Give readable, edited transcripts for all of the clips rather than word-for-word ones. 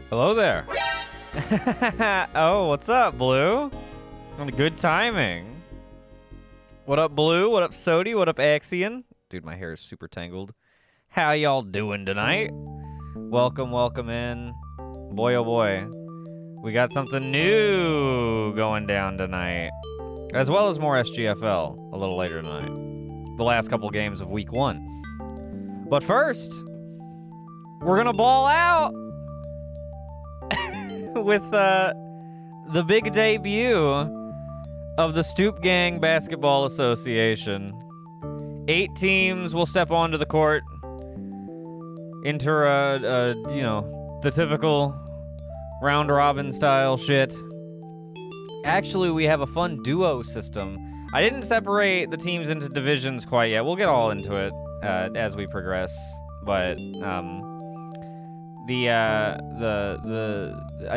Hello there. Oh, what's up, Blue? Good timing. What up, Blue? What up, Sodi? What up, Axion? Dude, my hair is super tangled. How y'all doing tonight? Welcome, welcome in. Boy, oh boy. We got something new going down tonight. As well as more SGFL a little later tonight. The last couple games of week 1. But first, we're gonna ball out with the big debut of the Stoop Gang Basketball Association. 8 teams will step onto the court. Enter you know, the typical round robin style shit. Actually, we have a fun duo system. I didn't separate the teams into divisions quite yet. We'll get all into it as we progress. But I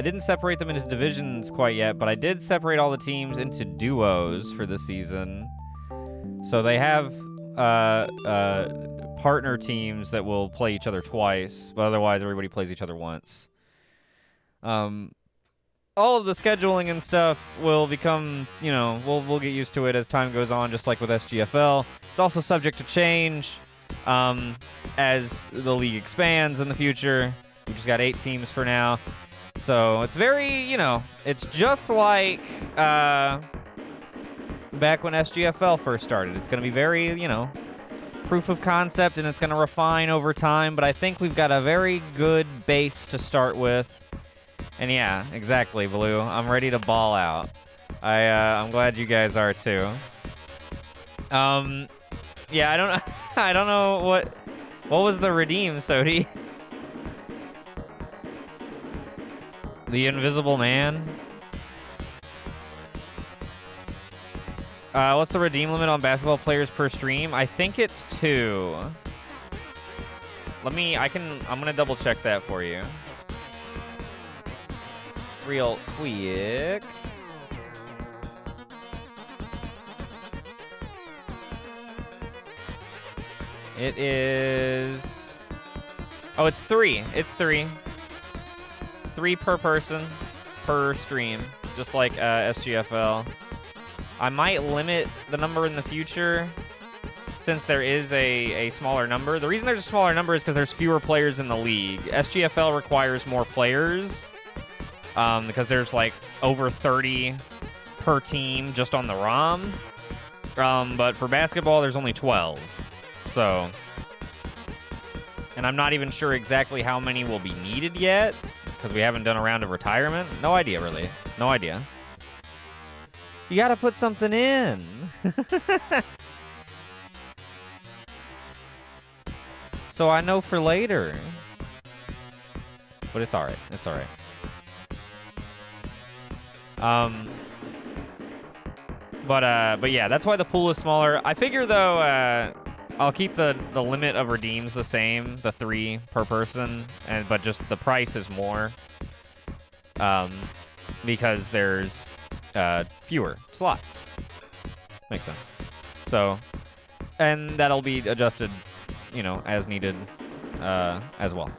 didn't separate them into divisions quite yet, but I did separate all the teams into duos for this season. So they have partner teams that will play each other twice, but otherwise everybody plays each other once. All of the scheduling and stuff will become, you know, we'll get used to it as time goes on, just like with SGFL. It's also subject to change as the league expands in the future. We've just got 8 teams for now. So it's very, you know, it's just like back when SGFL first started. It's going to be very, you know, proof of concept, and it's going to refine over time. But I think we've got a very good base to start with. And yeah, exactly, Blue. I'm ready to ball out. I'm glad you guys are too. Yeah, I don't I don't know what was the redeem, Sodi? The Invisible Man? What's the redeem limit on basketball players per stream? I think it's 2. I'm gonna double check that for you. Real quick. It is... Oh, it's 3. It's 3. 3 per person, per stream. Just like SGFL. I might limit the number in the future, since there is a smaller number. The reason there's a smaller number is because there's fewer players in the league. SGFL requires more players, because there's like over 30 per team just on the ROM. But for basketball, there's only 12. So, and I'm not even sure exactly how many will be needed yet, because we haven't done a round of retirement. No idea, really. No idea. You gotta put something in. So I know for later. But it's alright. It's alright. But yeah, that's why the pool is smaller. I figure, though, I'll keep the limit of redeems the same, the 3 per person, but just the price is more, because there's fewer slots. Makes sense. So, and that'll be adjusted, you know, as needed, as well.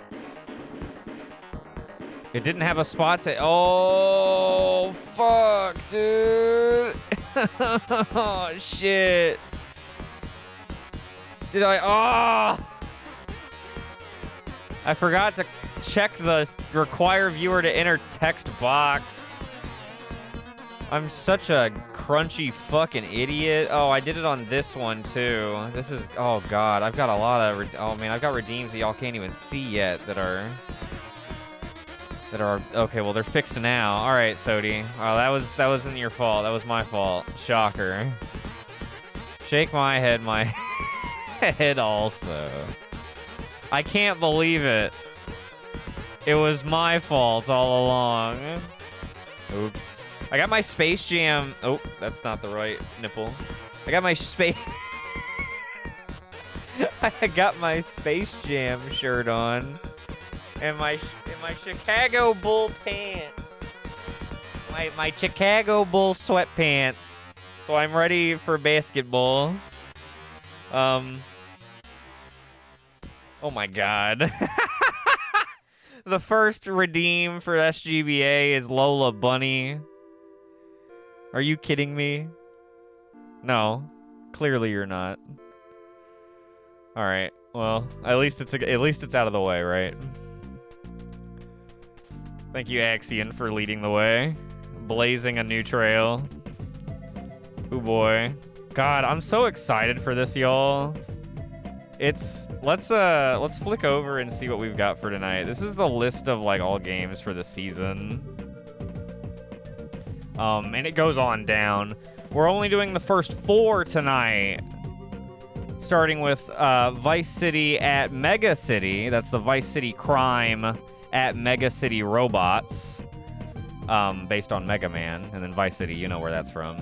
It didn't have a spot to... Oh, fuck, dude. Oh, shit. Did I... Oh! I forgot to check the require viewer to enter text box. I'm such a crunchy fucking idiot. Oh, I did it on this one, too. This is... Oh, God. I've got a lot of... Oh, man. I've got redeems that y'all can't even see yet that are... Okay, well, they're fixed now. All right, Sodi. Oh, that wasn't your fault. That was my fault. Shocker. Shake my head, my head also. I can't believe it. It was my fault all along. Oops. I got my Space Jam... Oh, that's not the right nipple. I got my Space... I got my Space Jam shirt on. And my Chicago Bull pants. My Chicago Bull sweatpants. So I'm ready for basketball. Oh my god. The first redeem for SGBA is Lola Bunny. Are you kidding me? No. Clearly you're not. Alright. Well, at least it's out of the way, right? Thank you, Axion, for leading the way. Blazing a new trail. Oh boy. God, I'm so excited for this, y'all. Let's flick over and see what we've got for tonight. This is the list of like all games for the season. And it goes on down. We're only doing the first 4 tonight. Starting with Vice City at Mega City. That's the Vice City Crime at Mega City Robots, based on Mega Man, and then Vice City, you know where that's from.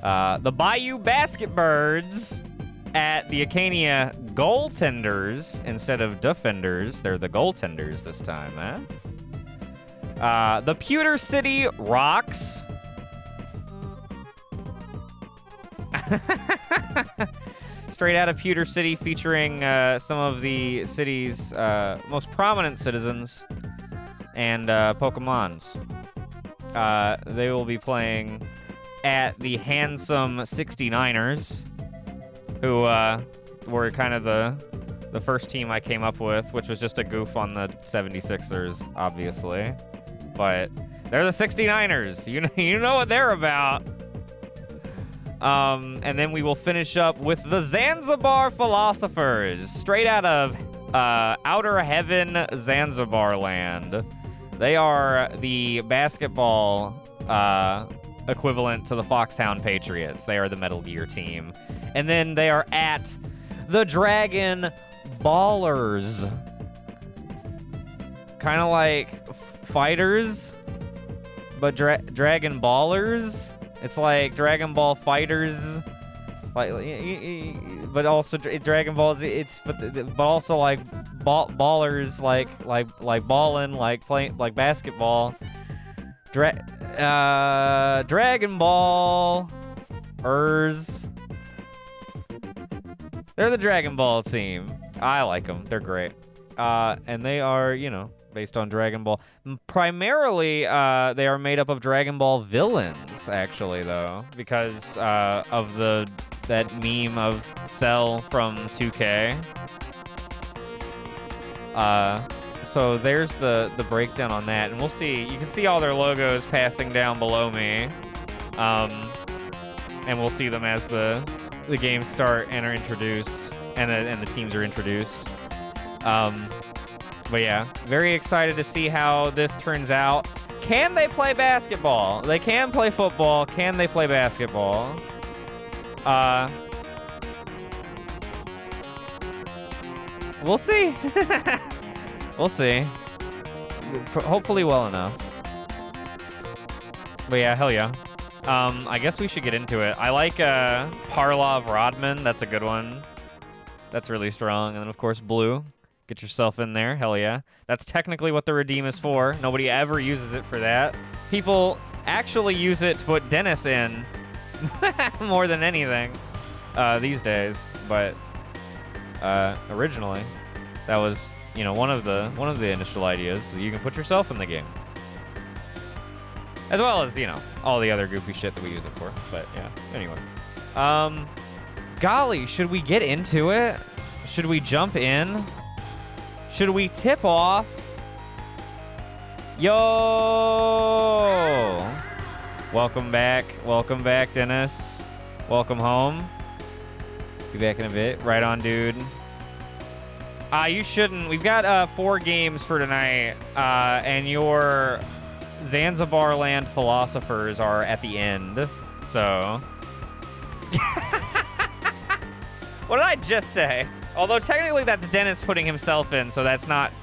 The Bayou Basketbirds at the Acania Goaltenders instead of Defenders. They're the Goaltenders this time, eh? The Pewter City Rocks. Straight out of Pewter City, featuring some of the city's most prominent citizens and Pokemons. They will be playing at the Handsome 69ers, who were kind of the the first team I came up with, which was just a goof on the 76ers, obviously. But they're the 69ers. You know what they're about. And then we will finish up with the Zanzibar Philosophers, straight out of Outer Heaven, Zanzibar land. They are the basketball equivalent to the Foxhound Patriots. They are the Metal Gear team. And then they are at the Dragon Ballers. Kind of like fighters, but Dragon Ballers. It's like Dragon Ball Fighters, like, but also Dragon Balls. But also like ballers, like balling, like playing, like basketball. Dragon Ball ers. They're the Dragon Ball team. I like them. They're great. And they are, you know, based on Dragon Ball. Primarily, they are made up of Dragon Ball villains, actually, though, because of that meme of Cell from 2K. So there's the breakdown on that, and we'll see. You can see all their logos passing down below me, and we'll see them as the games start and are introduced, and the teams are introduced. But yeah, very excited to see how this turns out. Can they play basketball? They can play football. Can they play basketball? We'll see. We'll see. Hopefully well enough. But yeah, hell yeah. I guess we should get into it. I like Parlov Rodman. That's a good one. That's really strong. And then, of course, Blue. Get yourself in there. Hell yeah. That's technically what the redeem is for. Nobody ever uses it for that. People actually use it to put Dennis in more than anything these days. But originally, that was, you know, one of the initial ideas. You can put yourself in the game. As well as, you know, all the other goofy shit that we use it for. But yeah, anyway. Golly, should we get into it? Should we jump in? Should we tip off? Yo! Welcome back. Welcome back, Dennis. Welcome home. Be back in a bit. Right on, dude. You shouldn't. We've got 4 games for tonight, and your Zanzibar Land Philosophers are at the end, so... What did I just say? Although technically that's Dennis putting himself in, so that's not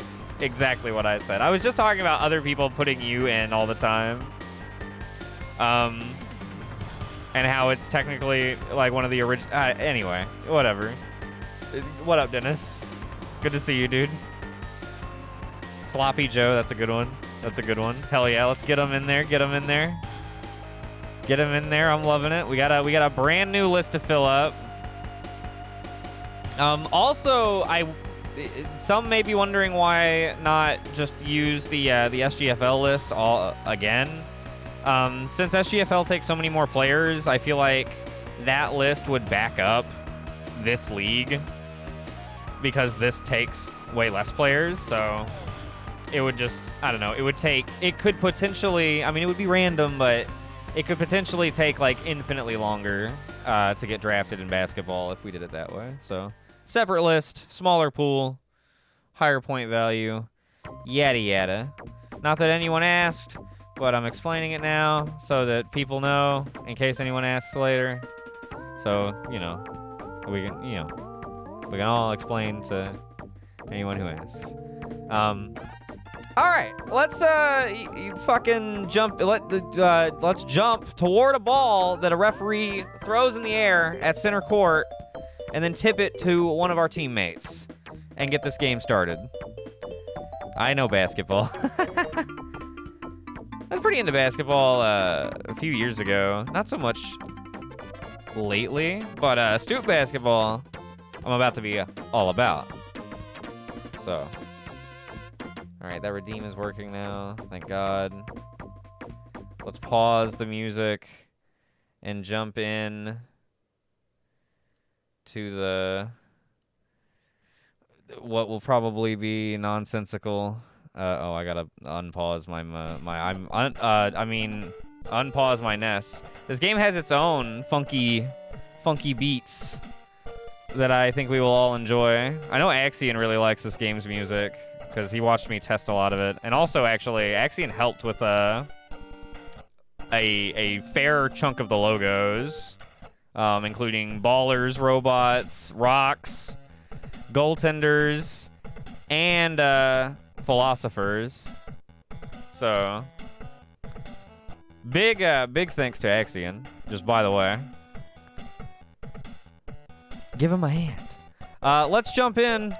exactly what I said. I was just talking about other people putting you in all the time. And how it's technically like one of the original... anyway, whatever. What up, Dennis? Good to see you, dude. Sloppy Joe, that's a good one. That's a good one. Hell yeah, let's get him in there. Get him in there. Get him in there. I'm loving it. We got a brand new list to fill up. Also, some may be wondering why not just use the SGFL list again. Since SGFL takes so many more players, I feel like that list would back up this league because this takes way less players. So it would just, I don't know, it could potentially, I mean, it would be random, but it could potentially take like infinitely longer to get drafted in basketball if we did it that way. So separate list, smaller pool, higher point value, yada yada. Not that anyone asked, but I'm explaining it now so that people know in case anyone asks later. So, you know, we can all explain to anyone who asks. All right, let's fucking jump. Let's jump toward a ball that a referee throws in the air at center court, and then tip it to one of our teammates, and get this game started. I know basketball. I was pretty into basketball a few years ago. Not so much lately, but stoop basketball, I'm about to be all about. So. All right, that redeem is working now. Thank God. Let's pause the music and jump in to what will probably be nonsensical. Oh, I gotta unpause my unpause my NES. This game has its own funky beats that I think we will all enjoy. I know Axion really likes this game's music because he watched me test a lot of it, and also actually Axion helped with a fair chunk of the logos, including ballers, robots, rocks, goaltenders, and philosophers. So big thanks to Axion, just by the way. Give him a hand. Let's jump in.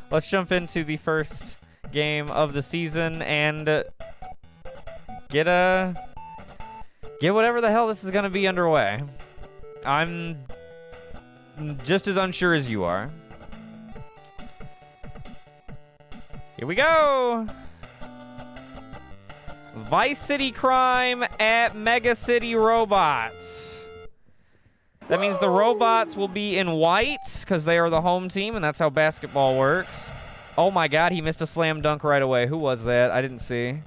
Let's jump into the first game of the season and get whatever the hell this is gonna be underway. I'm just as unsure as you are. Here we go. Vice City Crime at Mega City Robots. That means the robots will be in white because they are the home team, and that's how basketball works. Oh my God, he missed a slam dunk right away. Who was that? I didn't see.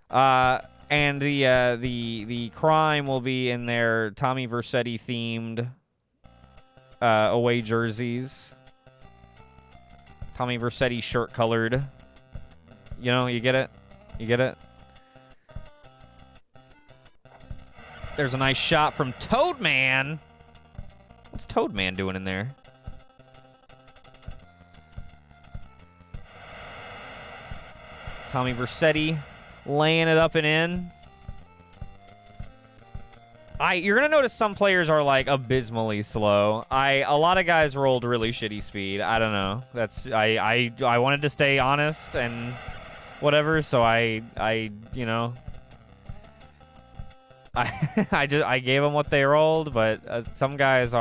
And the crime will be in their Tommy Vercetti themed away jerseys. Tommy Vercetti shirt colored. You know, you get it? You get it? There's a nice shot from Toadman. What's Toadman doing in there? Tommy Vercetti laying it up and in. You're gonna notice some players are like abysmally slow. A lot of guys rolled really shitty speed. I don't know. I wanted to stay honest and whatever, so I you know, I gave them what they rolled, but some guys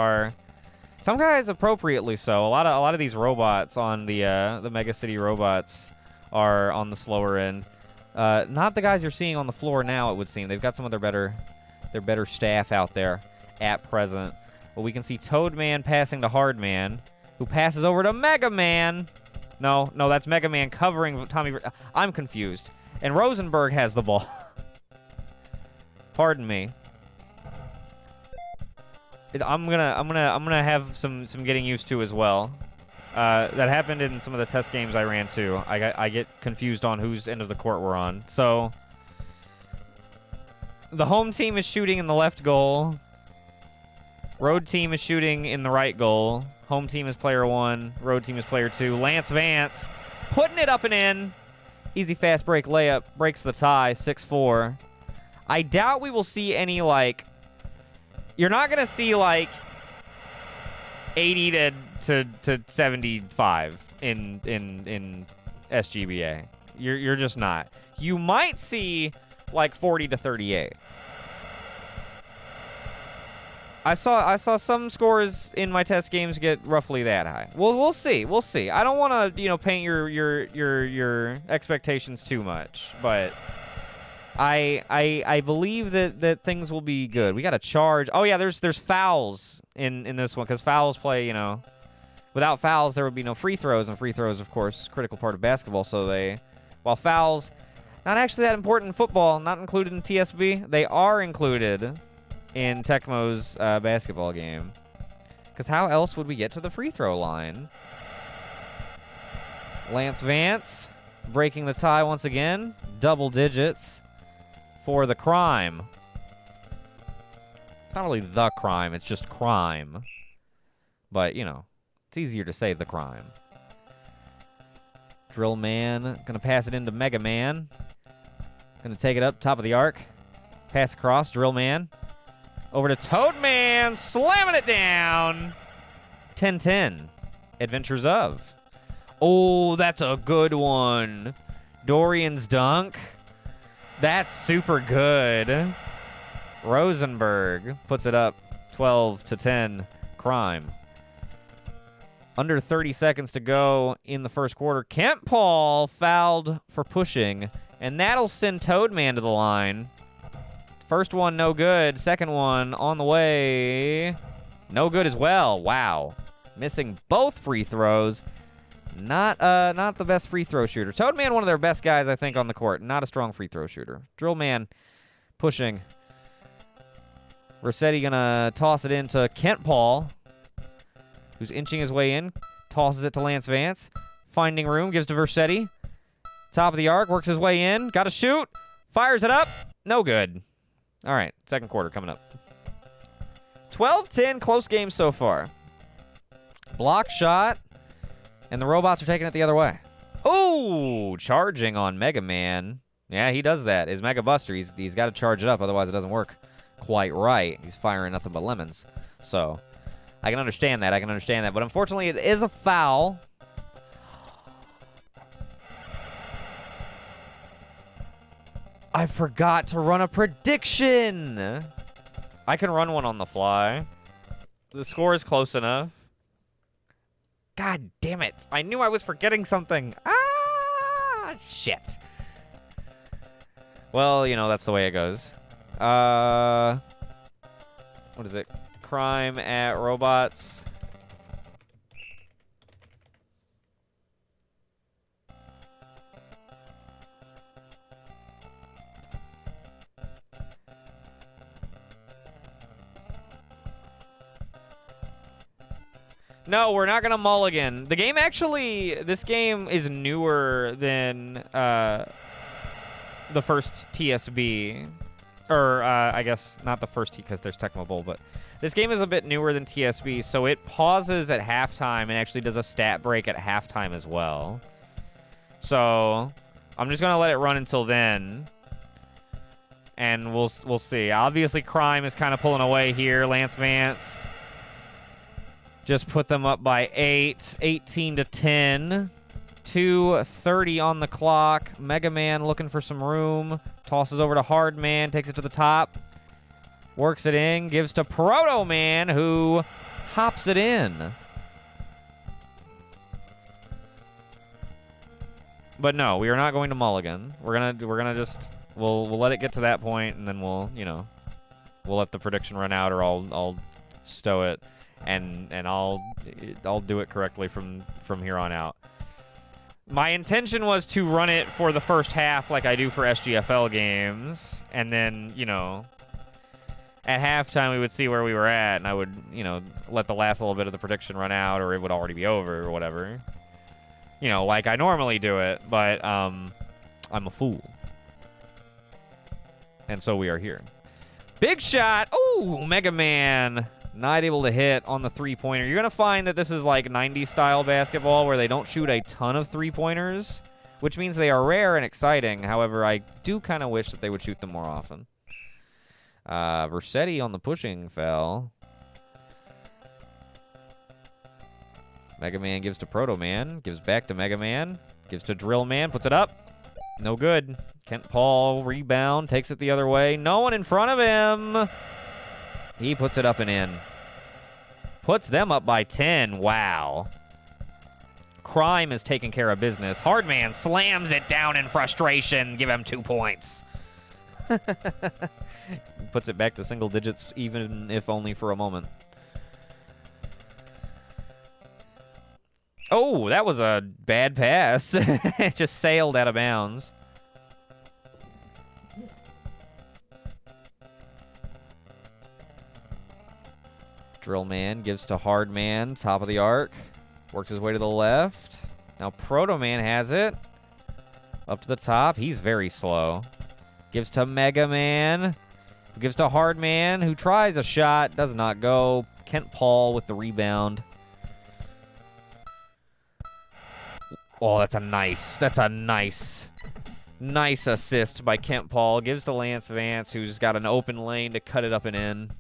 appropriately so. A lot of these robots on the Mega City robots are on the slower end. Not the guys you're seeing on the floor now, it would seem. They've got some of their better staff out there at present. But we can see Toadman passing to Hardman, who passes over to Mega Man. No, that's Mega Man covering Tommy. I'm confused. And Rosenberg has the ball. Pardon me. I'm gonna have some getting used to as well. That happened in some of the test games I ran too. I get confused on whose end of the court we're on. So the home team is shooting in the left goal. Road team is shooting in the right goal. Home team is player 1. Road team is player 2. Lance Vance putting it up and in. Easy fast break layup. Breaks the tie. 6-4. I doubt we will see any, like... You're not going to see, like, 80 to 75 in SGBA. You're just not. You might see, like, 40 to 38. I saw some scores in my test games get roughly that high. We'll see. We'll see. I don't want to, paint your expectations too much, but I believe that things will be good. We got to charge. Oh yeah, there's fouls in this one because fouls play, without fouls there would be no free throws, and free throws, of course, critical part of basketball. So while fouls not actually that important in football, not included in TSB, they are included in Tecmo's basketball game. Because how else would we get to the free throw line? Lance Vance breaking the tie once again. Double digits for the crime. It's not really the crime, it's just crime. But, it's easier to say the crime. Drill Man gonna pass it into Mega Man. Gonna take it up, top of the arc. Pass across, Drill Man. Over to Toadman, slamming it down. 10-10. Adventures of. Oh, that's a good one. Dorian's dunk. That's super good. Rosenberg puts it up 12-10. Crime. Under 30 seconds to go in the first quarter. Kent Paul fouled for pushing, and that'll send Toadman to the line. First one, no good. Second one, on the way. No good as well. Wow. Missing both free throws. Not the best free throw shooter. Toadman, one of their best guys, I think, on the court. Not a strong free throw shooter. Drillman pushing. Versetti gonna toss it into Kent Paul, who's inching his way in. Tosses it to Lance Vance. Finding room, gives to Versetti. Top of the arc, works his way in. Got to shoot. Fires it up. No good. All right, second quarter coming up. 12-10, close game so far. Block shot, and the robots are taking it the other way. Oh, charging on Mega Man. Yeah, he does that. His Mega Buster, he's got to charge it up, otherwise it doesn't work quite right. He's firing nothing but lemons. So, I can understand that. But unfortunately, it is a foul. I forgot to run a prediction. I can run one on the fly. The score is close enough. God damn it. I knew I was forgetting something. Ah, shit. Well, you know, that's the way it goes. What is it? Crime at robots. No, we're not going to mulligan. The game actually, this game is newer than the first TSB. Or, I guess, not the first T, because there's Tecmo Bowl, but this game is a bit newer than TSB, so it pauses at halftime and actually does a stat break at halftime as well. So, I'm just going to let it run until then. And we'll see. Obviously, Crime is kind of pulling away here. Lance Vance just put them up by 8, 18-10. 2:30 on the clock. Mega Man looking for some room. Tosses over to Hard Man, takes it to the top. Works it in, gives to Proto Man, who hops it in. But no, we are not going to mulligan. We're gonna just we'll let it get to that point, and then we'll let the prediction run out, or I'll stow it, and I'll do it correctly from here on out. My intention was to run it for the first half like I do for SGFL games, and then, at halftime we would see where we were at, and I would, let the last little bit of the prediction run out, or it would already be over, or whatever. Like I normally do it, but I'm a fool. And so we are here. Big shot! Ooh, Mega Man! Not able to hit on the three-pointer. You're going to find that this is like 90s-style basketball where they don't shoot a ton of three-pointers, which means they are rare and exciting. However, I do kind of wish that they would shoot them more often. Versetti on the pushing foul. Mega Man gives to Proto Man. Gives back to Mega Man. Gives to Drill Man. Puts it up. No good. Kent Paul rebound. Takes it the other way. No one in front of him. He puts it up and in. Puts them up by 10. Wow. Crime is taking care of business. Hardman slams it down in frustration. Give him 2 points. Puts it back to single digits, even if only for a moment. Oh, that was a bad pass. It just sailed out of bounds. Drill Man gives to Hard Man, top of the arc. Works his way to the left. Now Proto Man has it. Up to the top. He's very slow. Gives to Mega Man. Who gives to Hard Man, who tries a shot. Does not go. Kent Paul with the rebound. Oh, that's a nice assist by Kent Paul. Gives to Lance Vance, who's got an open lane to cut it up and in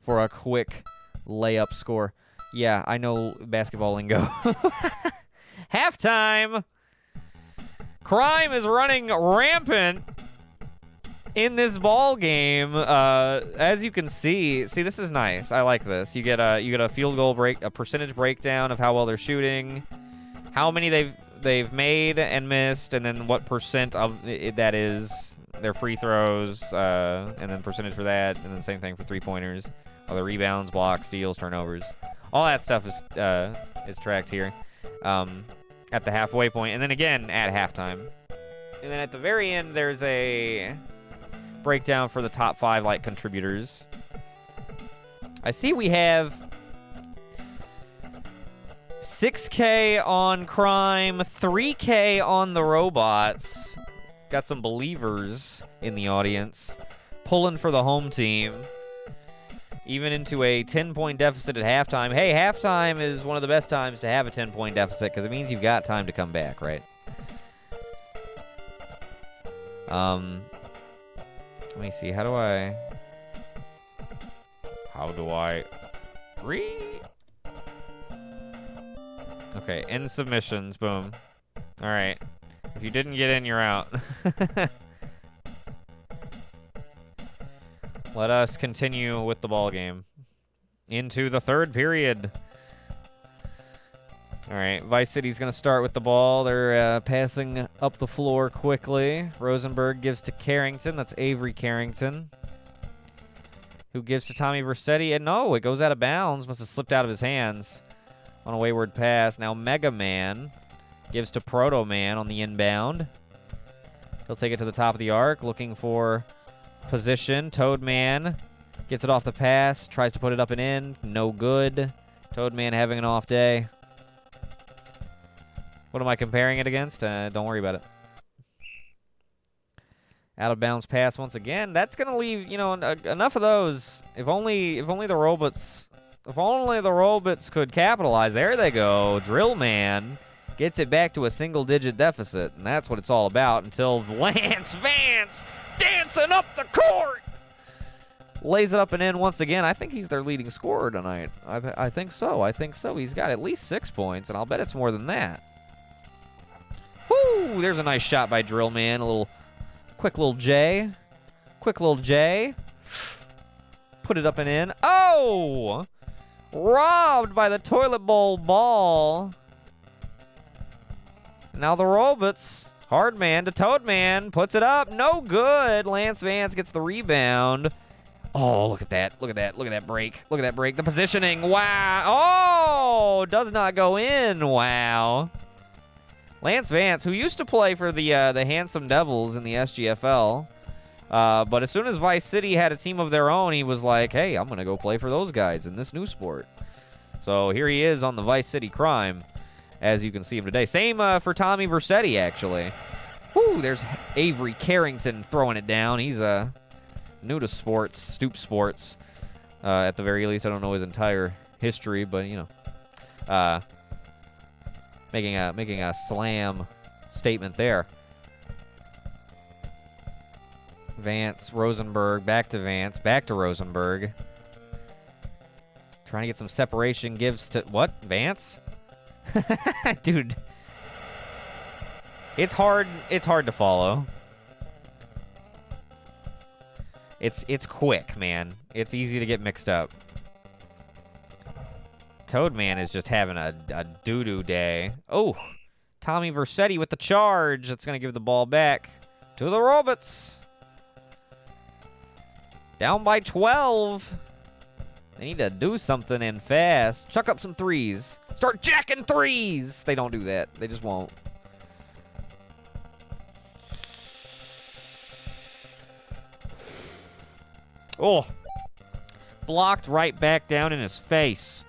for a quick layup score. Yeah, I know basketball lingo. Halftime. Crime is running rampant in this ball game. As you can see, this is nice. I like this. You get a field goal break, a percentage breakdown of how well they're shooting, how many they've made and missed, and then what percent of it that is their free throws, and then percentage for that, and then same thing for three-pointers. Other rebounds, blocks, steals, turnovers. All that stuff is tracked here at the halfway point, and then again at halftime. And then at the very end, there's a breakdown for the top 5 like contributors. I see we have 6K on crime, 3K on the robots. Got some believers in the audience pulling for the home team, even into a 10-point deficit at halftime. Hey, halftime is one of the best times to have a 10-point deficit because it means you've got time to come back, right? Let me see. How do I Okay, end submissions. Boom. All right. If you didn't get in, you're out. Let us continue with the ball game into the third period. All right, Vice City's going to start with the ball. They're passing up the floor quickly. Rosenberg gives to Carrington. That's Avery Carrington, who gives to Tommy Vercetti. And no, it goes out of bounds. Must have slipped out of his hands on a wayward pass. Now Mega Man gives to Proto Man on the inbound. He'll take it to the top of the arc, looking for position. Toad Man gets it off the pass, tries to put it up and in. No good. Toad Man having an off day. What am I comparing it against? Don't worry about it. Out of bounds pass once again. That's gonna leave, you know, enough of those. If only the robots could capitalize. There they go. Drill Man gets it back to a single-digit deficit, and that's what it's all about until Lance Vance dancing up the court lays it up and in once again. I think he's their leading scorer tonight. I think so. He's got at least 6 points, and I'll bet it's more than that. Woo! There's a nice shot by Drill Man. Quick little J. Put it up and in. Oh! Robbed by the toilet bowl ball. Now the robots. Hard Man to Toad Man. Puts it up. No good. Lance Vance gets the rebound. Oh, look at that. Look at that break. The positioning. Wow. Oh! Does not go in. Wow. Lance Vance, who used to play for the Handsome Devils in the SGFL, but as soon as Vice City had a team of their own, he was like, hey, I'm going to go play for those guys in this new sport. So here he is on the Vice City Crime, as you can see him today. Same for Tommy Vercetti, actually. Woo, there's Avery Carrington throwing it down. He's new to sports, Stoop Sports, at the very least. I don't know his entire history, but, you know. Making a slam statement there. Vance, Rosenberg, back to Vance, back to Rosenberg. Trying to get some separation, gives to what? Vance? Dude. It's hard to follow. It's quick, man. It's easy to get mixed up. Toad Man is just having a doo-doo day. Oh, Tommy Vercetti with the charge. That's going to give the ball back to the robots. Down by 12. They need to do something and fast. Chuck up some threes. Start jacking threes. They don't do that. They just won't. Oh. Blocked right back down in his face.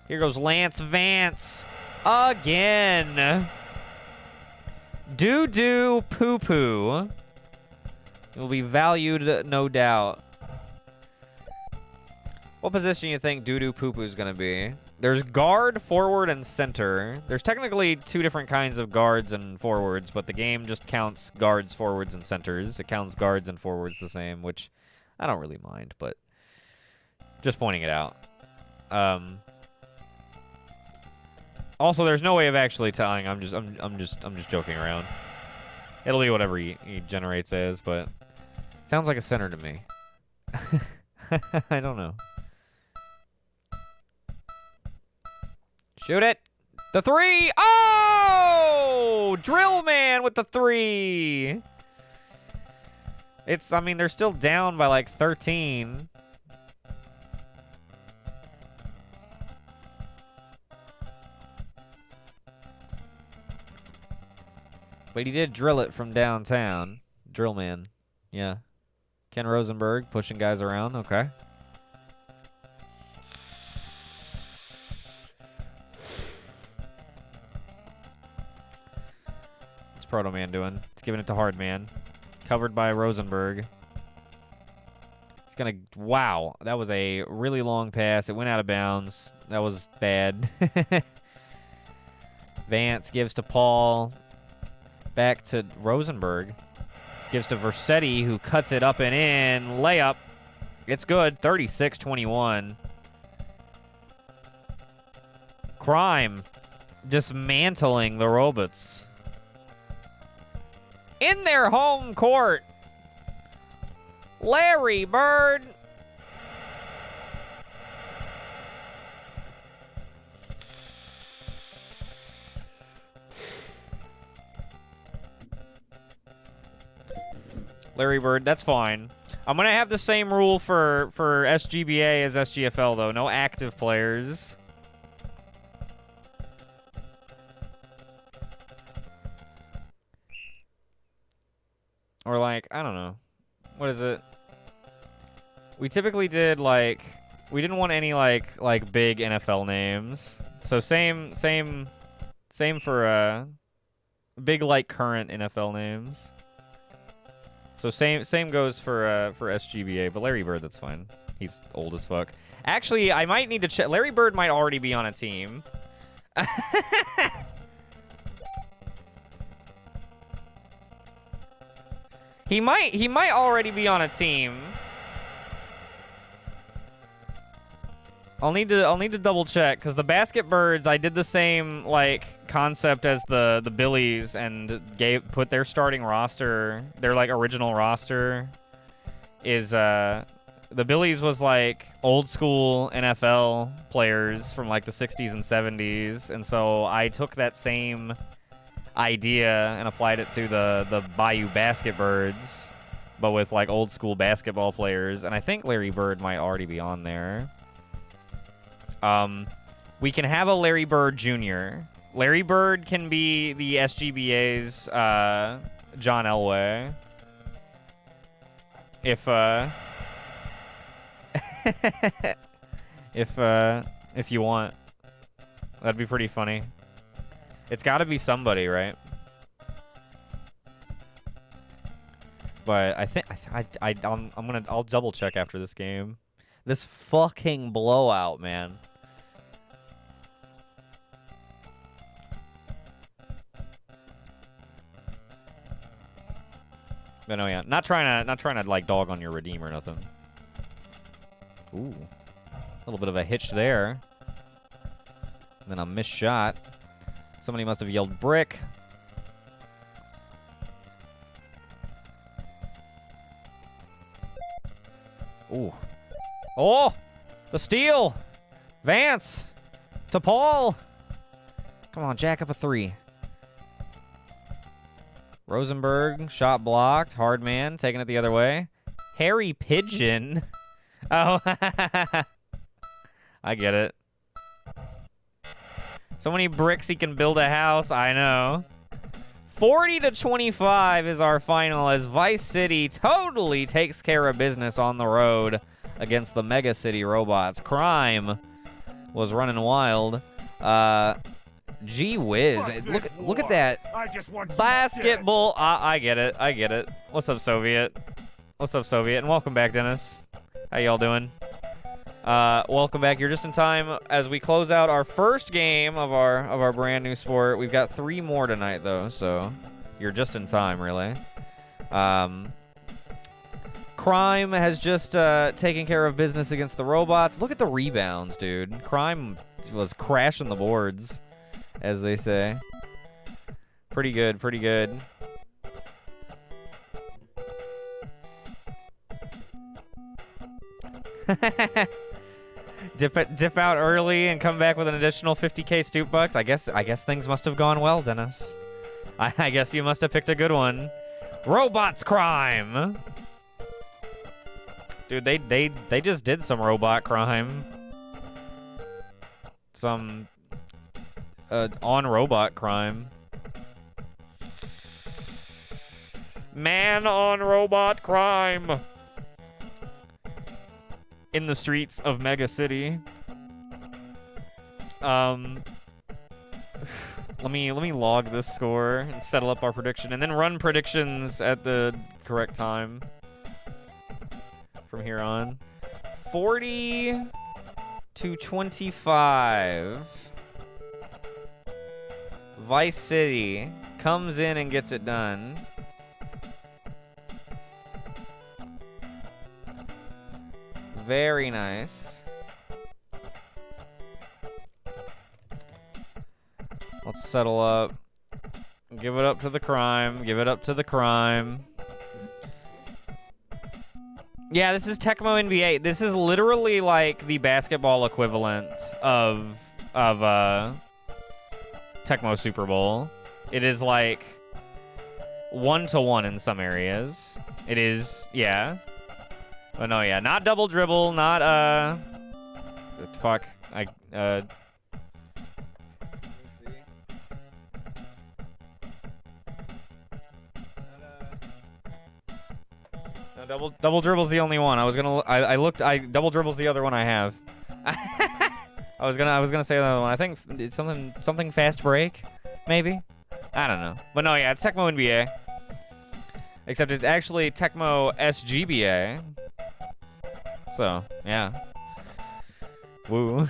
Here goes Lance Vance again. Doo-doo poo-poo. It will be valued, no doubt. What position you think doo-doo poo-poo is going to be? There's guard, forward, and center. There's technically 2 different kinds of guards and forwards, but the game just counts guards, forwards, and centers. It counts guards and forwards the same, which I don't really mind, but just pointing it out. Also, there's no way of actually telling. I'm just joking around. It'll be whatever he generates as, but sounds like a center to me. I don't know. Shoot it. The 3. Oh! Drill Man with the 3. I mean, they're still down by like 13. But he did drill it from downtown. Drill man. Yeah. Ken Rosenberg pushing guys around. Okay. What's Proto Man doing? He's giving it to Hard Man. Covered by Rosenberg. He's gonna... Wow. That was a really long pass. It went out of bounds. That was bad. Vance gives to Paul. Back to Rosenberg. Gives to Versetti, who cuts it up and in. Layup. It's good. 36-21. Crime. Dismantling the Robots. In their home court. Larry Bird. Larry Bird, that's fine. I'm going to have the same rule for SGBA as SGFL, though. No active players. Or, like, I don't know. What is it? We typically did, like... We didn't want any, like big NFL names. So same for, big, like, current NFL names. So same goes for SGBA, but Larry Bird, that's fine. He's old as fuck. Actually, I might need to check. Larry Bird might already be on a team. He might already be on a team. I'll need to double check because the Basket Birds, I did the same like concept as the Billies and put their starting roster, their like original roster is the Billies was like old school NFL players from like the 60s and 70s, and so I took that same idea and applied it to the Bayou Basket Birds, but with like old school basketball players, and I think Larry Bird might already be on there. We can have a Larry Bird Jr. Larry Bird can be the SGBA's John Elway. If if you want. That'd be pretty funny. It's got to be somebody, right? But I think I'll double check after this game. This fucking blowout, man. But no, yeah, not trying to like dog on your redeem or nothing. Ooh, a little bit of a hitch there. And then a missed shot. Somebody must have yelled brick. Ooh. Oh, the steal. Vance to Paul. Come on, jack up a three. Rosenberg, shot blocked. Hard man, taking it the other way. Harry Pigeon. Oh, I get it. So many bricks he can build a house, I know. 40-25 is our final as Vice City totally takes care of business on the road against the Mega City Robots. Crime was running wild. Gee whiz. Look at that. I just want Basketball. I get it. I get it. What's up, Soviet? What's up, Soviet? And welcome back, Dennis. How y'all doing? Welcome back. You're just in time as we close out our first game of our brand new sport. We've got 3 more tonight, though, so you're just in time, really. Crime has just taken care of business against the Robots. Look at the rebounds, dude. Crime was crashing the boards, as they say. Pretty good, pretty good. Dip out early and come back with an additional 50k stoop bucks. I guess things must have gone well, Dennis. I guess you must have picked a good one. Robots crime. Dude, they just did some robot crime. Some on robot crime. Man on robot crime. In the streets of Mega City. Let me log this score and settle up our prediction, and then run predictions at the correct time from here on. 40 to 25. Vice City comes in and gets it done. Very nice. Let's settle up. Give it up to the crime. Give it up to the crime. Yeah, this is Tecmo NBA. This is literally like the basketball equivalent of Tecmo Super Bowl. It is like 1-to-1 in some areas. It is, yeah. But no, yeah, not double dribble, not fuck. No, double dribble's the only one. I was gonna. Double dribble's the other one I have. I was gonna say another one. I think it's something fast break, maybe. I don't know. But no, yeah, it's Tecmo NBA. Except it's actually Tecmo SGBA. So yeah. Woo.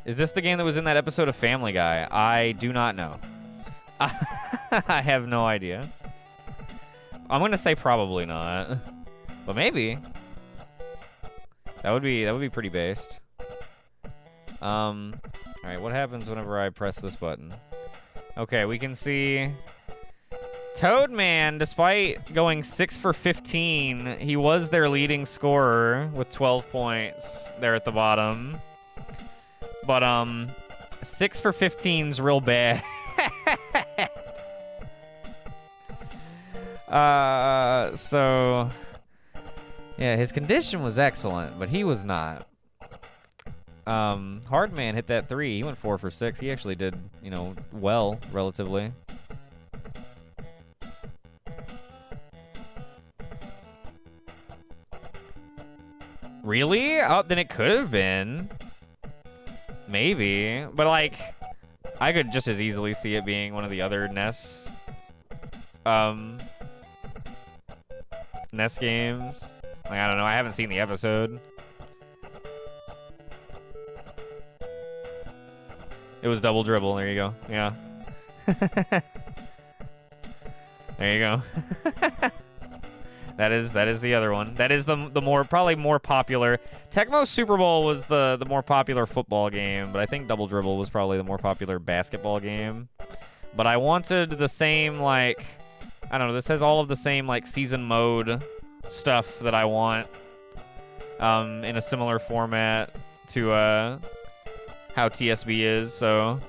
Is this the game that was in that episode of Family Guy? I do not know. I have no idea. I'm gonna say probably not, but maybe. That would be pretty based. All right, what happens whenever I press this button? Okay, we can see Toadman, despite going 6 for 15, he was their leading scorer with 12 points there at the bottom. But 6 for 15's real bad. So yeah, his condition was excellent, but he was not. Hardman hit that 3. He went 4 for 6. He actually did, you know, well, relatively. Really? Oh, then it could have been. Maybe. But, like, I could just as easily see it being one of the other NES games. Like, I don't know. I haven't seen the episode. It was double dribble. There you go. Yeah. There you go. That is the other one. That is the probably more popular. Tecmo Super Bowl was the more popular football game, but I think Double Dribble was probably the more popular basketball game. But I wanted the same, like, I don't know, this has all of the same, like, season mode stuff that I want in a similar format to how TSB is, so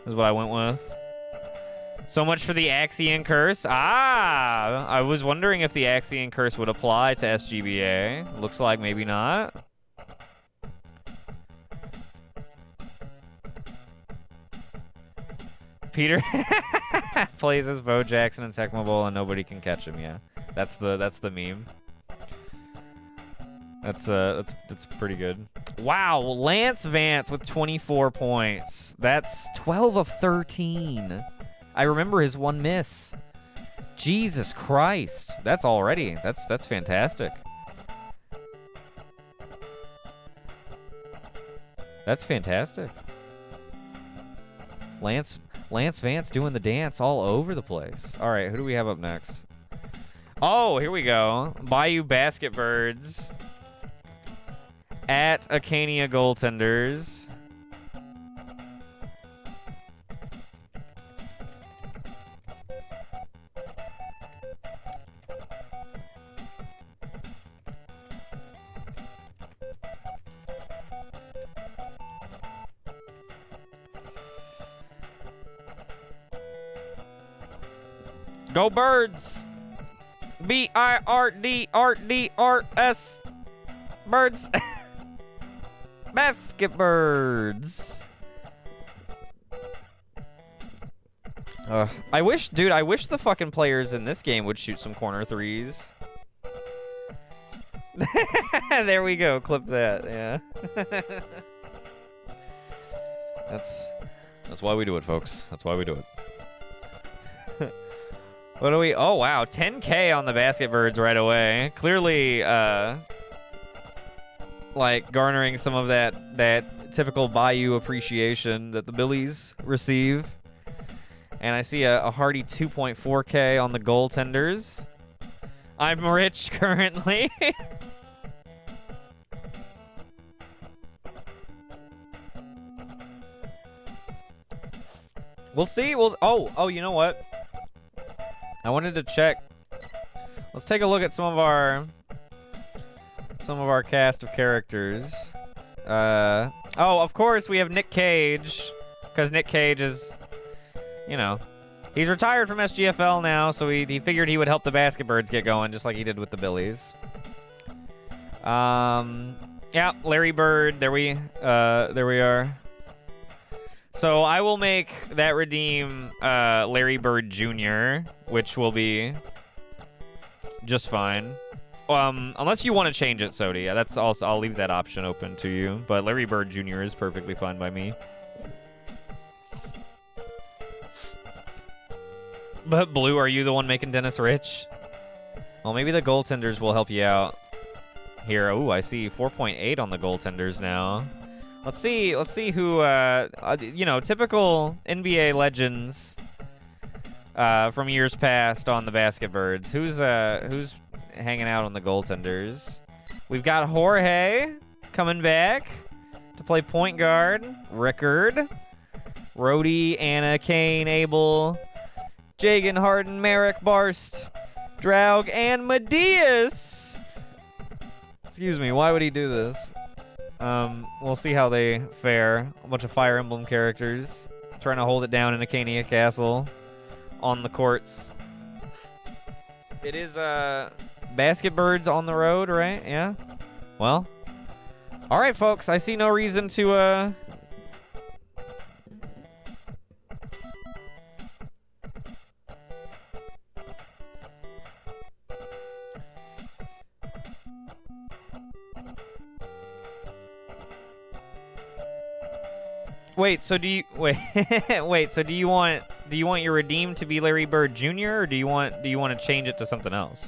this is what I went with. So much for the Axion Curse. Ah! I was wondering if the Axion Curse would apply to SGBA. Looks like maybe not. Peter plays as Bo Jackson in Tecmo Bowl and nobody can catch him, yeah. That's the meme. That's pretty good. Wow, Lance Vance with 24 points. That's 12 of 13. I remember his one miss. Jesus Christ. That's already. That's fantastic. That's fantastic. Lance Vance doing the dance all over the place. All right, who do we have up next? Oh, here we go. Bayou Basket Birds at Acania Goaltenders. Go Birds! B-I-R-D-R-D-R-S. Birds. Basket Birds. I wish the fucking players in this game would shoot some corner threes. There we go. Clip that. Yeah. That's why we do it, folks. That's why we do it. What do we... Oh, wow. 10K on the basket birds right away. Clearly, like, garnering some of that typical Bayou appreciation that the Billies receive. And I see a hearty 2.4K on the goaltenders. I'm rich currently. We'll see. Oh, you know what? I wanted to check. Let's take a look at some of our cast of characters. Oh, of course we have Nick Cage, because Nick Cage is, you know, he's retired from SGFL now, so he figured he would help the basket birds get going, just like he did with the Billies. Yeah, Larry Bird. There we are. So I will make that redeem Larry Bird Jr., which will be just fine. Unless you want to change it, Sodi. That's also, I'll leave that option open to you. But Larry Bird Jr. is perfectly fine by me. But Blue, are you the one making Dennis rich? Well, maybe the goaltenders will help you out here. Oh, I see 4.8 on the goaltenders now. Let's see who, you know, typical NBA legends from years past on the basket birds. Who's hanging out on the goaltenders? We've got Jorge coming back to play point guard. Rickard, Rhodey, Anna, Kane, Abel, Jagan, Harden, Merrick, Barst, Draug, and Medius. Excuse me, why would he do this? We'll see how they fare. A bunch of Fire Emblem characters trying to hold it down in Acania Castle on the courts. It is, basket birds on the road, right? Yeah? Well. Alright, folks. I see no reason to, Wait, so do you wait, so do you want your redeem to be Larry Bird Jr. or do you want to change it to something else?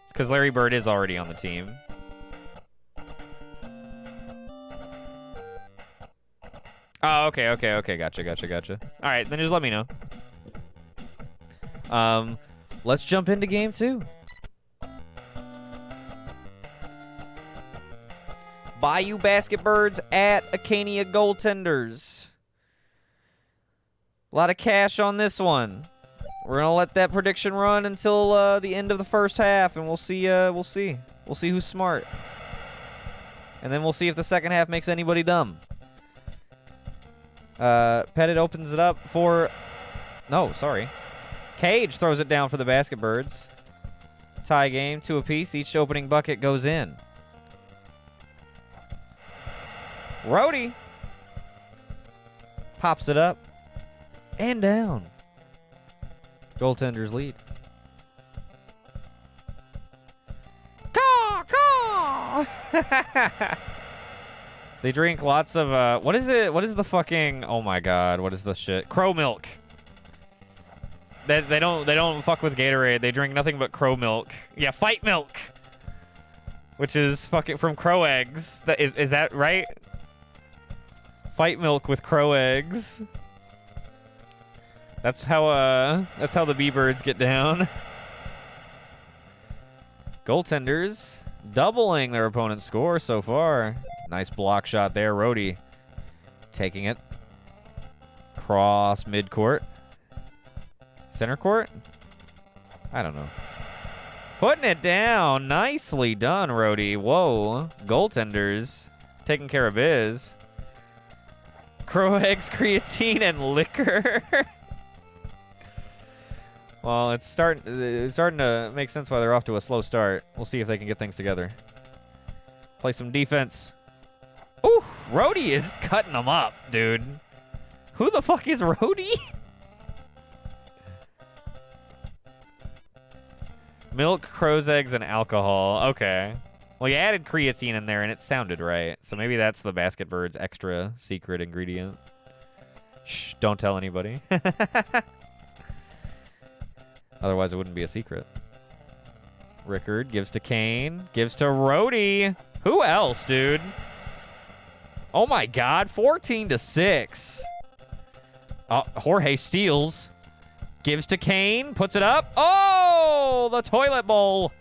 It's cuz Larry Bird is already on the team. Oh, okay. Gotcha. All right, then just let me know. Let's jump into game 2. Bayou Basket Birds at Acania Goaltenders. A lot of cash on this one. We're gonna let that prediction run until the end of the first half, and we'll see. We'll see who's smart, and then we'll see if the second half makes anybody dumb. Pettit opens it up for. No, sorry. Cage throws it down for the Basket Birds. Tie game, 2 apiece. Each opening bucket goes in. Rhodey pops it up and down. Goaltenders lead. Caw, caw. They drink lots of what is it? What is the fucking? Oh my god! What is the shit? Crow milk. They don't fuck with Gatorade. They drink nothing but crow milk. Yeah, fight milk, which is fucking from crow eggs. Is that right? Fight milk with crow eggs. That's how the B-Birds get down. Goaltenders doubling their opponent's score so far. Nice block shot there, Rhodey taking it. Cross midcourt. Center court? I don't know. Putting it down. Nicely done, Rhodey. Whoa. Goaltenders taking care of biz. Crow eggs, creatine, and liquor. Well, it's starting to make sense why they're off to a slow start. We'll see if they can get things together. Play some defense. Ooh, Rhodey is cutting them up, dude. Who the fuck is Rhodey? Milk, crow's eggs, and alcohol. Okay. Well, you added creatine in there, and it sounded right. So maybe that's the basket bird's extra secret ingredient. Shh, don't tell anybody. Otherwise, it wouldn't be a secret. Rickard gives to Kane. Gives to Rhodey. Who else, dude? Oh, my God. 14-6. Jorge steals. Gives to Kane. Puts it up. Oh, the toilet bowl.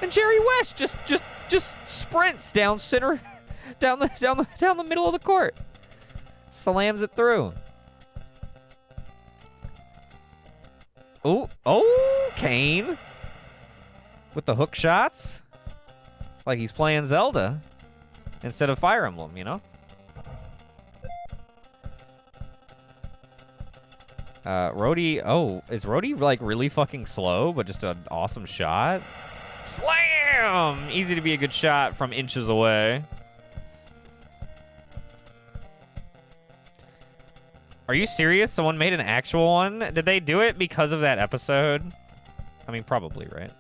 And Jerry West just sprints down center, down the middle of the court. Slams it through. Oh, Kane with the hook shots, like he's playing Zelda instead of Fire Emblem, you know. Rhodey. Oh, is Rhodey like really fucking slow, but just an awesome shot? Slam! Easy to be a good shot from inches away. Are you serious? Someone made an actual one? Did they do it because of that episode? I mean, probably, right?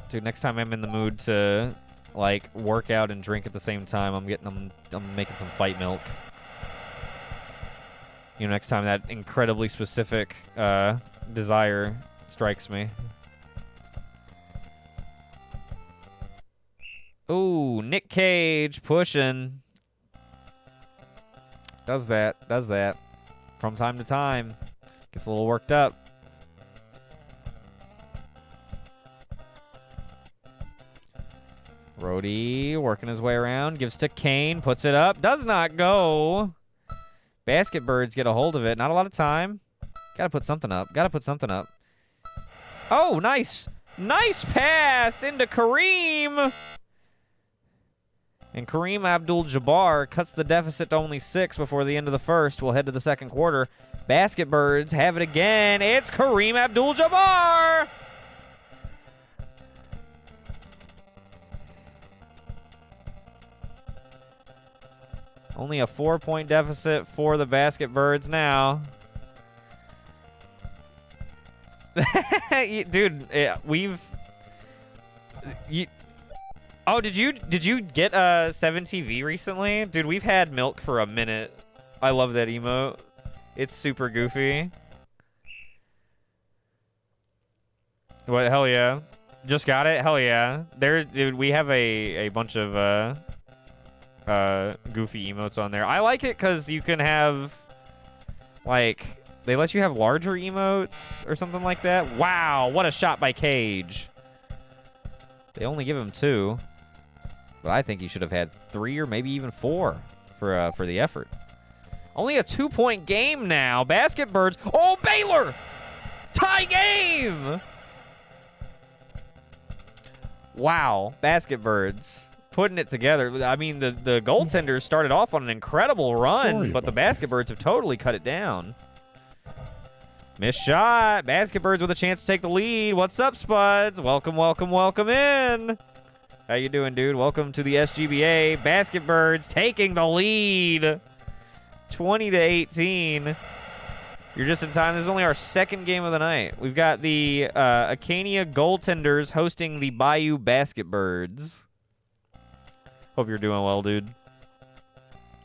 Dude, next time I'm in the mood to, like, work out and drink at the same time, I'm making some fight milk. You know, next time that incredibly specific desire strikes me. Ooh, Nick Cage pushing. Does that. From time to time. Gets a little worked up. Rhodey working his way around. Gives to Kane. Puts it up. Does not go. Basket birds get a hold of it. Not a lot of time. Gotta put something up. Oh, nice. Nice pass into Kareem. And Kareem Abdul-Jabbar cuts the deficit to only 6 before the end of the first. We'll head to the second quarter. Basket birds have it again. It's Kareem Abdul-Jabbar. Only a 4-point deficit for the basket birds now. Dude, oh, did you get 7TV recently? Dude, we've had milk for a minute. I love that emote. It's super goofy. What? Hell yeah. Just got it? Hell yeah. Dude, we have a bunch of goofy emotes on there. I like it because you can have, like, they let you have larger emotes or something like that. Wow, what a shot by Cage. They only give him 2. But I think he should have had 3 or maybe even 4 for the effort. Only a 2-point game now. Basket birds. Oh, Baylor! Tie game! Wow, basket birds. Putting it together. I mean, the goaltenders started off on an incredible run, but the basket birds have totally cut it down. Missed shot. Basket birds with a chance to take the lead. What's up, Spuds? Welcome, welcome, welcome in. How you doing, dude? Welcome to the SGBA. Basket birds taking the lead. 20-18. You're just in time. This is only our second game of the night. We've got the Acania goaltenders hosting the Bayou basket birds. Hope you're doing well, dude.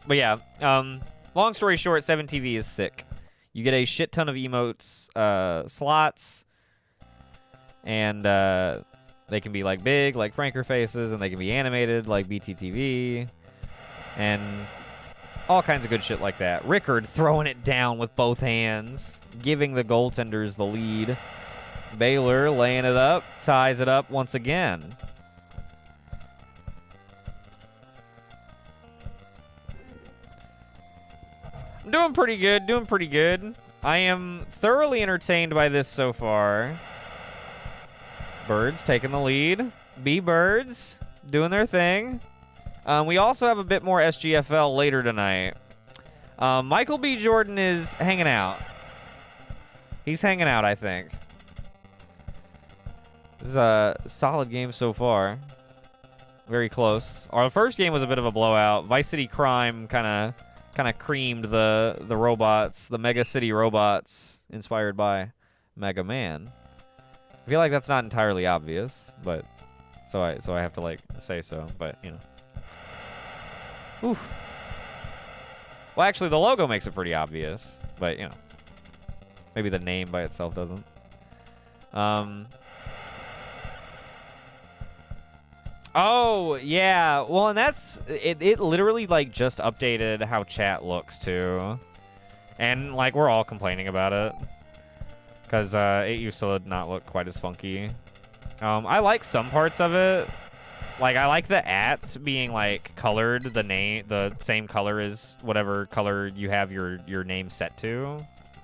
But yeah, long story short, 7TV is sick. You get a shit ton of emotes, slots, and they can be like big, like Franker faces, and they can be animated, like BTTV, and all kinds of good shit like that. Rickard throwing it down with both hands, giving the goaltenders the lead. Baylor laying it up, ties it up once again. Doing pretty good. I am thoroughly entertained by this so far. Birds taking the lead. B-Birds doing their thing. We also have a bit more SGFL later tonight. Michael B. Jordan is hanging out. He's hanging out, I think. This is a solid game so far. Very close. Our first game was a bit of a blowout. Vice City Crime kind of kind of creamed the robots, the Mega City robots inspired by Mega Man. I feel like that's not entirely obvious, but so I have to like say so, but you know. Oof. Well, actually, the logo makes it pretty obvious, but you know, maybe the name by itself doesn't. Oh, yeah. Well, and that's it literally like just updated how chat looks too. And like we're all complaining about it cuz it used to not look quite as funky. I like some parts of it. Like I like the ats being like colored the same color as whatever color you have your name set to.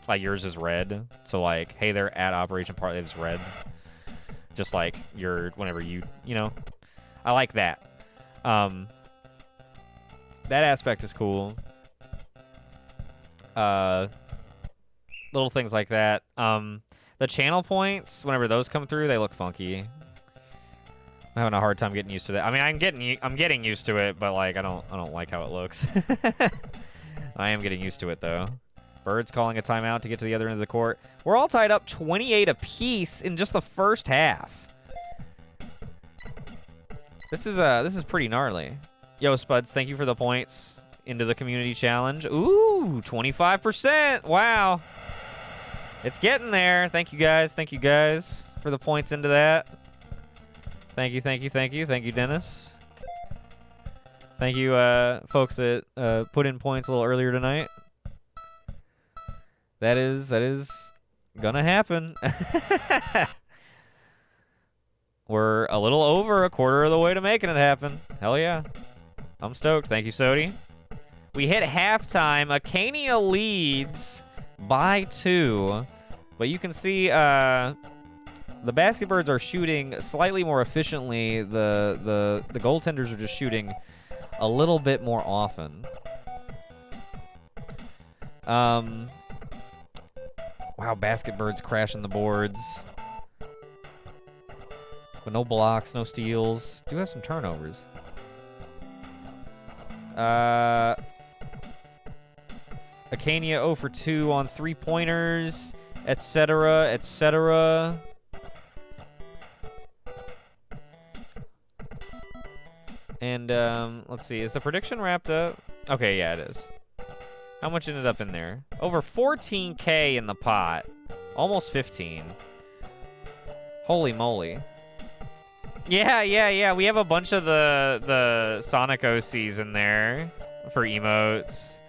Like yours is red. So like, hey there at Operation Partly is red. Just like your whenever you know. I like that. That aspect is cool. Little things like that. The channel points, whenever those come through, they look funky. I'm having a hard time getting used to that. I mean, I'm getting used to it, but like I don't like how it looks. I am getting used to it though. Birds calling a timeout to get to the other end of the court. We're all tied up 28 apiece in just the first half. This is pretty gnarly. Yo, Spuds, thank you for the points into the community challenge. Ooh, 25%. Wow. It's getting there. Thank you guys. Thank you guys for the points into that. Thank you, thank you, thank you. Thank you, Dennis. Thank you, folks that put in points a little earlier tonight. That is gonna happen. We're a little over a quarter of the way to making it happen. Hell yeah. I'm stoked. Thank you, Sodi. We hit halftime. Acania leads by 2. But you can see the Basketbirds are shooting slightly more efficiently. The goaltenders are just shooting a little bit more often. Wow, Basketbirds crashing the boards. But no blocks, no steals. Do have some turnovers. Acania 0 for 2 on 3-pointers, etc., etc. And let's see, is the prediction wrapped up? Okay, yeah, it is. How much ended up in there? Over 14K in the pot. Almost 15. Holy moly. Yeah. We have a bunch of the Sonic OCs in there for emotes.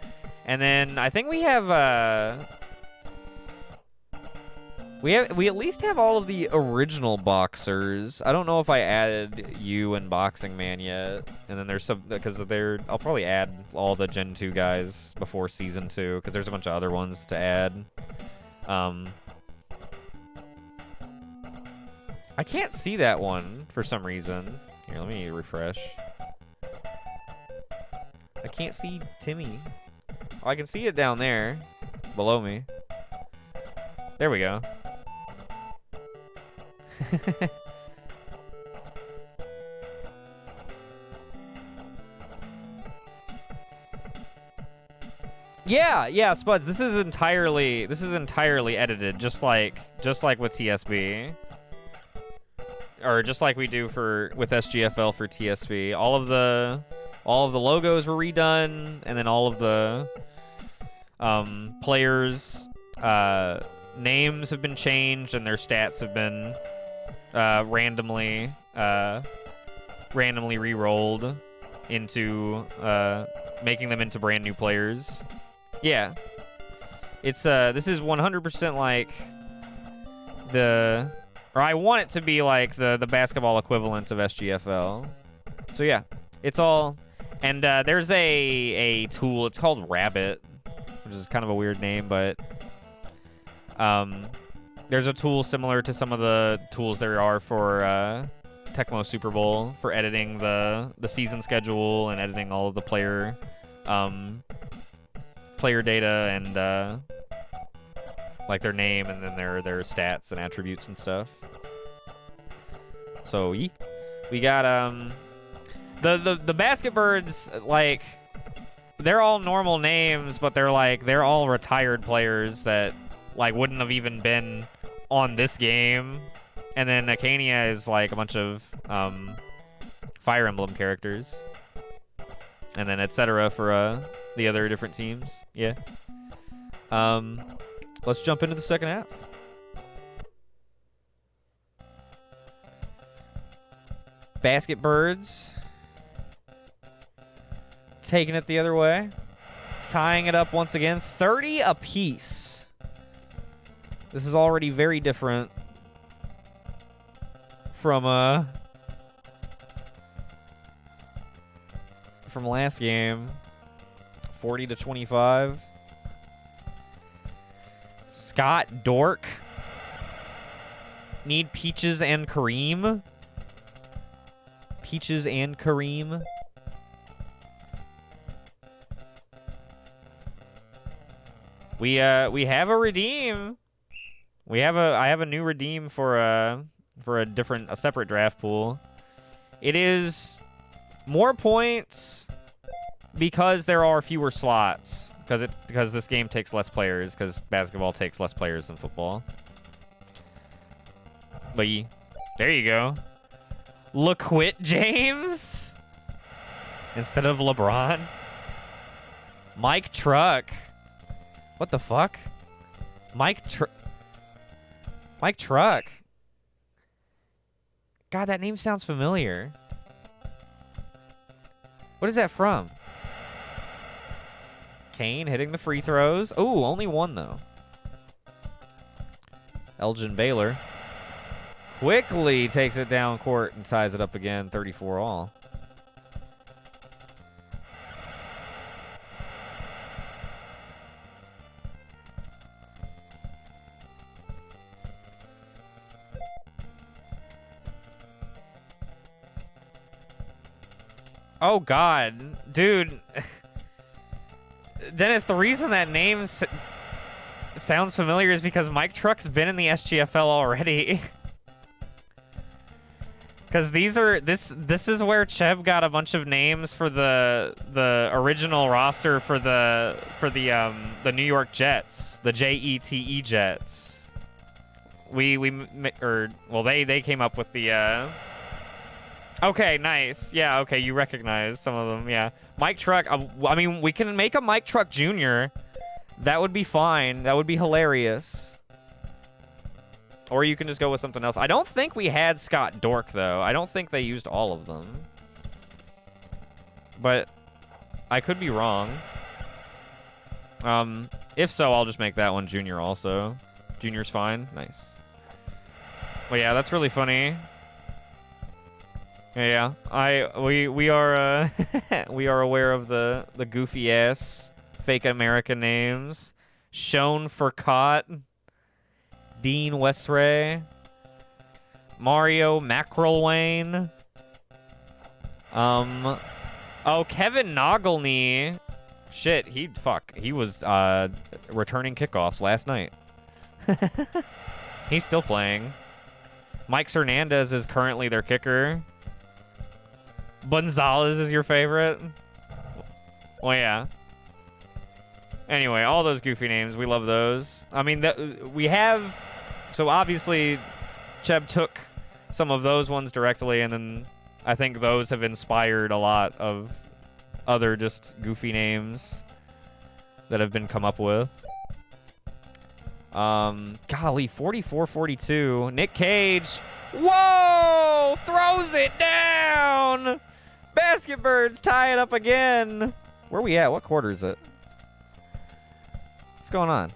And then I think we have we at least have all of the original boxers. I don't know if I added you and Boxing Man yet. And then there's some because I'll probably add all the Gen 2 guys before season 2 because there's a bunch of other ones to add. I can't see that one for some reason. Here, let me refresh. I can't see Timmy. Oh, I can see it down there, below me. There we go. Yeah, Spuds. This is entirely edited, just like with TSB. Or just like we do with SGFL for TSB. All of the logos were redone, and then all of the players' names have been changed, and their stats have been randomly re-rolled into making them into brand new players. Yeah, it's this is 100% like or I want it to be like the basketball equivalent of SGFL. So yeah, it's all, and there's a tool. It's called Rabbit, which is kind of a weird name, but there's a tool similar to some of the tools there are for Tecmo Super Bowl for editing the season schedule and editing all of the player data and like their name and then their stats and attributes and stuff. So we got the Basketbirds, like they're all normal names, but they're all retired players that like wouldn't have even been on this game. And then Acania is like a bunch of Fire Emblem characters. And then etc. for the other different teams. Yeah. Let's jump into the second half. Basket Birds taking it the other way. Tying it up once again. 30 apiece. This is already very different from last game. 40 to 25. Scott Dork. Need Peaches and Kareem. Peaches and Kareem. We have a redeem. I have a new redeem for a separate draft pool. It is more points because there are fewer slots. Because this game takes less players, because basketball takes less players than football. But there you go. LaQuit James instead of LeBron. Mike Truck. What the fuck? Mike Truck. God, that name sounds familiar. What is that from? Kane hitting the free throws. Oh, only one, though. Elgin Baylor quickly takes it down court and ties it up again. 34 all. Oh, God. Dude. Dennis, the reason that name sounds familiar is because Mike Truck's been in the SGFL already. Because this is where Cheb got a bunch of names for the original roster for the New York Jets, the JETE Jets. They came up with the Okay, nice. Yeah, okay, you recognize some of them, yeah. Mike Truck, I mean, we can make a Mike Truck Jr. That would be fine. That would be hilarious. Or you can just go with something else. I don't think we had Scott Dork, though. I don't think they used all of them. But I could be wrong. If so, I'll just make that one Junior also. Junior's fine. Nice. Well, yeah, that's really funny. Yeah, we are we are aware of the goofy ass fake American names. Sean Furcott, Dean Westray, Mario McElwain. Kevin Nogelny. Shit, he was returning kickoffs last night. He's still playing. Mike Hernandez is currently their kicker. Gonzalez is your favorite? Well, yeah. Anyway, all those goofy names, we love those. I mean, we have... So, obviously, Cheb took some of those ones directly, and then I think those have inspired a lot of other just goofy names that have been come up with. Golly, 44-42. Nick Cage. Whoa! Throws it down! Basket Birds tie it up again. Where are we at? What quarter is it? What's going on?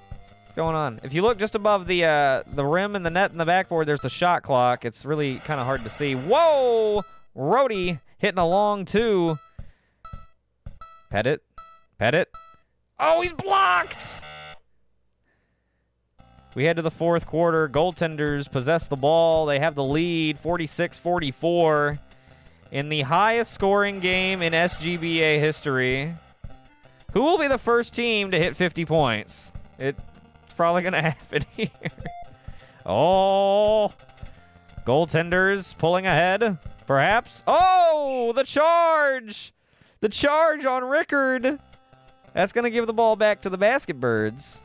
What's going on? If you look just above the rim and the net and the backboard, there's the shot clock. It's really kind of hard to see. Whoa! Rhodey hitting a long two. Pet it. Pet it. Oh, he's blocked! We head to the fourth quarter. Goaltenders possess the ball. They have the lead, 46-44. In the highest scoring game in SGBA history. Who will be the first team to hit 50 points? It's probably going to happen here. Oh. Goaltenders pulling ahead, perhaps. Oh, the charge. The charge on Rickard. That's going to give the ball back to the Basket Birds.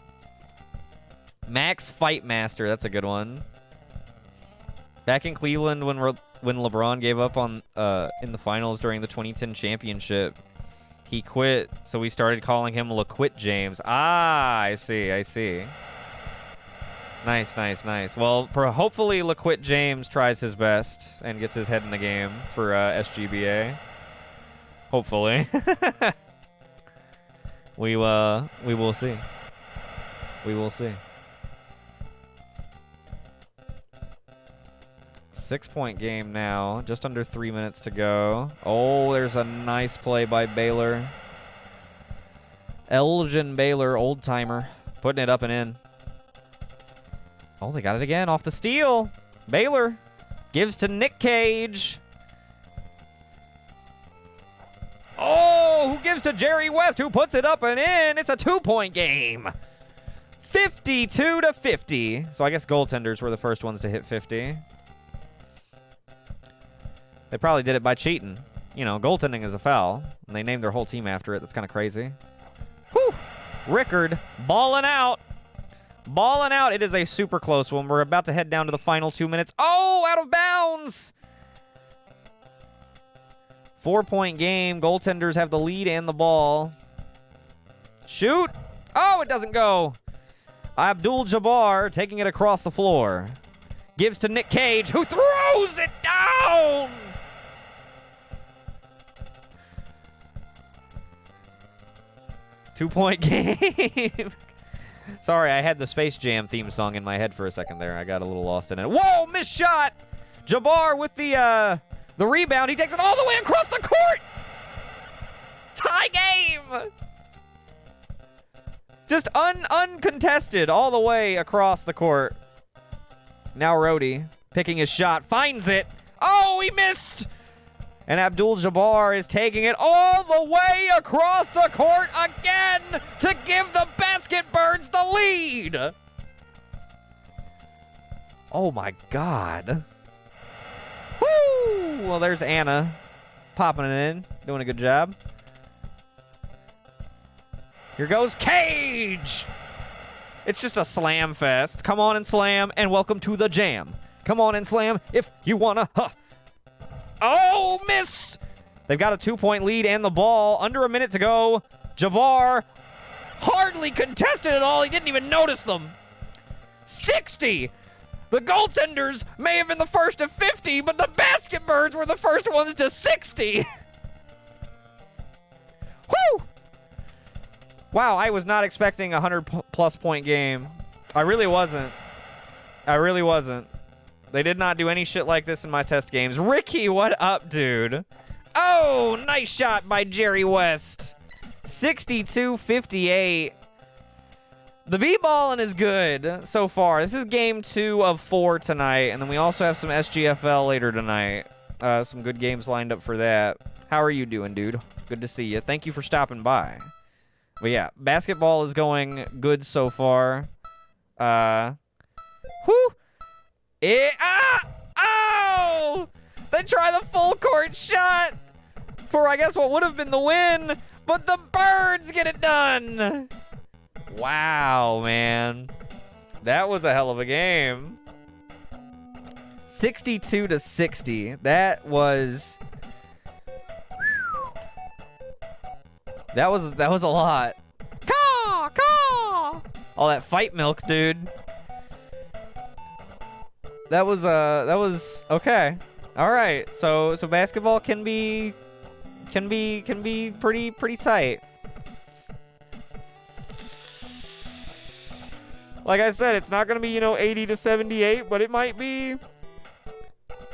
Max Fight Master. That's a good one. Back in Cleveland when LeBron gave up on in the finals during the 2010 championship, he quit, so we started calling him LaQuit James. Ah, I see. Nice, nice, nice. Well, hopefully LaQuit James tries his best and gets his head in the game for SGBA. Hopefully. We will see. We will see. 6-point game now. Just under 3 minutes to go. Oh, there's a nice play by Baylor. Elgin Baylor, old timer, putting it up and in. Oh, they got it again off the steal. Baylor gives to Nick Cage. Oh, who gives to Jerry West, who puts it up and in? It's a 2-point game. 52-50. So I guess goaltenders were the first ones to hit 50. They probably did it by cheating. You know, goaltending is a foul, and they named their whole team after it. That's kind of crazy. Whew. Rickard balling out. Balling out. It is a super close one. We're about to head down to the final 2 minutes. Oh, out of bounds. 4-point game. Goaltenders have the lead and the ball. Shoot. Oh, it doesn't go. Abdul-Jabbar taking it across the floor. Gives to Nick Cage, who throws it down. Two-point game. Sorry, I had the Space Jam theme song in my head for a second there. I got a little lost in it. Whoa, missed shot. Jabbar with the rebound. He takes it all the way across the court. Tie game. Just uncontested all the way across the court. Now Rhodey picking his shot. Finds it. Oh, he missed. And Abdul-Jabbar is taking it all the way across the court again to give the Basket Birds the lead. Oh, my God. Woo! Well, there's Anna popping it in, doing a good job. Here goes Cage. It's just a slam fest. Come on and slam, and welcome to the jam. Come on and slam if you wanna. Huh. Oh, miss! They've got a 2-point lead and the ball. Under a minute to go. Jabbar hardly contested at all. He didn't even notice them. 60! The goaltenders may have been the first to 50, but the Basket Birds were the first ones to 60. Woo! Wow, I was not expecting a 100-plus point game. I really wasn't. They did not do any shit like this in my test games. Ricky, what up, dude? Oh, nice shot by Jerry West. 62-58. The B-ballin' is good so far. This is game 2 of 4 tonight, and then we also have some SGFL later tonight. Some good games lined up for that. How are you doing, dude? Good to see you. Thank you for stopping by. But yeah, basketball is going good so far. Whew. Oh! They try the full court shot for, I guess, what would have been the win, but the Birds get it done. Wow, man. That was a hell of a game. 62-60. That was a lot. Caw, caw. All that fight milk, dude. That was okay. All right. So basketball can be pretty tight. Like I said, it's not going to be, 80-78, but it might be.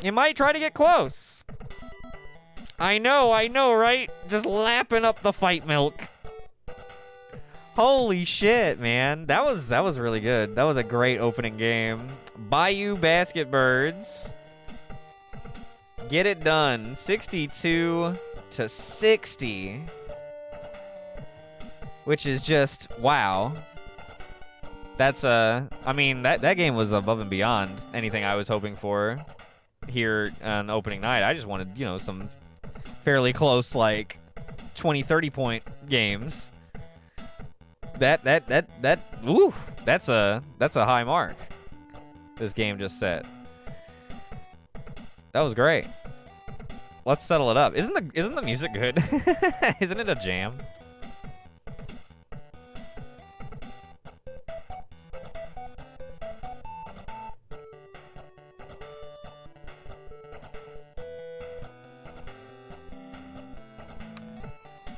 You might try to get close. I know, right? Just lapping up the fight milk. Holy shit, man. That was really good. That was a great opening game. Bayou Basket Birds get it done. 62-60. Which is just wow. That's that game was above and beyond anything I was hoping for here on opening night. I just wanted, some fairly close, like 20-30 point games. Ooh, that's a high mark. This game just set. That was great. Let's settle it up. Isn't the music good? Isn't it a jam?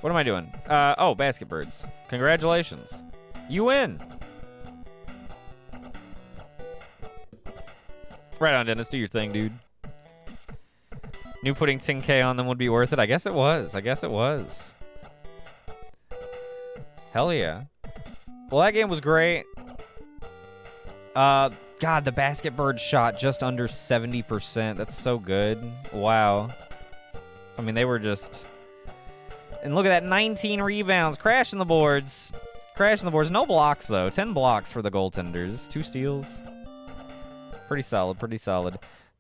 What am I doing? Oh, basket birds. Congratulations. You win. Right on, Dennis. Do your thing, dude. New putting 10K on them would be worth it. I guess it was. Hell yeah. Well, that game was great. God, the basket bird shot just under 70%. That's so good. Wow. I mean, they were just... And look at that, 19 rebounds. Crashing the boards. No blocks, though. 10 blocks for the goaltenders. 2 steals. Pretty solid.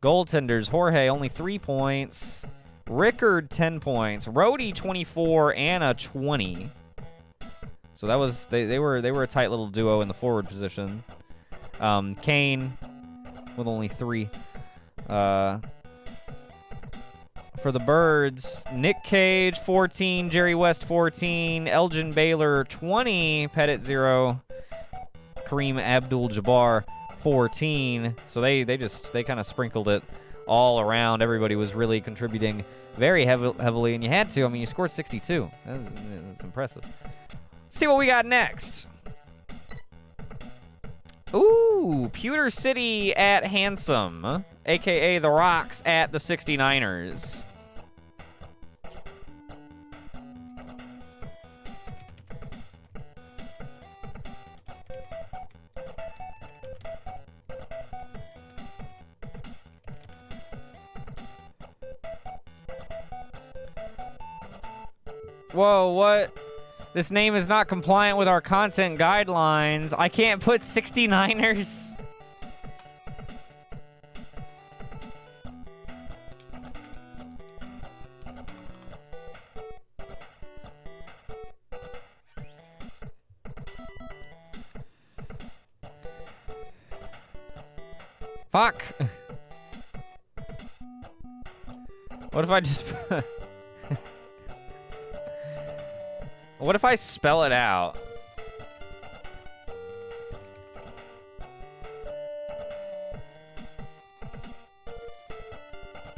Goaltenders, Jorge, only 3 points. Rickard, 10 points. Rhodey, 24, Anna, 20. So that was... They were a tight little duo in the forward position. Kane with only 3. For the Birds, Nick Cage, 14, Jerry West, 14, Elgin Baylor, 20, Pettit, 0, Kareem Abdul-Jabbar, 14. So they kind of sprinkled it all around. Everybody was really contributing very heavily, and you had to. I mean, you scored 62. That's impressive. See what we got next. Ooh, Pewter City at Handsome, a.k.a. the Rocks at the 69ers. Whoa, what? This name is not compliant with our content guidelines. I can't put 69ers. Fuck. What if I just... What if I spell it out?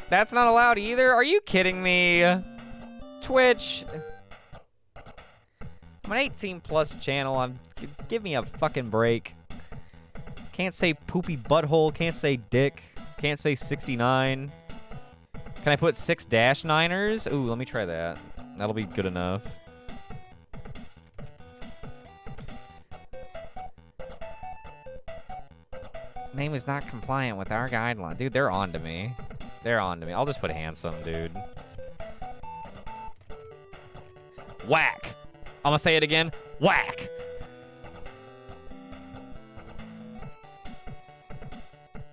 That's not allowed either? Are you kidding me? Twitch. I'm an 18+ channel. Give me a fucking break. Can't say poopy butthole. Can't say dick. Can't say 69. Can I put 6-9ers? Ooh, let me try that. That'll be good enough. Name is not compliant with our guideline. Dude, they're on to me. I'll just put handsome, dude. Whack. I'm gonna say it again. Whack.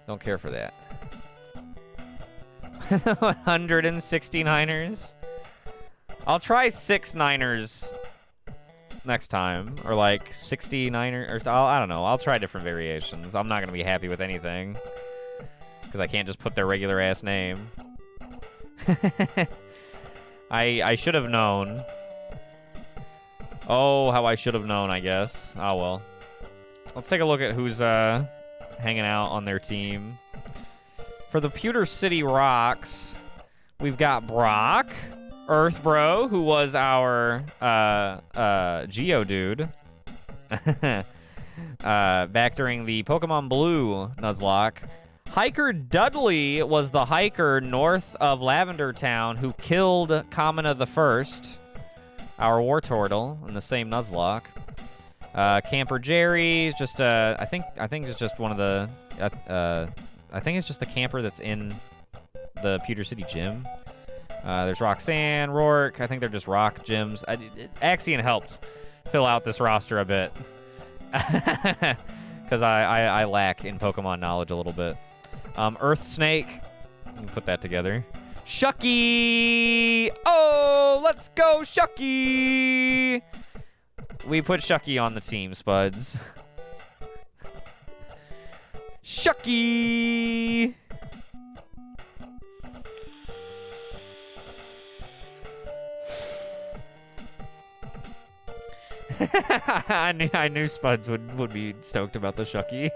Don't care for that. 169ers. I'll try 6-9ers next time, or like 69ers, or I don't know. I'll try different variations. I'm not gonna be happy with anything because I can't just put their regular ass name. I should have known. Oh, how I should have known, I guess. Oh well. Let's take a look at who's hanging out on their team. For the Pewter City Rocks, we've got Brock, Earth Bro, who was our Geo dude back during the Pokemon Blue Nuzlocke. Hiker Dudley was the hiker north of Lavender Town who killed Kamina the First, our Wartortle, in the same Nuzlocke. Camper Jerry, just I think it's just one of the I think it's just the camper that's in the Pewter City gym. There's Roxanne, Rourke. I think they're just rock gyms. Axion helped fill out this roster a bit because I lack in Pokemon knowledge a little bit. Earth Snake, you can put that together. Shucky! Oh, let's go, Shucky! We put Shucky on the team, Spuds. Shucky! I knew Spuds would be stoked about the Shucky.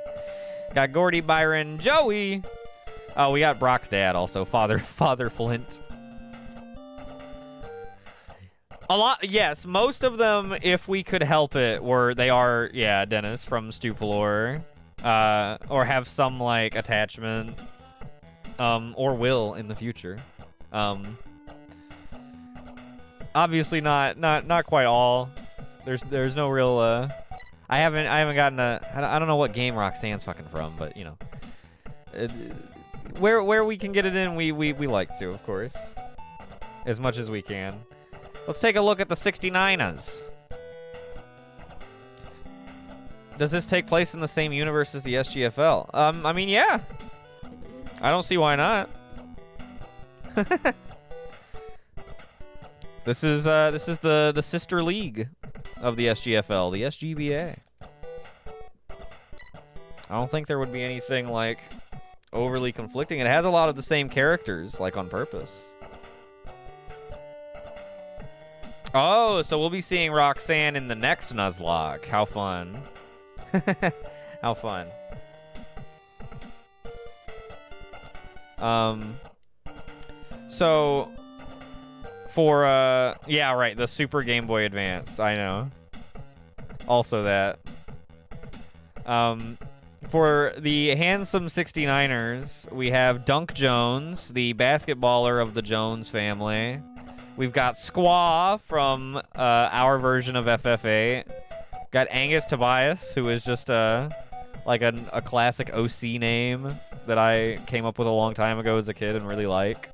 Got Gordy, Byron, Joey. Oh, we got Brock's dad also, Father Flint. A lot, yes. Most of them, if we could help it, yeah, Dennis from Stupalore, or have some like attachment, or will in the future. Obviously not quite all. There's no real. I haven't gotten I don't know what game Roxanne's fucking from, but you know, where we can get it in, we like to, of course, as much as we can. Let's take a look at the 69ers. Does this take place in the same universe as the SGFL? I mean, yeah. I don't see why not. This is the sister league of the SGFL, the SGBA. I don't think there would be anything like overly conflicting. It has a lot of the same characters, like on purpose. Oh, so we'll be seeing Roxanne in the next Nuzlocke. How fun. How fun. So for yeah, right, the Super Game Boy Advance, I know. Also that. For the handsome 69ers, we have Dunk Jones, the basketballer of the Jones family. We've got Squaw from our version of FF8. Got Angus Tobias, who is just like a classic OC name that I came up with a long time ago as a kid and really like.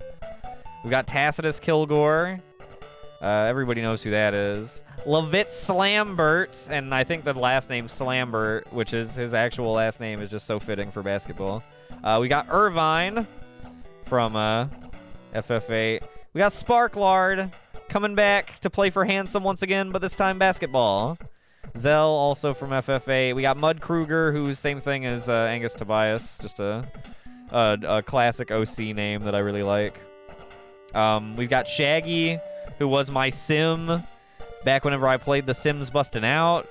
We've got Tacitus Kilgore. Everybody knows who that is. Levitt Slambert, and I think the last name Slambert, which is his actual last name, is just so fitting for basketball. We got Irvine from FF8. We got Sparklard coming back to play for Handsome once again, but this time basketball. Zell, also from FF8. We got Mud Kruger, who's same thing as Angus Tobias. Just a classic OC name that I really like. We've got Shaggy, who was my sim back whenever I played The Sims Bustin' Out.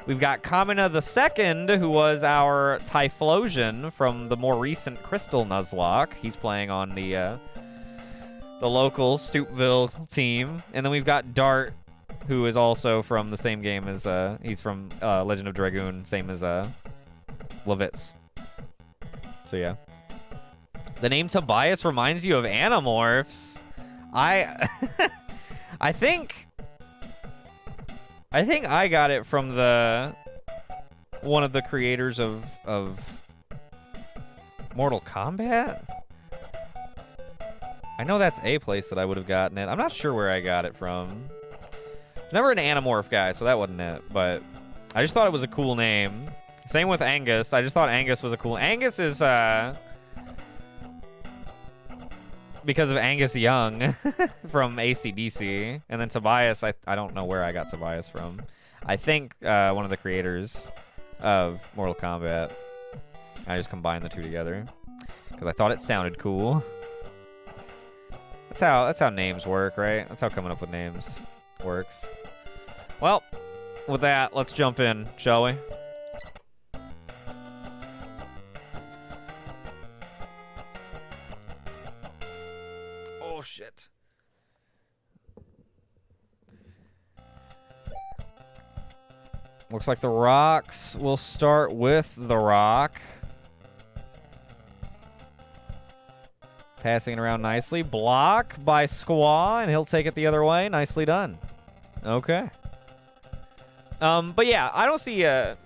We've got Kamina II, who was our Typhlosion from the more recent Crystal Nuzlocke. He's playing on the local Stoopville team. And then we've got Dart, who is also from the same game as, he's from Legend of Dragoon, same as Levitz. So yeah. The name Tobias reminds you of Animorphs. I think I got it from one of the creators of Mortal Kombat. I know that's a place that I would have gotten it. I'm not sure where I got it from. Never an Animorph guy, so that wasn't it. But I just thought it was a cool name. Same with Angus. I just thought Angus was a cool. Angus is because of Angus Young from AC/DC, and then Tobias. I don't know where I got Tobias from. I think one of the creators of Mortal Kombat. I just combined the two together because I thought it sounded cool. That's how names work, right? That's how coming up with names works. Well, with that, let's jump in, shall we? Oh, shit. Looks like the rocks. We'll start with the rock. Passing it around nicely. Block by Squaw, and he'll take it the other way. Nicely done. Okay. But yeah, I don't see or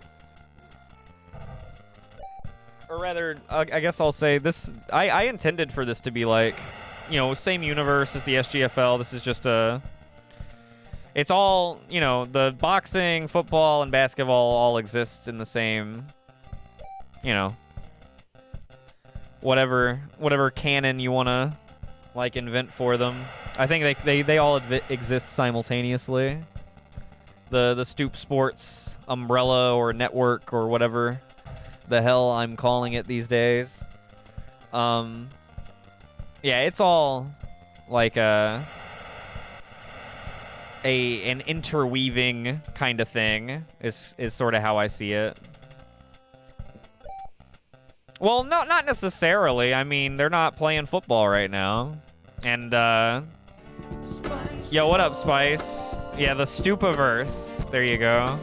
rather, I guess I'll say this. I intended for this to be like, you know, same universe as the SGFL. This is just it's all, you know, the boxing, football, and basketball all exists in the same, you know, whatever canon you want to, like, invent for them. I think they all exist simultaneously. the Stoop Sports umbrella or network or whatever the hell I'm calling it these days. Yeah, it's all like an interweaving kind of thing is sort of how I see it. Well, no, not necessarily. I mean, they're not playing football right now. And, yo, what up, Spice? Yeah, the Stupaverse. There you go.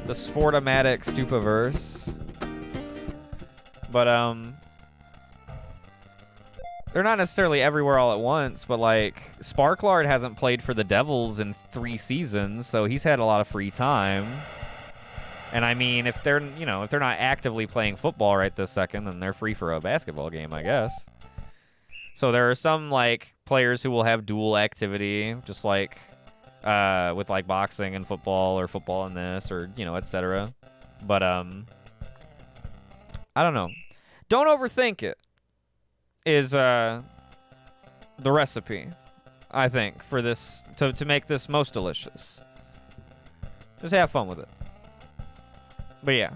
The Sportomatic Stupaverse. But, they're not necessarily everywhere all at once, but, like, Sparklard hasn't played for the Devils in 3 seasons, so he's had a lot of free time. And I mean, if they're, you know, if they're not actively playing football right this second, then they're free for a basketball game, I guess. So there are some, like, players who will have dual activity, just like with, like, boxing and football, or football and this, or, you know, etc. But, I don't know. Don't overthink it, is the recipe, I think, for this, to make this most delicious. Just have fun with it. But yeah,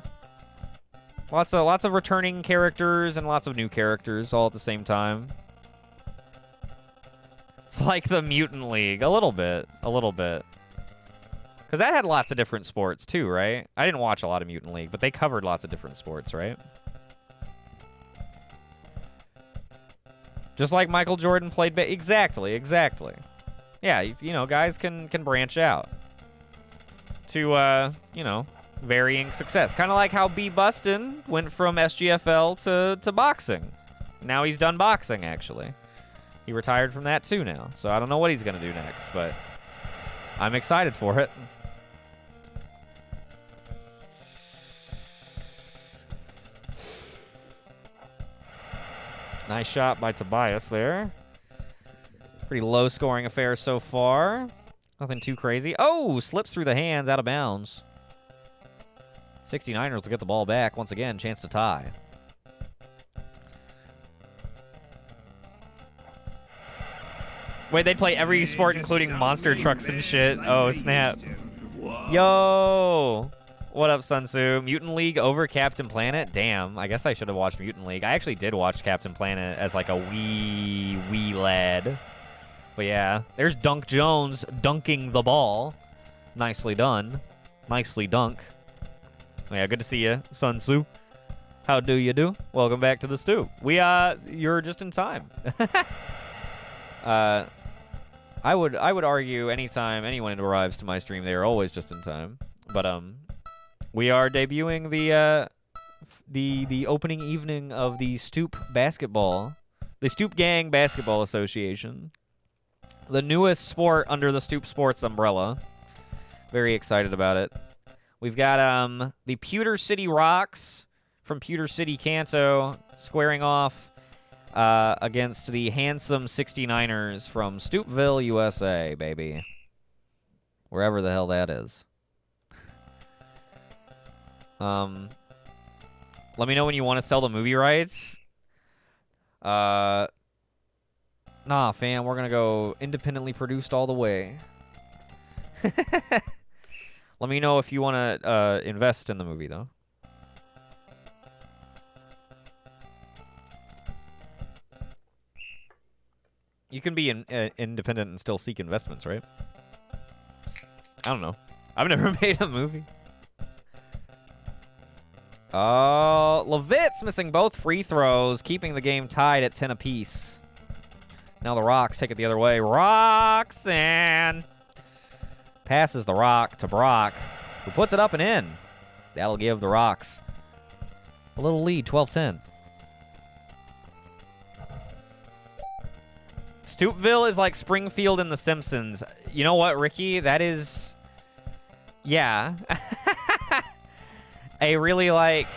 lots of returning characters and lots of new characters all at the same time. It's like the Mutant League, a little bit. Because that had lots of different sports too, right? I didn't watch a lot of Mutant League, but they covered lots of different sports, right? Just like Michael Jordan played exactly. Yeah, you know, guys can branch out to, you know, varying success. Kind of like how B. Bustin went from SGFL to boxing. Now he's done boxing, actually. He retired from that too now. So I don't know what he's going to do next, but I'm excited for it. Nice shot by Tobias there. Pretty low scoring affair so far. Nothing too crazy. Oh, slips through the hands, out of bounds. 69ers will get the ball back. Once again, chance to tie. Wait, they'd play every sport, including monster trucks and shit. Oh, snap. Yo! What up, Sun Tzu? Mutant League over Captain Planet? Damn, I guess I should have watched Mutant League. I actually did watch Captain Planet as, like, a wee lad. But yeah, there's Dunk Jones dunking the ball. Nicely done. Nicely dunk. Yeah, good to see you, Sun Tzu. How do you do? Welcome back to the stew. You're just in time. I would argue anytime anyone arrives to my stream, they are always just in time. But we are debuting the opening evening of the Stoop Gang Basketball Association, the newest sport under the Stoop Sports umbrella. Very excited about it. We've got the Pewter City Rocks from Pewter City, Kanto, squaring off against the handsome 69ers from Stoopville, USA, baby. Wherever the hell that is. Let me know when you want to sell the movie rights. Nah, fam, we're gonna go independently produced all the way. Let me know if you want to invest in the movie, though. You can be independent and still seek investments, right? I don't know. I've never made a movie. Oh, Levitt's missing both free throws, keeping the game tied at 10 apiece. Now the Rocks take it the other way. Roxanne passes the rock to Brock, who puts it up and in. That'll give the Rocks a little lead, 12-10. Stoopville is like Springfield in The Simpsons. You know what, Ricky? That is... yeah. A really, like,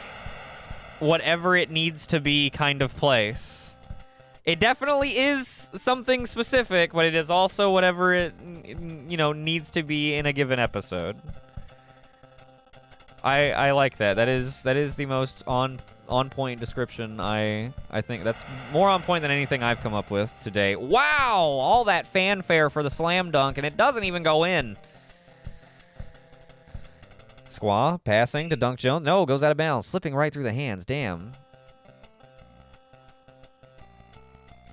whatever it needs to be kind of place. It definitely is something specific, but it is also whatever it, you know, needs to be in a given episode. I like that. That is the most on point description. I think that's more on point than anything I've come up with today. Wow! All that fanfare for the slam dunk, and it doesn't even go in. Squaw passing to Dunk Jones. No, goes out of bounds. Slipping right through the hands. Damn.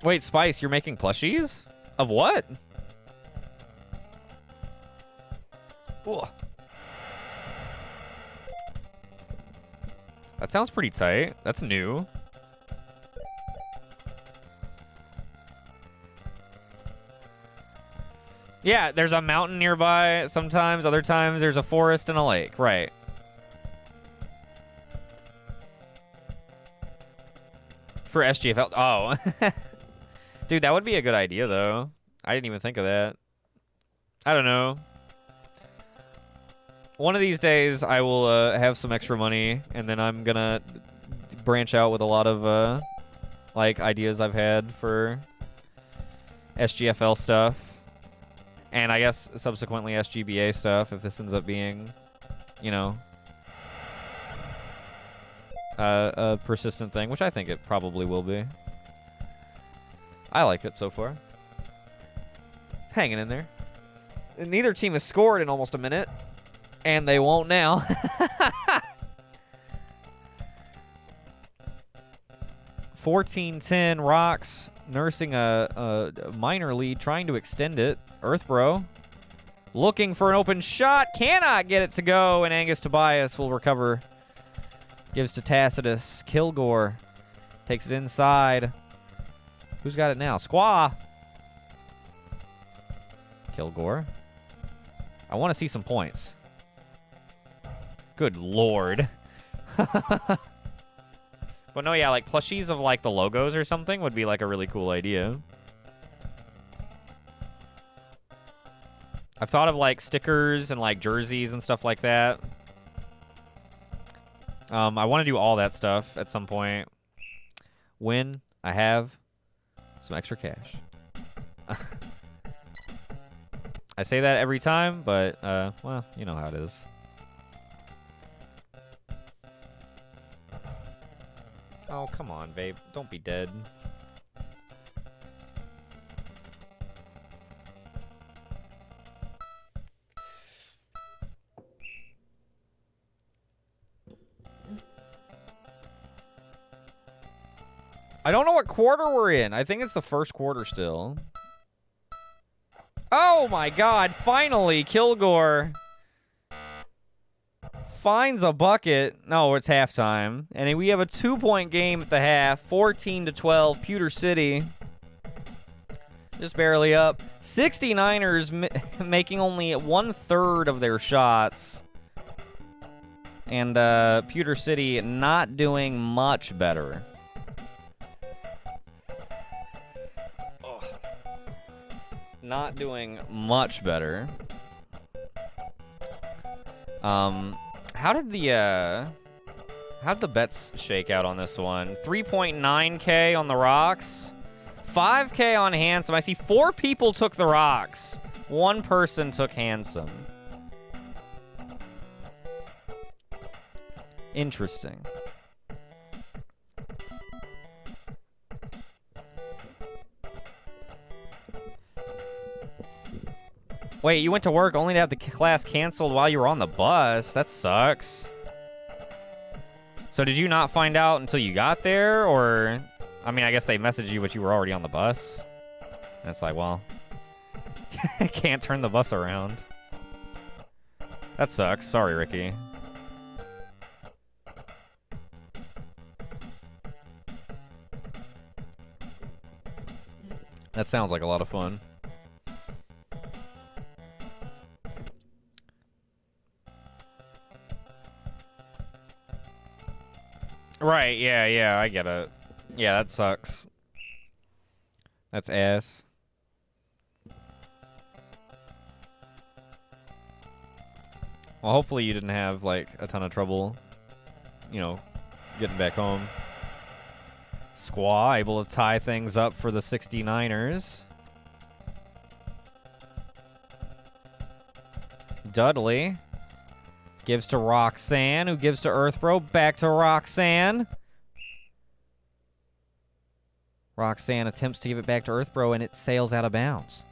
Wait, Spice, you're making plushies? Of what? Ugh. That sounds pretty tight. That's new. Yeah, there's a mountain nearby sometimes. Other times there's a forest and a lake. Right. For SGFL. Oh. Dude, that would be a good idea, though. I didn't even think of that. I don't know. One of these days, I will have some extra money, and then I'm gonna branch out with a lot of like ideas I've had for SGFL stuff, and I guess subsequently SGBA stuff if this ends up being, you know, a persistent thing, which I think it probably will be. I like it so far. Hanging in there. Neither team has scored in almost a minute. And they won't now. 14-10 Rocks nursing a minor lead, trying to extend it. Earthbro looking for an open shot. Cannot get it to go, and Angus Tobias will recover. Gives to Tacitus. Kilgore takes it inside. Who's got it now? Squaw. Kilgore. I want to see some points. Good lord. But no, yeah, like plushies of like the logos or something would be like a really cool idea. I've thought of like stickers and like jerseys and stuff like that. I want to do all that stuff at some point when I have some extra cash. I say that every time, but well, you know how it is. Oh, come on, babe. Don't be dead. I don't know what quarter we're in. I think it's the first quarter still. Oh my god, finally, Kilgore finds a bucket. No, it's halftime. And we have a 2-point game at the half. 14-12, Pewter City. Just barely up. 69ers making only 1/3 of their shots. And Pewter City not doing much better. Ugh. Not doing much better. How'd the bets shake out on this one? 3.9K on the Rocks. 5K on Handsome. I see 4 people took the Rocks. 1 person took Handsome. Interesting. Wait, you went to work only to have the class canceled while you were on the bus? That sucks. So did you not find out until you got there? Or, I mean, I guess they messaged you, but you were already on the bus. And it's like, well, can't turn the bus around. That sucks. Sorry, Ricky. That sounds like a lot of fun. Right, yeah, I get it. Yeah, that sucks. That's ass. Well, hopefully you didn't have, like, a ton of trouble, you know, getting back home. Squaw able to tie things up for the 69ers. Dudley gives to Roxanne, who gives to Earthbro. Back to Roxanne. Roxanne attempts to give it back to Earthbro, and it sails out of bounds.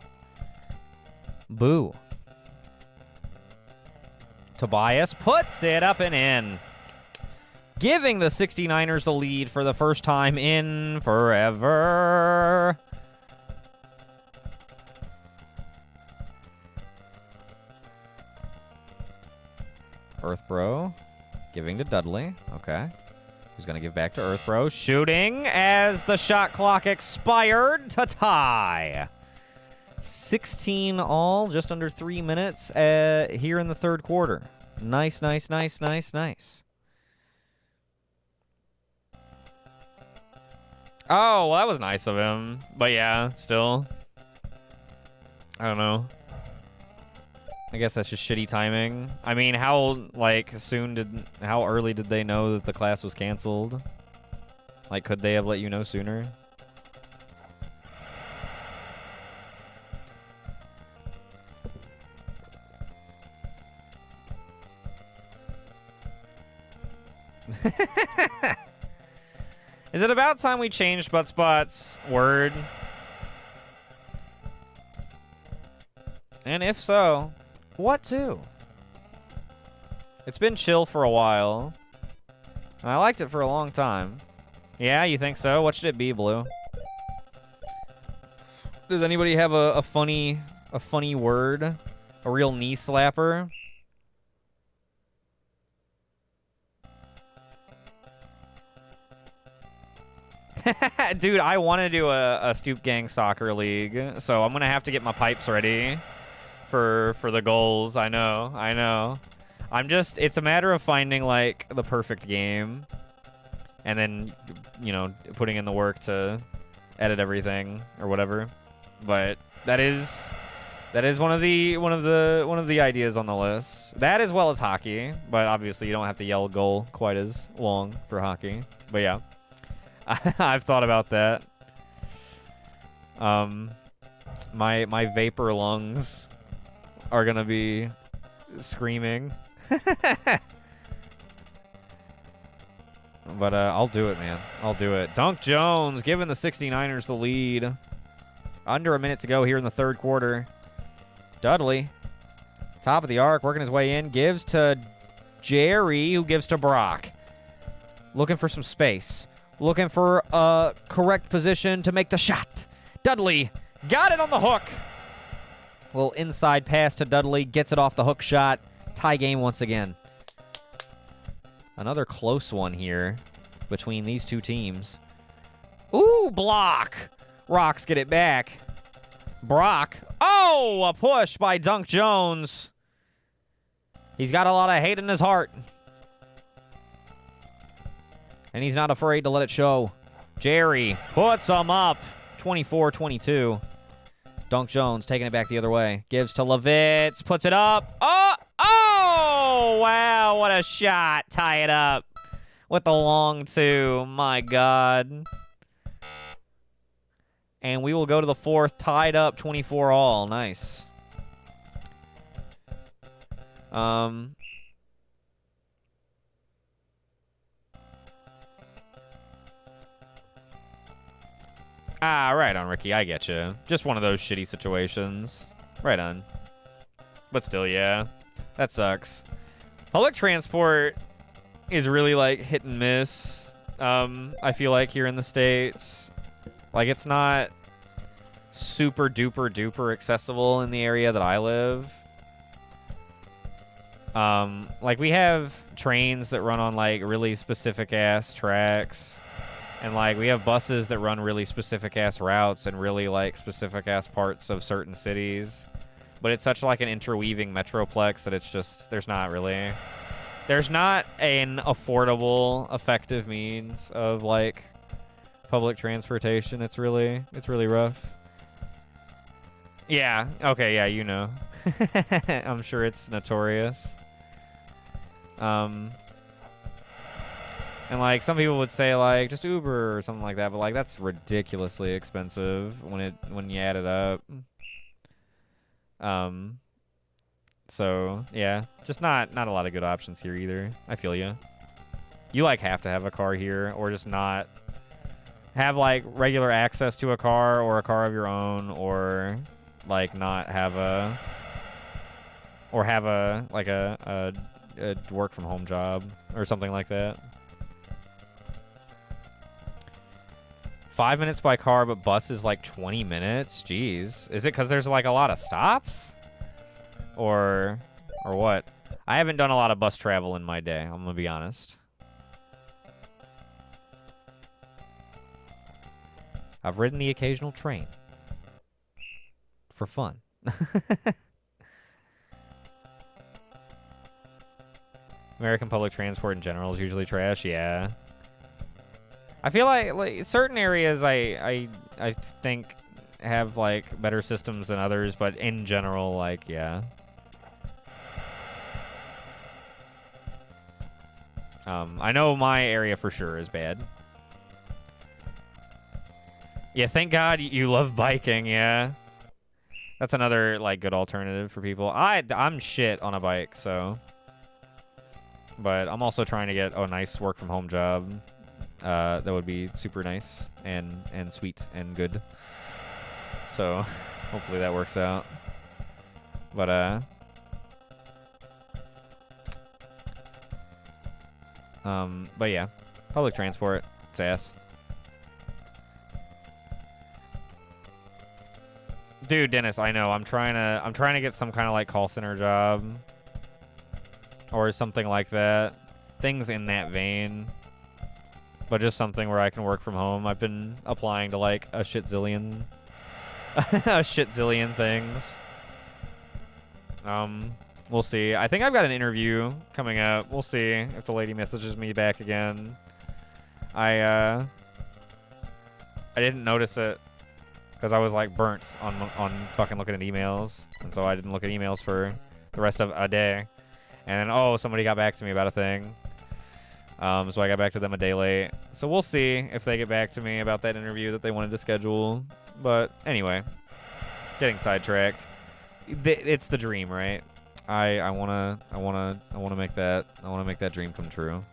Boo. Tobias puts it up and in, giving the 69ers the lead for the first time in forever. Earthbro giving to Dudley. Okay. Who's going to give back to Earthbro? Shooting as the shot clock expired to tie. 16 all, just under 3 minutes here in the third quarter. Nice, nice, nice, nice, nice. Oh, well, that was nice of him. But yeah, still. I don't know. I guess that's just shitty timing. I mean, how early did they know that the class was canceled? Like, could they have let you know sooner? Is it about time we changed Butt Spot's word? And if so, what to? It's been chill for a while. I liked it for a long time. Yeah, you think so? What should it be, Blue? Does anybody have a funny word? A real knee slapper? Dude, I want to do a Stoop Gang soccer league, so I'm gonna have to get my pipes ready for the goals. I know. It's a matter of finding like the perfect game, and then putting in the work to edit everything or whatever. But that is one of the ideas on the list. That as well as hockey, but obviously you don't have to yell goal quite as long for hockey. But yeah. I've thought about that. My vapor lungs are gonna be screaming. But I'll do it, man. I'll do it. Dunk Jones giving the 69ers the lead. Under a minute to go here in the third quarter. Dudley, top of the arc, working his way in. Gives to Jerry, who gives to Brock. Looking for some space. Looking for a correct position to make the shot. Dudley got it on the hook. Little inside pass to Dudley. Gets it off the hook shot. Tie game once again. Another close one here between these two teams. Ooh, block. Rocks get it back. Brock. Oh, a push by Dunk Jones. He's got a lot of hate in his heart. And he's not afraid to let it show. Jerry puts him up. 24-22. Dunk Jones taking it back the other way. Gives to Levitz. Puts it up. Oh, wow. What a shot. Tie it up with the long two. My God. And we will go to the fourth. Tied up 24 all. Nice. Right on, Ricky. I get you. Just one of those shitty situations. Right on. But still, yeah. That sucks. Public transport is really, like, hit and miss, I feel like, here in the States. Like, it's not super duper duper accessible in the area that I live. Like, we have trains that run on, like, really specific-ass tracks. And, like, we have buses that run really specific-ass routes and really, like, specific-ass parts of certain cities. But it's such, like, an interweaving metroplex that it's just, there's not an affordable, effective means of, like, public transportation. It's really rough. Yeah, okay, yeah, you know. I'm sure it's notorious. And, like, some people would say, like, just Uber or something like that, but, like, that's ridiculously expensive when you add it up. So, yeah, just not a lot of good options here either. I feel you. You, like, have to have a car here or just not have, like, regular access to a car or a car of your own or, like, not have a or have a work from home job or something like that. 5 minutes by car, but bus is like 20 minutes. Jeez, is it because there's like a lot of stops, or what? I haven't done a lot of bus travel in my day. I'm gonna be honest. I've ridden the occasional train for fun. American public transport in general is usually trash. Yeah. I feel like certain areas I think have like better systems than others, but in general, like, yeah. I know my area for sure is bad. Yeah, thank God you love biking, yeah. That's another, like, good alternative for people. I'm shit on a bike, so. But I'm also trying to get a nice work-from-home job. That would be super nice and sweet and good. So, hopefully that works out. But yeah. Public transport, it's ass. Dude, Dennis, I know. I'm trying to get some kind of like call center job or something like that. Things in that vein. But just something where I can work from home. I've been applying to like a shit zillion things. We'll see. I think I've got an interview coming up. We'll see if the lady messages me back again. I didn't notice it because I was like burnt on fucking looking at emails, and so I didn't look at emails for the rest of a day. And then somebody got back to me about a thing. So I got back to them a day late. So we'll see if they get back to me about that interview that they wanted to schedule. But anyway, getting sidetracked. It's the dream, right? I wanna make that dream come true.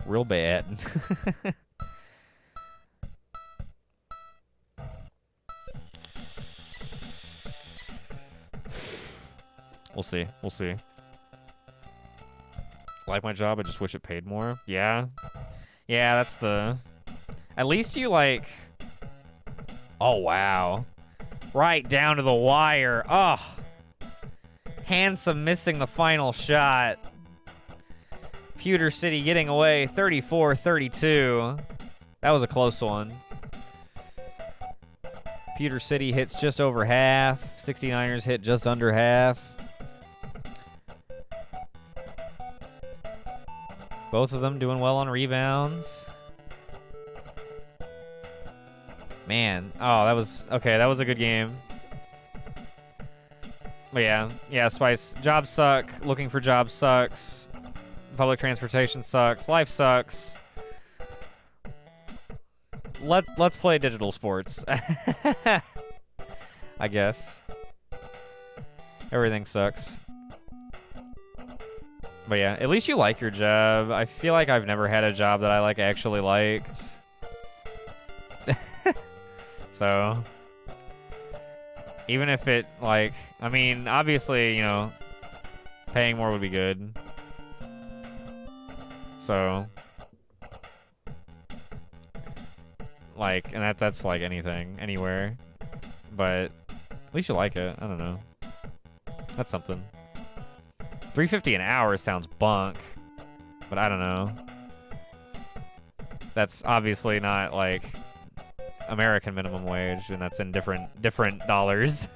Real bad. We'll see. We'll see. Like my job, I just wish it paid more. Yeah. Yeah, that's the... At least you, like... Oh, wow. Right down to the wire. Oh. Handsome missing the final shot. Pewter City getting away 34-32. That was a close one. Pewter City hits just over half. 69ers hit just under half. Both of them doing well on rebounds. Man. Oh, that was... Okay, that was a good game. But yeah. Yeah, Spice. Jobs suck. Looking for jobs sucks. Public transportation sucks. Life sucks. Let's play digital sports. I guess. Everything sucks. But yeah, at least you like your job. I feel like I've never had a job that I like actually liked. So, even if it like, I mean, obviously, you know, paying more would be good. So, like, and that's like anything, anywhere. But at least you like it. I don't know. That's something. $3.50 an hour sounds bunk, but I don't know. That's obviously not like American minimum wage, and that's in different dollars.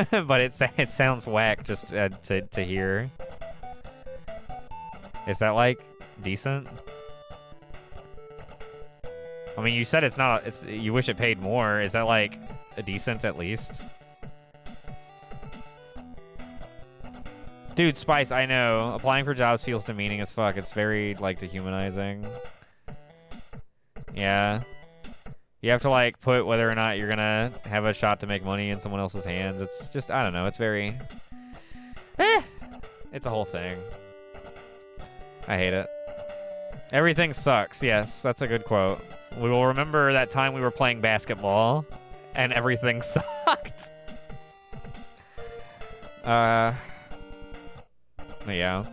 But it sounds whack just to hear. Is that like decent? I mean, you said it's not. You wish it paid more. Is that like a decent at least? Dude, Spice, I know. Applying for jobs feels demeaning as fuck. It's very, like, dehumanizing. Yeah. You have to, like, put whether or not you're gonna have a shot to make money in someone else's hands. It's just, I don't know. It's very... It's a whole thing. I hate it. Everything sucks. Yes, that's a good quote. We will remember that time we were playing basketball and everything sucked. Yeah.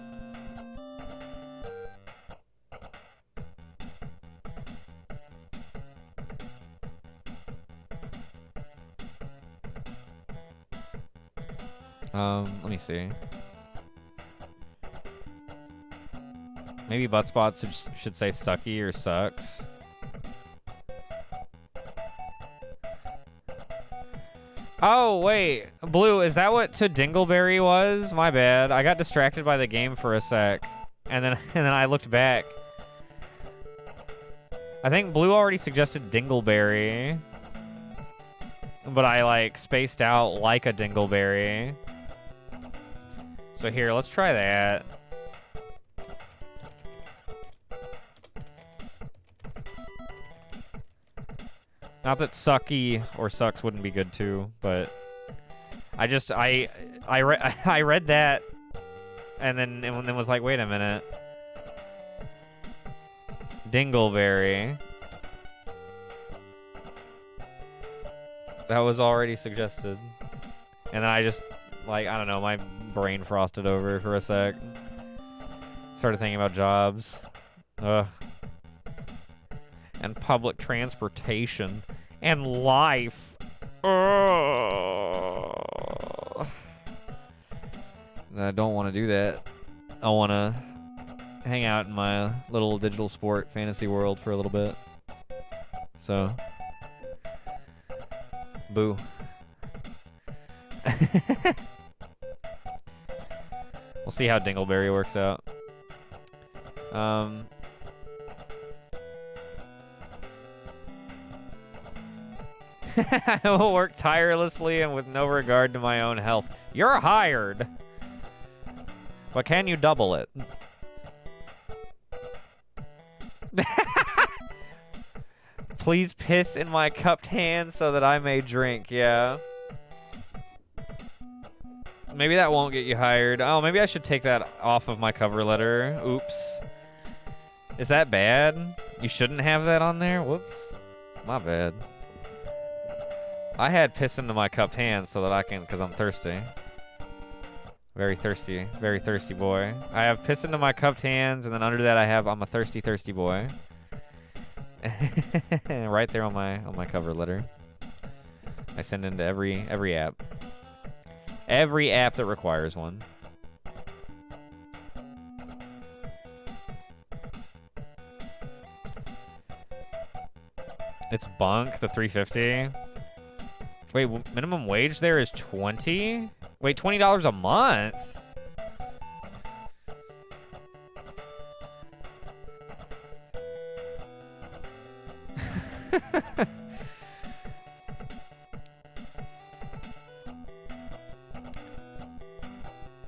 Let me see. Maybe butt spots should say sucky or sucks. Oh, wait. Blue, is that what to Dingleberry was? My bad. I got distracted by the game for a sec. And then I looked back. I think Blue already suggested Dingleberry. But I, like, spaced out like a Dingleberry. So here, let's try that. Not that sucky or sucks wouldn't be good too, but I read that and then was like, wait a minute. Dingleberry. That was already suggested. And then I just, like, I don't know, my brain frosted over for a sec. Started thinking about jobs. Ugh. And public transportation. And life. Ugh. I don't want to do that. I want to hang out in my little digital sport fantasy world for a little bit. So. Boo. We'll see how Dingleberry works out. I will work tirelessly and with no regard to my own health. You're hired. But can you double it? Please piss in my cupped hand so that I may drink. Yeah. Maybe that won't get you hired. Oh, maybe I should take that off of my cover letter. Oops. Is that bad? You shouldn't have that on there? Whoops. My bad. I had piss into my cupped hand so that I can, because I'm thirsty. Very thirsty boy. I have piss into my cupped hands, and then under that I'm a thirsty, thirsty boy. Right there on my cover letter. I send into every app. Every app that requires one. It's bunk, the 350. Wait, minimum wage there is 20? Wait, $20 a month?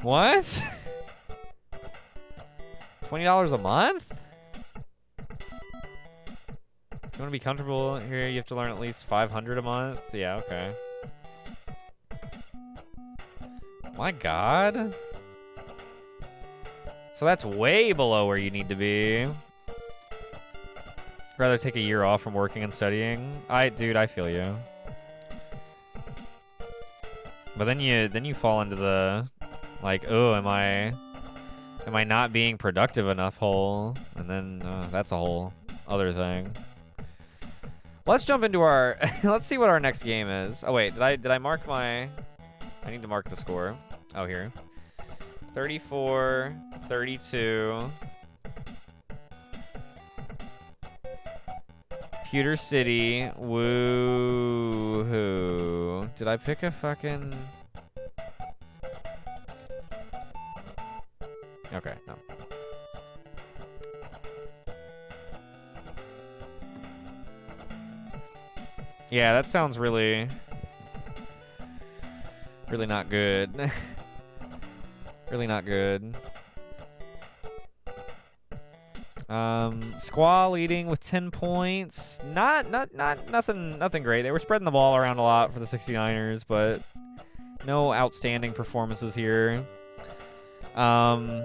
What? $20 a month? If you want to be comfortable here, you have to learn at least 500 a month. Yeah, okay. My God. So that's way below where you need to be. Rather take a year off from working and studying. Dude, I feel you. But then you fall into the, like, oh, am I not being productive enough hole? And then that's a whole other thing. Let's jump into our let's see what our next game is. Oh wait, did I mark my I need to mark the score. Oh, here. 34, 32. Pewter City. Woo-hoo. Did I pick a fucking... Okay, no. Yeah, that sounds really not good. Really not good. Squaw leading with 10 points. Nothing great. They were spreading the ball around a lot for the 69ers, but no outstanding performances here. Kind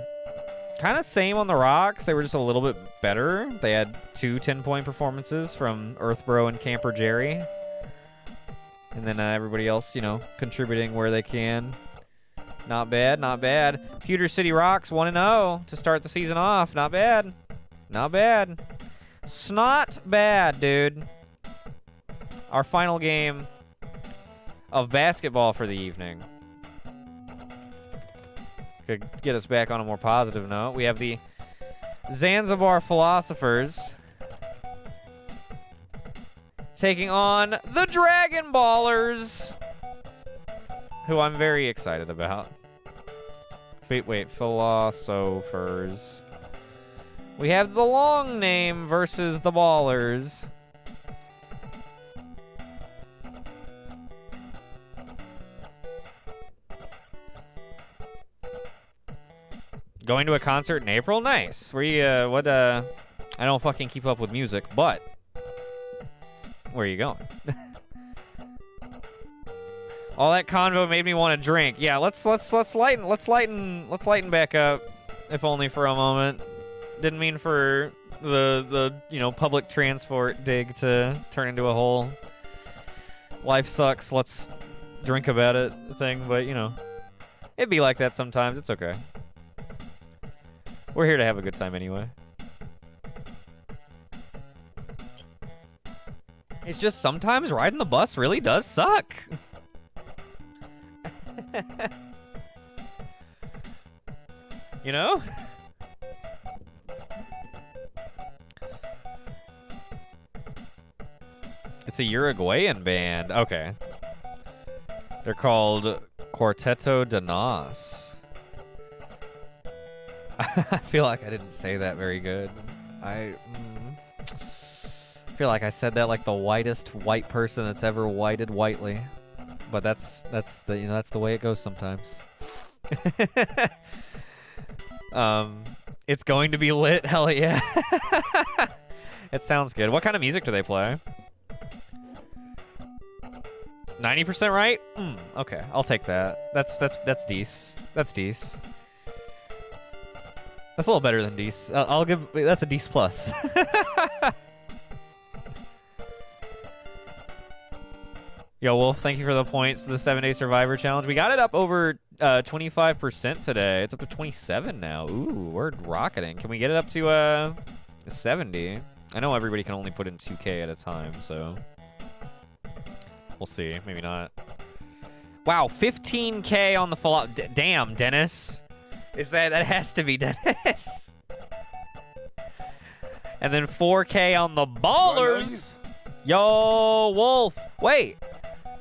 of same on the Rocks. They were just a little bit better. They had 2 10-point performances from Earthbro and Camper Jerry. And then everybody else, you know, contributing where they can. Not bad, not bad. Pewter City Rocks 1-0 to start the season off. Not bad. Not bad. Snot bad, dude. Our final game of basketball for the evening. Could get us back on a more positive note. We have the Zanzibar Philosophers taking on the Dragon Ballers, who I'm very excited about. Wait, Philosophers. We have the long name versus the Ballers. Going to a concert in April? Nice. Where you, I don't fucking keep up with music, but where are you going? All that convo made me want to drink. Yeah, let's lighten back up, if only for a moment. Didn't mean for the public transport dig to turn into a whole life sucks, let's drink about it thing, but it'd be like that sometimes. It's okay. We're here to have a good time anyway. It's just sometimes riding the bus really does suck. You know? It's a Uruguayan band. Okay. They're called Quarteto de Nos. I feel like I didn't say that very good. I feel like I said that like the whitest white person that's ever whited whitely. But that's the way it goes sometimes. It's going to be lit. Hell yeah. It sounds good. What kind of music do they play? 90% right? Okay, I'll take that. That's dece. That's dece. That's a little better than dece. I'll give. That's a dece plus. Yo, Wolf, thank you for the points to the 7-Day Survivor Challenge. We got it up over 25% today. It's up to 27 now. Ooh, we're rocketing. Can we get it up to 70? I know everybody can only put in 2K at a time, so we'll see. Maybe not. Wow, 15K on the damn, Dennis. That has to be Dennis. And then 4K on the Ballers. Yo, Wolf. Wait.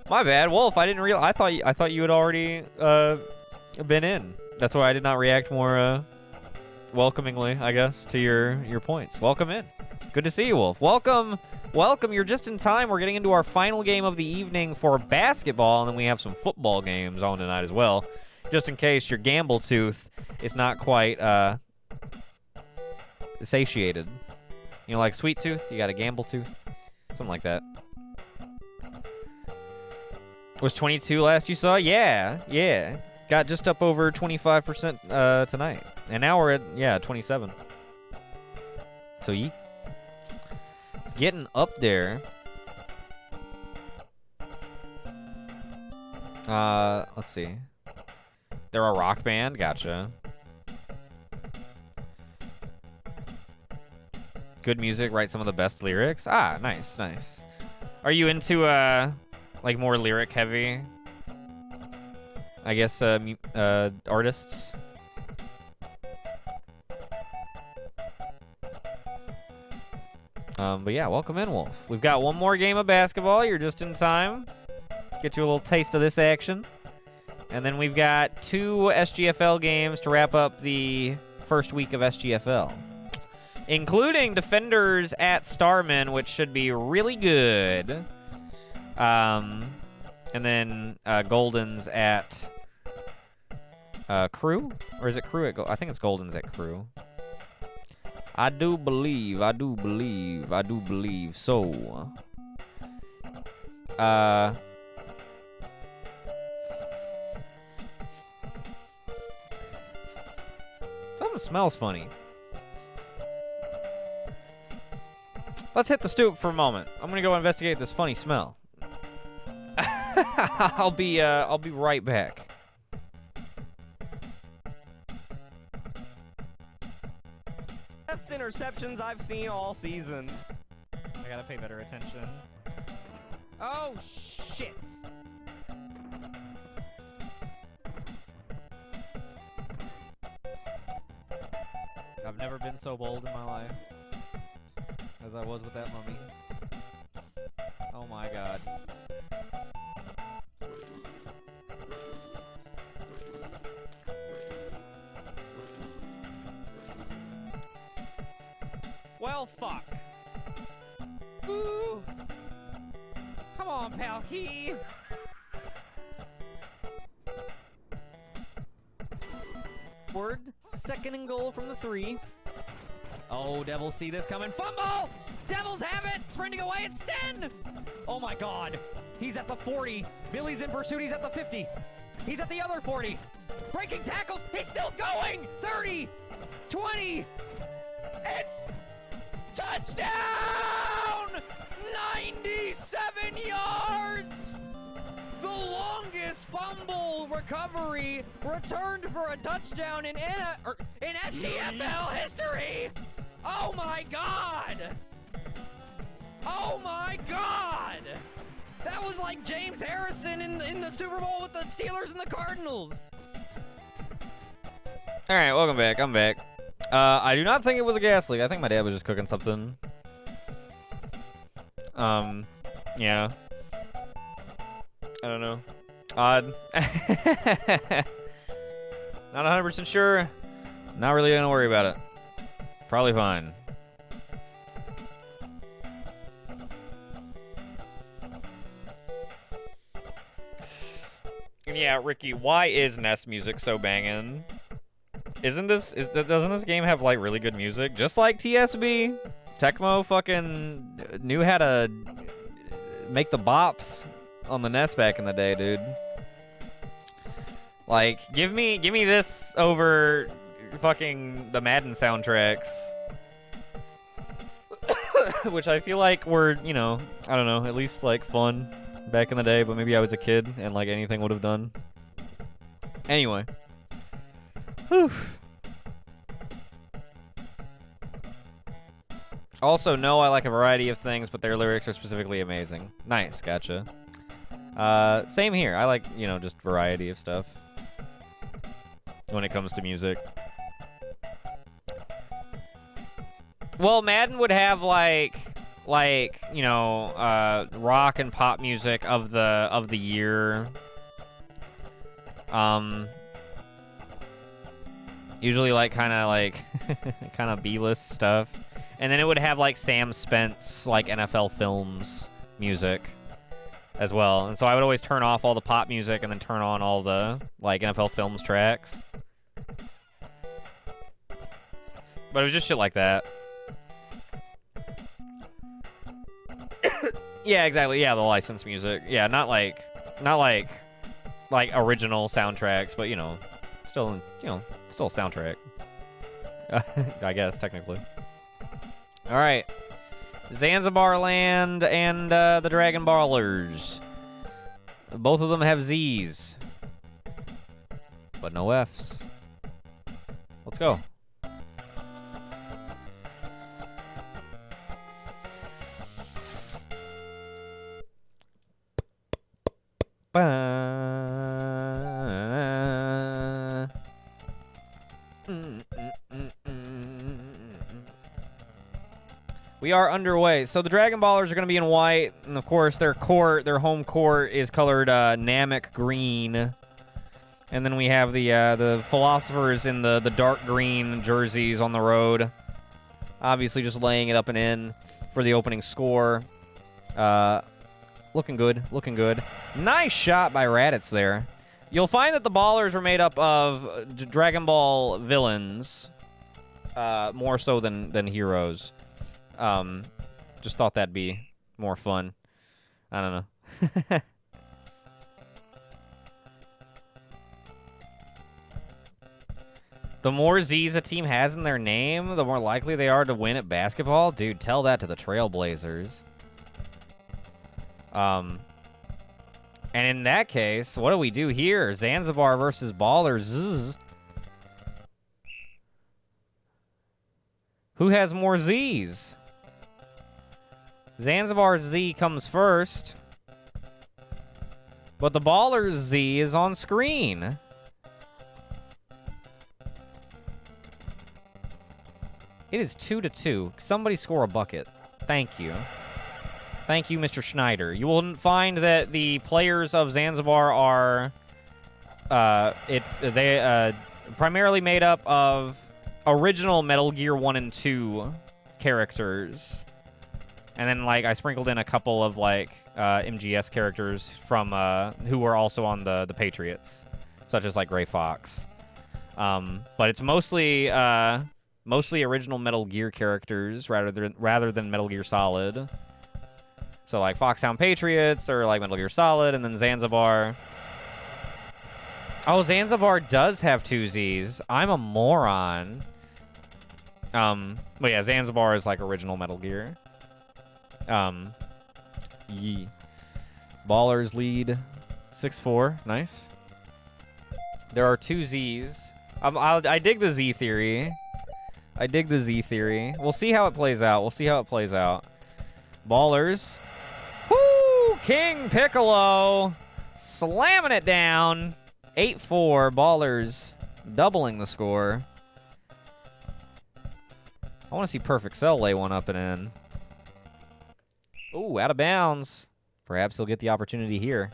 My bad, Wolf. I didn't realize. I thought you had already been in. That's why I did not react more welcomingly, I guess, to your points. Welcome in. Good to see you, Wolf. Welcome. You're just in time. We're getting into our final game of the evening for basketball, and then we have some football games on tonight as well. Just in case your gamble tooth is not quite satiated. Like sweet tooth, you got a gamble tooth. Something like that. Was 22 last you saw? Yeah. Got just up over 25% tonight. And now we're at, 27. So, it's getting up there. Let's see. They're a rock band? Gotcha. Good music, write some of the best lyrics? Ah, nice. Are you into, like, more lyric heavy, I guess, artists? But yeah, welcome in, Wolf. We've got one more game of basketball. You're just in time. Get you a little taste of this action. And then we've got 2 SGFL games to wrap up the first week of SGFL, including Defenders at Starman, which should be really good. And then Golden's at Crew? Or is it Crew at I think it's Golden's at Crew. I do believe so. Something smells funny. Let's hit the stoop for a moment. I'm gonna go investigate this funny smell. I'll be right back. best interceptions I've seen all season. I gotta pay better attention. Oh, shit. I've never been so bold in my life as I was with that mummy. Oh my god. Well, fuck. Ooh. Come on, Palkey. Word. Second and goal from the 3. Oh, Devils see this coming. Fumble! Devils have it! Sprinting away, it's Sten! Oh my god. He's at the 40. Billy's in pursuit, he's at the 50. He's at the other 40. Breaking tackles, he's still going! 30! 20! It's touchdown! 97 yards! The longest fumble recovery returned for a touchdown in SGFL history! Oh my god! Oh my god! That was like James Harrison in the Super Bowl with the Steelers and the Cardinals. All right, welcome back. I'm back. I do not think it was a gas leak. I think my dad was just cooking something. Yeah. I don't know. Odd. Not 100% sure. Not really gonna worry about it. Probably fine. Yeah, Ricky, why is NES music so banging? Doesn't this game have like really good music? Just like TSB? Tecmo fucking knew how to make the bops on the NES back in the day, dude. Like, give me this over fucking the Madden soundtracks. Which I feel like were, you know, I don't know, at least like fun back in the day, but maybe I was a kid and like anything would have done. Anyway. Whew. Also, no, I like a variety of things, but their lyrics are specifically amazing. Nice, gotcha. Same here. I like, you know, just variety of stuff when it comes to music. Well, Madden would have like you know, rock and pop music of the year. Usually like kind of B-list stuff. And then it would have like Sam Spence like NFL Films music as well. And so I would always turn off all the pop music and then turn on all the like NFL Films tracks. But it was just shit like that. Yeah, exactly. Yeah, the licensed music. Yeah, not like original soundtracks, but you know, still a soundtrack. I guess technically. All right, Zanzibar Land and the Dragon Ballers. Both of them have Z's, but no F's. Let's go. We are underway. So the Dragon Ballers are going to be in white, and of course their home court is colored Namek green. And then we have the Philosophers in the dark green jerseys on the road. Obviously just laying it up and in for the opening score. Looking good, looking good. Nice shot by Raditz there. You'll find that the Ballers are made up of Dragon Ball villains, more so than heroes. Just thought that'd be more fun. I don't know. The more Z's a team has in their name, the more likely they are to win at basketball. Dude, tell that to the Trailblazers. And in that case, what do we do here? Zanzibar versus Ballers. Who has more Zs? Zanzibar's Z comes first. But the Baller's Z is on screen. It is 2-2. Somebody score a bucket. Thank you. Thank you, Mr. Schneider. You will find that the players of Zanzibar are primarily made up of original Metal Gear 1 and 2 characters. And then, like, I sprinkled in a couple of, like, MGS characters from who were also on the Patriots, such as, like, Gray Fox. But it's mostly original Metal Gear characters rather than Metal Gear Solid. So, like, Foxhound Patriots or, like, Metal Gear Solid, and then Zanzibar. Oh, Zanzibar does have 2 Zs. I'm a moron. But yeah, Zanzibar is, like, original Metal Gear. Yee. Ballers lead 6-4. Nice. There are 2 Zs. I dig the Z theory. I dig the Z theory. We'll see how it plays out. Ballers. Woo! King Piccolo. Slamming it down. 8-4. Ballers doubling the score. I want to see Perfect Cell lay one up and in. Ooh, out of bounds. Perhaps he'll get the opportunity here.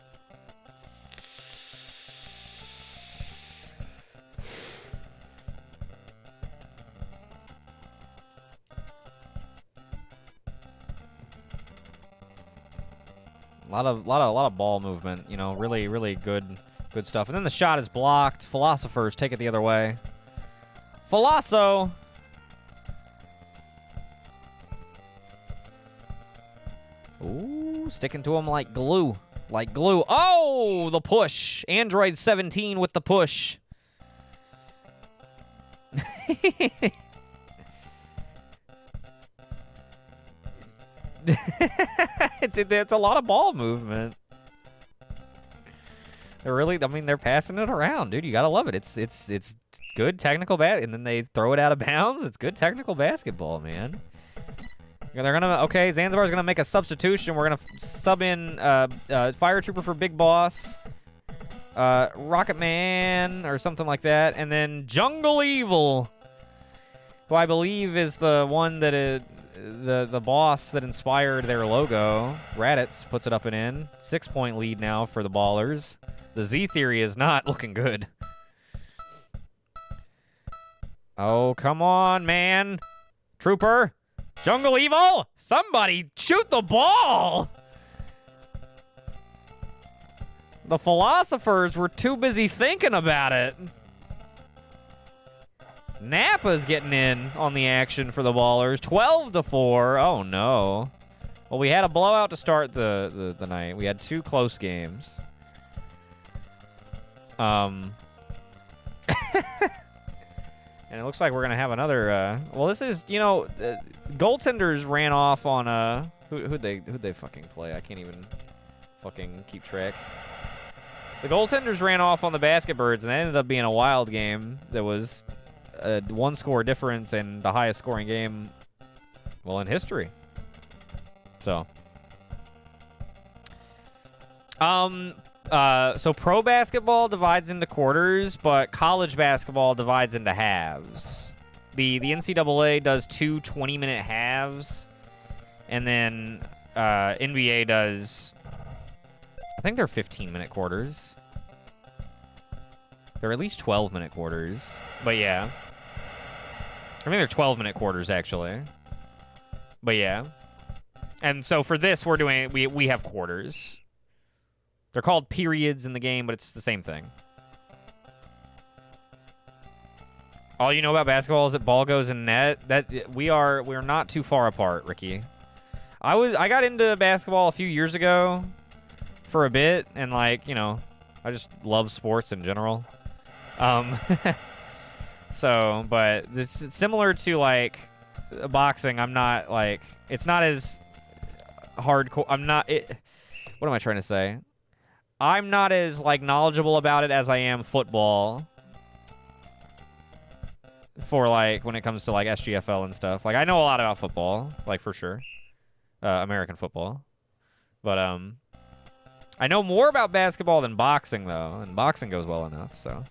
A lot of ball movement, you know, really good stuff. And then the shot is blocked. Philosophers take it the other way. Philoso. Ooh, sticking to him like glue. Like glue. Oh, the push. Android 17 with the push. It's a lot of ball movement. They're passing it around, dude. You gotta love it. It's good technical and then they throw it out of bounds. It's good technical basketball, man. Zanzibar's gonna make a substitution. We're gonna sub in Fire Trooper for Big Boss, Rocket Man or something like that, and then Jungle Evil, who I believe is the one that the boss that inspired their logo. Raditz puts it up and in. 6-point lead now for the Ballers. The Z theory is not looking good. Oh, come on, man. Trooper. Jungle Evil. Somebody shoot the ball. The Philosophers were too busy thinking about it. Nappa's getting in on the action for the Ballers. 12-4. Oh, no. Well, we had a blowout to start the night. We had 2 close games. And it looks like we're going to have another... well, this is, you know... goaltenders ran off on... Who'd they fucking play? I can't even fucking keep track. The goaltenders ran off on the Basketbirds, and it ended up being a wild game that was... a 1-score difference and the highest scoring game, well, in history. So, so pro basketball divides into quarters, but college basketball divides into halves. The NCAA does 2 20-minute halves, and then NBA does, I think they're 15-minute quarters. They're at least 12-minute quarters, but yeah. I think they're 12-minute quarters, actually. But yeah. And so for this, we're doing... We have quarters. They're called periods in the game, but it's the same thing. All you know about basketball is that ball goes in net. We're not too far apart, Ricky. I got into basketball a few years ago for a bit, and, like, you know, I just love sports in general. So, but it's similar to, like, boxing. I'm not, like, it's not as hardcore. What am I trying to say? I'm not as, like, knowledgeable about it as I am football. for like when it comes to like SGFL and stuff. Like I know a lot about football, like for sure, American football, but I know more about basketball than boxing though, and boxing goes well enough. So,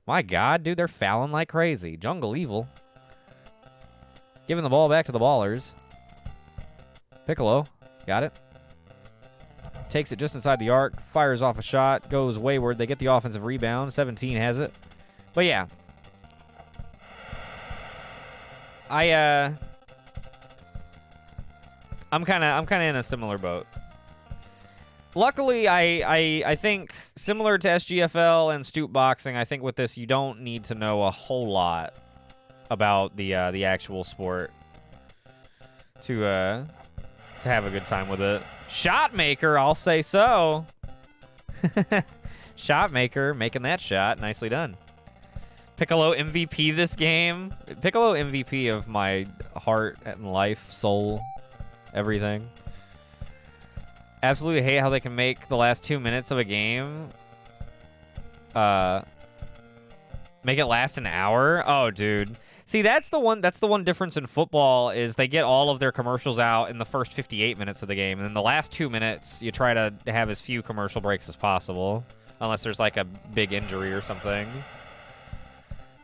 my God, dude, they're fouling like crazy. Jungle Evil giving the ball back to the ballers. Piccolo got it. Takes it just inside the arc, fires off a shot, goes wayward. They get the offensive rebound. 17 has it. But yeah. I'm kind of in a similar boat. Luckily, I think similar to SGFL and stoop boxing, I think with this you don't need to know a whole lot about the actual sport to have a good time with it. Shot maker, I'll say so. Shot maker, making that shot. Nicely done. Piccolo MVP this game. Piccolo MVP of my heart and life, soul, everything. Absolutely hate how they can make the last 2 minutes of a game make it last an hour. Oh, dude. See, that's the one difference in football is they get all of their commercials out in the first 58 minutes of the game, and then the last 2 minutes you try to have as few commercial breaks as possible, unless there's like a big injury or something.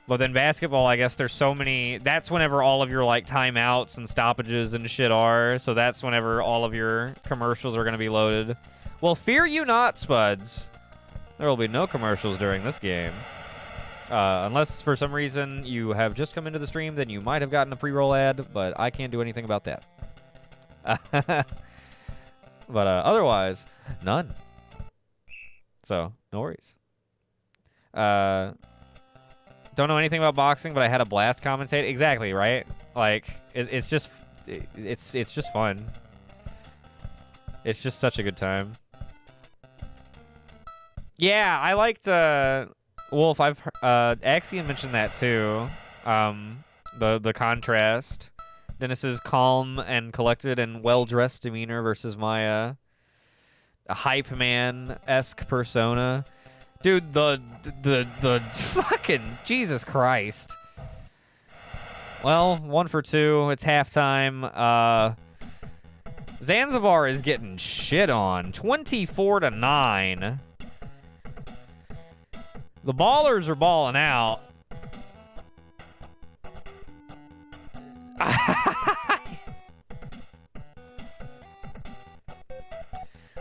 But then basketball, I guess there's so many. That's whenever all of your like timeouts and stoppages and shit are. So that's whenever all of your commercials are going to be loaded. Well, fear you not, Spuds. There will be no commercials during this game. Unless for some reason you have just come into the stream, then you might have gotten a pre-roll ad, but I can't do anything about that. But otherwise, none. So, no worries. Don't know anything about boxing, but I had a blast commentate. Exactly, right? Like, it's just fun. It's just such a good time. Yeah, I liked Wolf. Axion mentioned that too. The contrast, Dennis's calm and collected and well-dressed demeanor versus my hype man-esque persona. Dude, the fucking Jesus Christ. Well, 1 for 2. It's halftime. Zanzibar is getting shit on. 24-9. The ballers are balling out.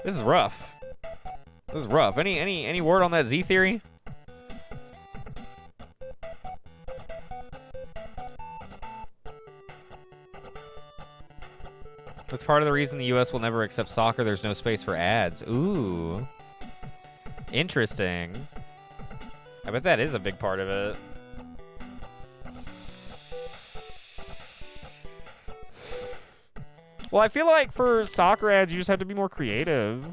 This is rough. This is rough. Any word on that Z theory? That's part of the reason the U.S. will never accept soccer. There's no space for ads. Ooh. Interesting. I bet that is a big part of it. Well, I feel like for soccer ads, you just have to be more creative.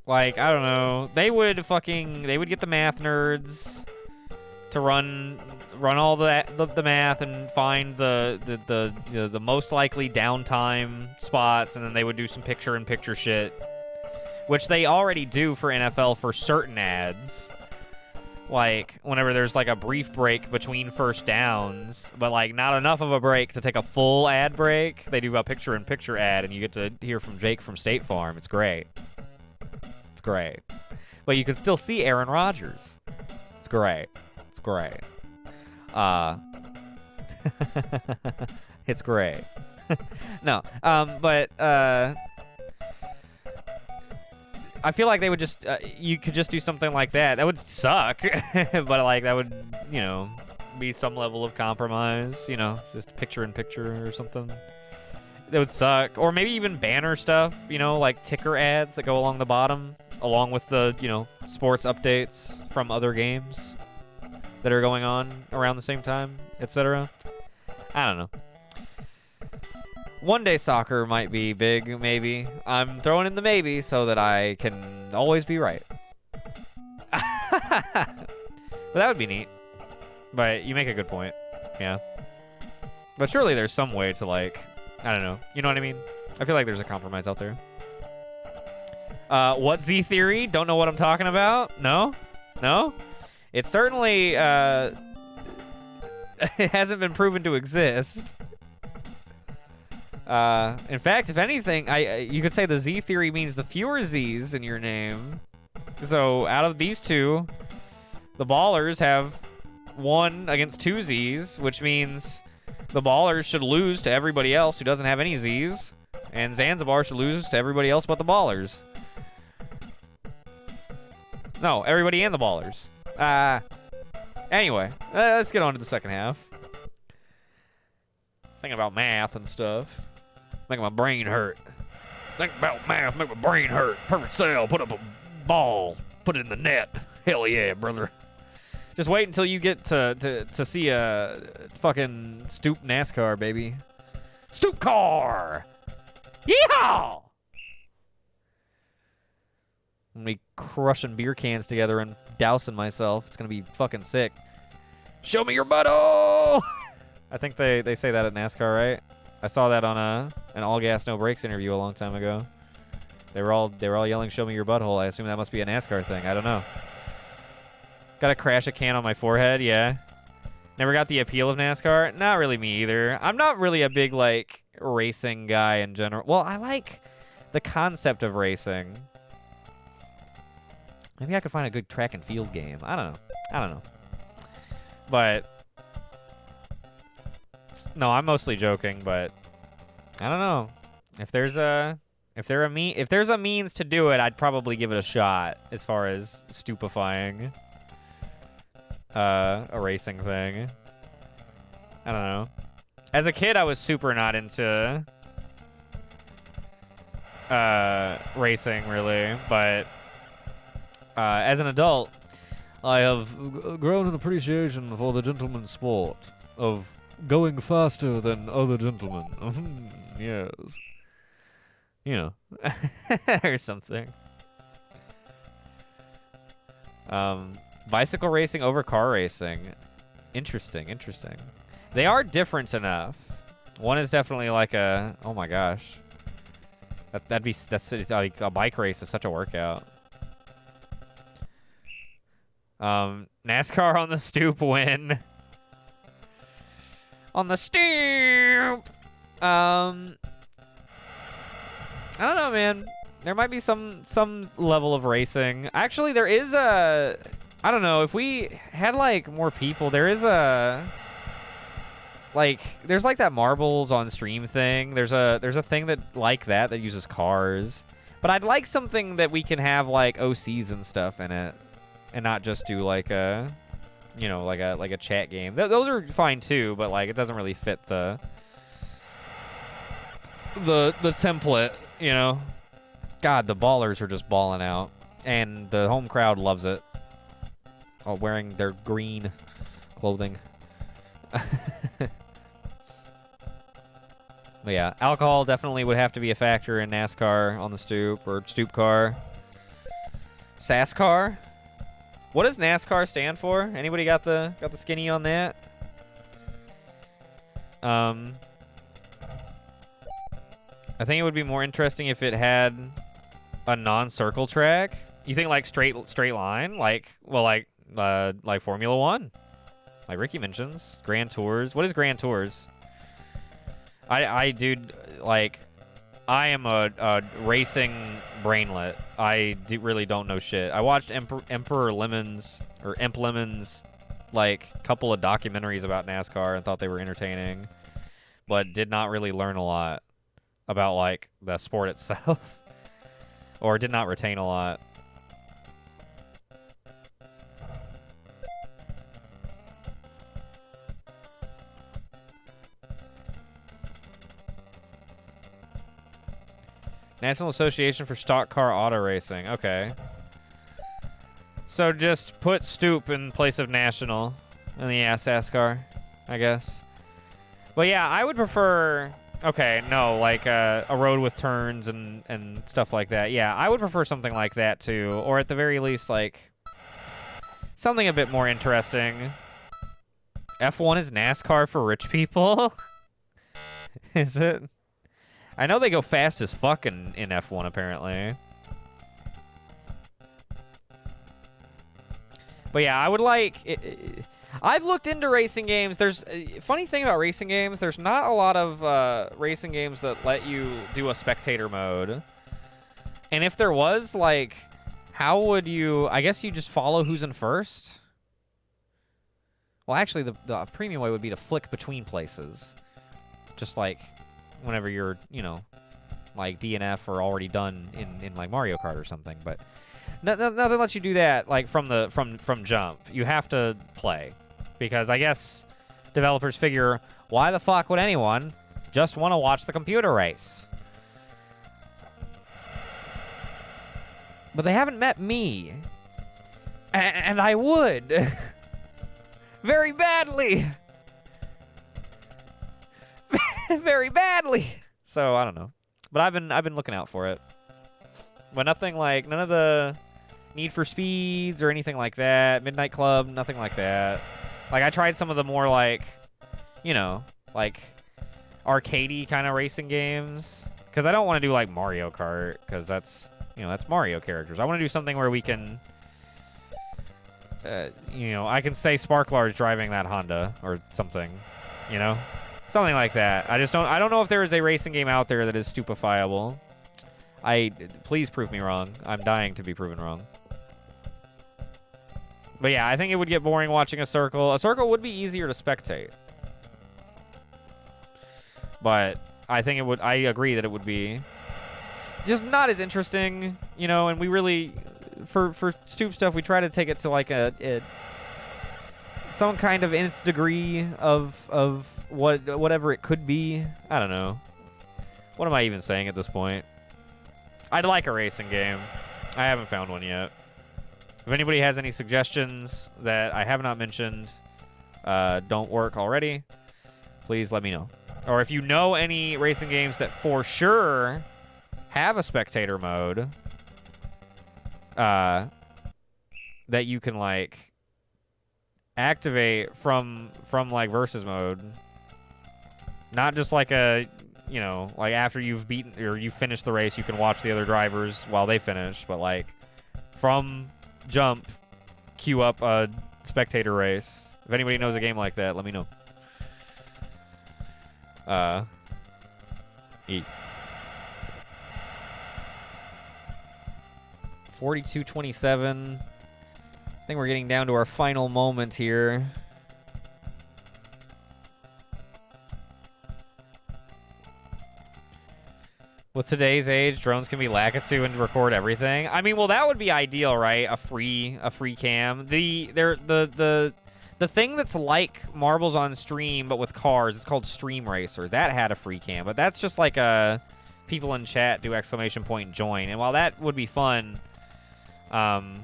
Like, I don't know. They would get the math nerds to run all the math and find the most likely downtime spots, and then they would do some picture-in-picture shit, which they already do for NFL for certain ads. Like, whenever there's, like, a brief break between first downs, but, like, not enough of a break to take a full ad break, they do a picture-in-picture ad, and you get to hear from Jake from State Farm. It's great. It's great. But you can still see Aaron Rodgers. It's great. It's great. It's great. No, but I feel like they would just, you could just do something like that. That would suck, but like that would, you know, be some level of compromise, you know, just picture-in-picture or something. That would suck. Or maybe even banner stuff, you know, like ticker ads that go along the bottom, along with the, you know, sports updates from other games that are going on around the same time, etc. I don't know. One day soccer might be big, maybe. I'm throwing in the maybe so that I can always be right. But that would be neat. But you make a good point. Yeah. But surely there's some way to, like, I don't know. You know what I mean? I feel like there's a compromise out there. What Z theory? Don't know what I'm talking about? No? No? It certainly it hasn't been proven to exist. In fact, if anything, you could say the Z theory means the fewer Z's in your name. So out of these two, the Ballers have 1 against 2 Z's, which means the Ballers should lose to everybody else who doesn't have any Z's, and Zanzibar should lose to everybody else but the Ballers. No, everybody and the Ballers. Anyway, let's get on to the second half. Thinking about math and stuff. Making my brain hurt. Think about math, make my brain hurt. Perfect cell, put up a ball, put it in the net. Hell yeah, brother. Just wait until you get to see a fucking Stoop NASCAR, baby. Stoop car! Yeehaw! I'm gonna be crushing beer cans together and dousing myself. It's gonna be fucking sick. Show me your butthole! I think they say that at NASCAR, right? I saw that on an all gas no brakes interview a long time ago. They were all yelling, "Show me your butthole." I assume that must be a NASCAR thing. I don't know. Gotta crash a can on my forehead, yeah. Never got the appeal of NASCAR. Not really me either. I'm not really a big like racing guy in general. Well, I like the concept of racing. Maybe I could find a good track and field game. I don't know. But no, I'm mostly joking, but I don't know. If there's a means to do it, I'd probably give it a shot as far as stupefying a racing thing. I don't know. As a kid, I was super not into racing, really, but as an adult, I have grown an appreciation for the gentleman's sport of going faster than other gentlemen. Yes. You know. Or something. Bicycle racing over car racing. Interesting. They are different enough. One is definitely like a... Oh my gosh. That's like a bike race is such a workout. NASCAR on the stoop win. On the stoop. I don't know, man. There might be some level of racing. Actually, there is a... I don't know. If we had, like, more people, there is a... Like, there's, like, that marbles on stream thing. There's a thing that like that uses cars. But I'd like something that we can have, like, OCs and stuff in it. And not just do, like, a... You know, like a chat game. Those are fine, too, but, like, it doesn't really fit the template, you know? God, the Ballers are just balling out. And the home crowd loves it. Oh, wearing their green clothing. But yeah, alcohol definitely would have to be a factor in NASCAR on the stoop or stoop car. SASCAR? What does NASCAR stand for? Anybody got the skinny on that? I think it would be more interesting if it had a non-circle track. You think like straight line, like Formula One, like Ricky mentions, Grand Tours. What is Grand Tours? Dude, like, I am a racing brainlet. I really don't know shit. I watched Emperor Lemon's or Emp Lemon's like couple of documentaries about NASCAR and thought they were entertaining, but did not really learn a lot about like the sport itself, or did not retain a lot. National Association for Stock Car Auto Racing. Okay. So just put Stoop in place of National in the SASCAR, I guess. But yeah, I would prefer... Okay, no, like a road with turns and stuff like that. Yeah, I would prefer something like that too. Or at the very least, like, something a bit more interesting. F1 is NASCAR for rich people? Is it? I know they go fast as fuck in F1, apparently. But yeah, I would like... I've looked into racing games. There's... funny thing about racing games, there's not a lot of racing games that let you do a spectator mode. And if there was, like, how would you... I guess you just follow who's in first? Well, actually, the premium way would be to flick between places. Just like whenever you're, you know, like DNF or already done in like Mario Kart or something. But nothing lets you do that like from jump. You have to play. Because I guess developers figure, why the fuck would anyone just want to watch the computer race? But they haven't met me. And I would. Very badly. Very badly. So, I don't know. But I've been looking out for it. But nothing like, none of the Need for Speeds or anything like that. Midnight Club, nothing like that. Like, I tried some of the more, like, you know, like, arcadey kind of racing games. Because I don't want to do, like, Mario Kart. Because that's, you know, that's Mario characters. I want to do something where we can, you know, I can say Sparklar's driving that Honda or something, you know? Something like that. I don't know if there is a racing game out there that is stupefiable. Please prove me wrong. I'm dying to be proven wrong. But yeah, I think it would get boring watching a circle. A circle would be easier to spectate. But I think it would, I agree that it would be just not as interesting, you know, and we really, for Stoop stuff, we try to take it to like some kind of nth degree of whatever it could be. I don't know. What am I even saying at this point? I'd like a racing game. I haven't found one yet. If anybody has any suggestions that I have not mentioned, don't work already, please let me know. Or if you know any racing games that for sure have a spectator mode, that you can like activate from like versus mode, not just like a, you know, like after you've beaten or you finish the race, you can watch the other drivers while they finish, but like from jump, queue up a spectator race. If anybody knows a game like that, let me know. 42-27. I think we're getting down to our final moment here. With today's age, drones can be Lakitu and record everything. I mean, well, that would be ideal, right? A free cam. The thing that's like Marbles on Stream, but with cars, it's called Stream Racer. That had a free cam, but that's just like a people in chat do ! Join. And while that would be fun, and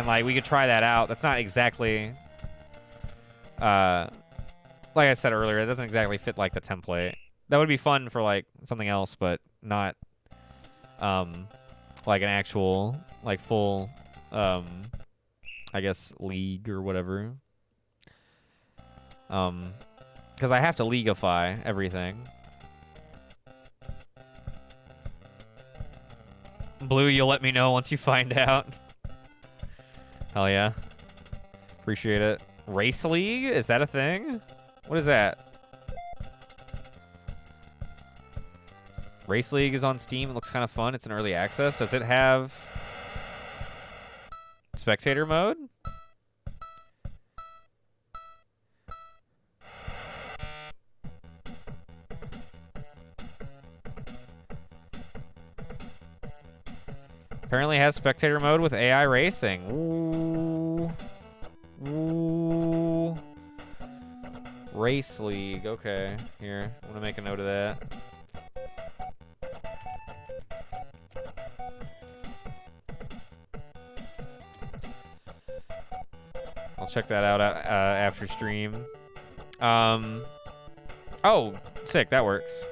like we could try that out. That's not exactly, like I said earlier, it doesn't exactly fit like the template. That would be fun for like something else, but not like an actual like full I guess league or whatever. Because I have to leagueify everything. Blue, you'll let me know once you find out. Hell yeah. Appreciate it. Race League? Is that a thing? What is that? Race League is on Steam. It looks kind of fun. It's in early access. Does it have spectator mode? Apparently has spectator mode with AI racing. Ooh. Ooh. Race League. Okay. Here. I'm going to make a note of that. I'll check that out after stream. Oh, sick. That works.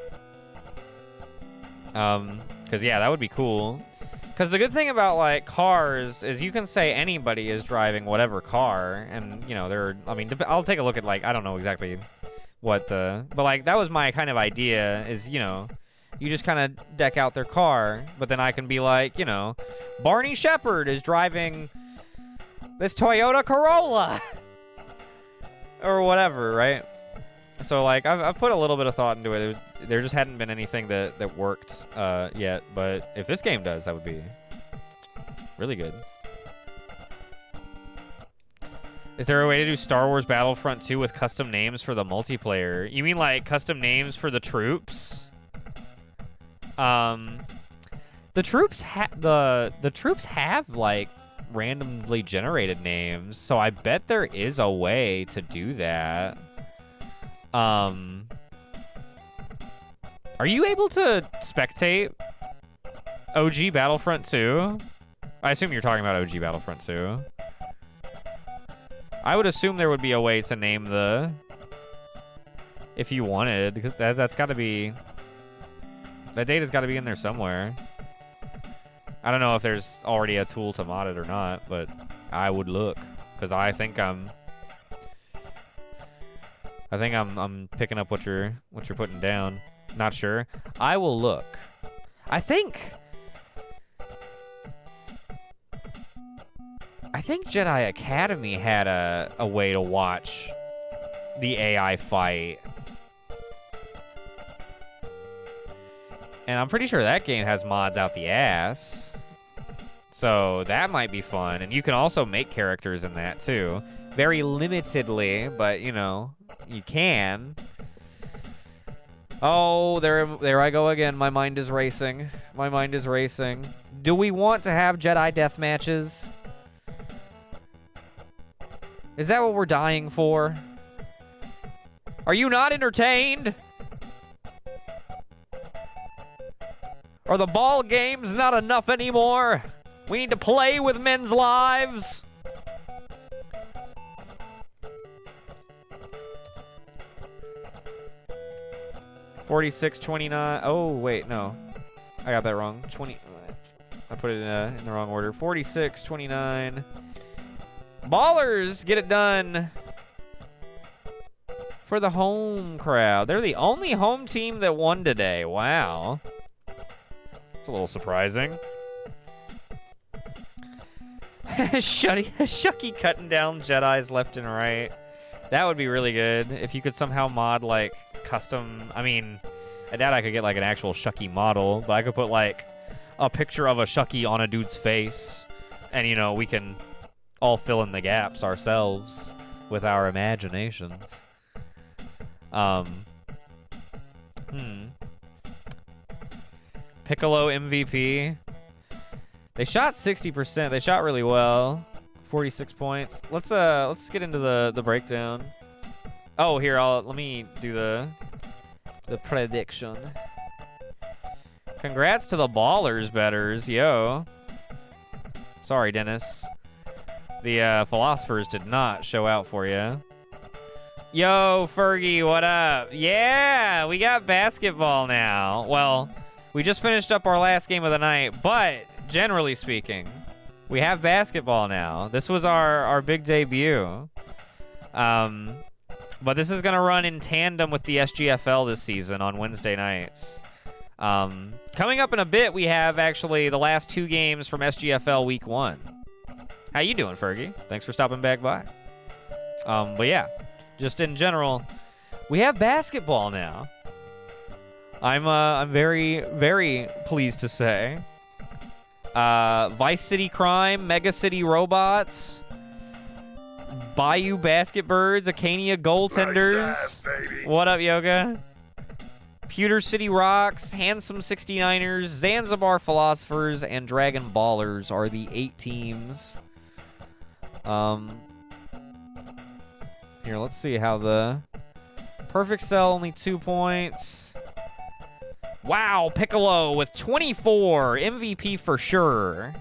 Because, yeah, that would be cool. Because the good thing about, like, cars is you can say anybody is driving whatever car. And, you know, I mean, I'll take a look at, like, I don't know exactly what but, like, that was my kind of idea is, you know, you just kind of deck out their car. But then I can be like, you know, Barney Shepherd is driving This Toyota Corolla! Or whatever, right? So, like, I've put a little bit of thought into it. There just hadn't been anything that worked yet. But if this game does, that would be really good. Is there a way to do Star Wars Battlefront 2 with custom names for the multiplayer? You mean, like, custom names for the troops? The troops have, like, randomly generated names, so I bet there is a way to do that. Are you able to spectate OG Battlefront 2? I assume you're talking about OG Battlefront 2. I would assume there would be a way to name the... If you wanted, because that's got to be... That data's got to be in there somewhere. I don't know if there's already a tool to mod it or not, but I would look, because I think I'm picking up what you're putting down. Not sure. I will look. I think Jedi Academy had a way to watch the AI fight. And I'm pretty sure that game has mods out the ass. So that might be fun. And you can also make characters in that too. Very limitedly, but you know, you can. Oh, there I go again. My mind is racing. My mind is racing. Do we want to have Jedi death matches? Is that what we're dying for? Are you not entertained? Are the ball games not enough anymore? We need to play with men's lives. $46.29. Oh wait, no, I got that wrong. 20. I put it in the wrong order. $46.29. Ballers get it done for the home crowd. They're the only home team that won today. Wow. It's a little surprising. Shucky cutting down Jedis left and right. That would be really good if you could somehow mod like custom. I mean, I doubt I could get like an actual Shucky model, but I could put like a picture of a Shucky on a dude's face, and you know we can all fill in the gaps ourselves with our imaginations. Piccolo MVP. They shot 60%. They shot really well. 46 points. Let's get into the breakdown. Oh, here, let me do the prediction. Congrats to the ballers betters, yo. Sorry, Dennis. The philosophers did not show out for you. Yo, Fergie, what up? Yeah, we got basketball now. Well, we just finished up our last game of the night, but generally speaking, we have basketball now. This was our big debut. But this is going to run in tandem with the SGFL this season on Wednesday nights. Coming up in a bit, we have actually the last 2 games from SGFL Week 1. How you doing, Fergie? Thanks for stopping back by. But yeah, just in general, we have basketball now. I'm very, very pleased to say. Vice City Crime, Mega City Robots, Bayou Basket Birds, Acania Goaltenders. Nice ass, what up, Yoga? Pewter City Rocks, Handsome 69ers, Zanzibar Philosophers, and Dragon Ballers are the 8 teams. Here, let's see how the Perfect Cell, only 2 points. Wow, Piccolo with 24, MVP for sure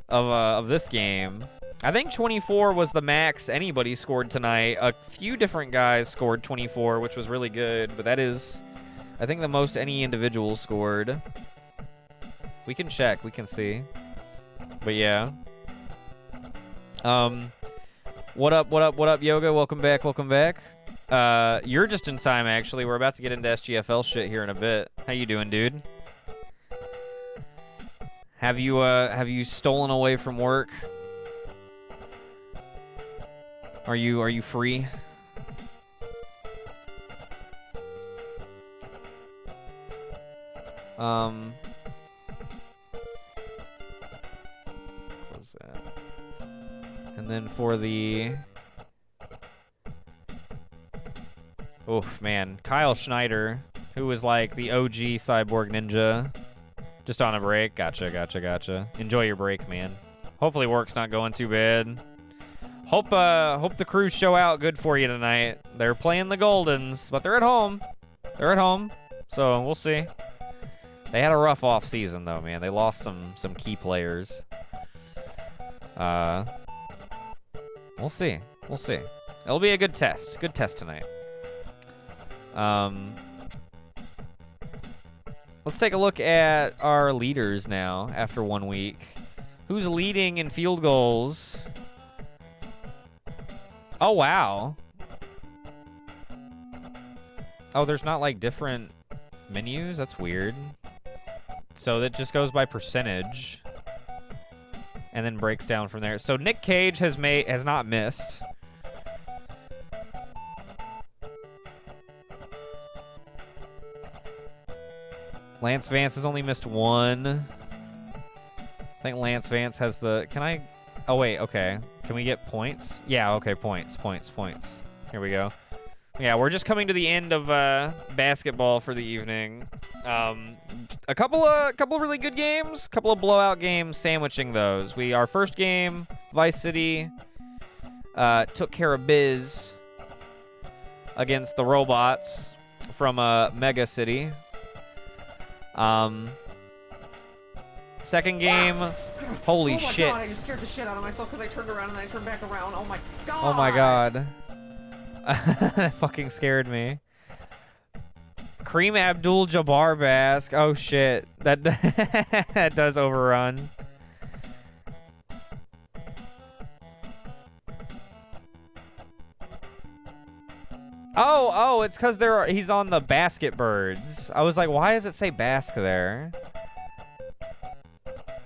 of this game. I think 24 was the max anybody scored tonight. A few different guys scored 24, which was really good, but that is, I think, the most any individual scored. We can check, we can see. But yeah. What up, Yoga? Welcome back. You're just in time, actually. We're about to get into SGFL shit here in a bit. How you doing, dude? Have you stolen away from work? Are you free? Close that. And then for the... Oof, man. Kyle Schneider, who was like the OG Cyborg Ninja. Just on a break. Gotcha. Enjoy your break, man. Hopefully work's not going too bad. Hope the crews show out good for you tonight. They're playing the Goldens, but they're at home. So we'll see. They had a rough off season though, man. They lost some key players. We'll see. It'll be a good test. Good test tonight. Let's take a look at our leaders now after 1 week. Who's leading in field goals? Oh, wow. Oh, there's not like different menus? That's weird. So that just goes by percentage and then breaks down from there. So Nick Cage has not missed. Lance Vance has only missed one. I think Lance Vance has the... Can I... Oh, wait, okay. Can we get points? Yeah, okay, points. Here we go. Yeah, we're just coming to the end of basketball for the evening. A couple of really good games, couple of blowout games, sandwiching those. Our first game, Vice City, took care of biz against the robots from Mega City. Second game, holy shit. Oh my god, I just scared the shit out of myself because I turned around and I turned back around. Oh my god. Oh my god. That fucking scared me. Kareem Abdul-Jabbar Bask. Oh shit. That does overrun. Oh, it's because he's on the Basket Birds. I was like, why does it say Bask there?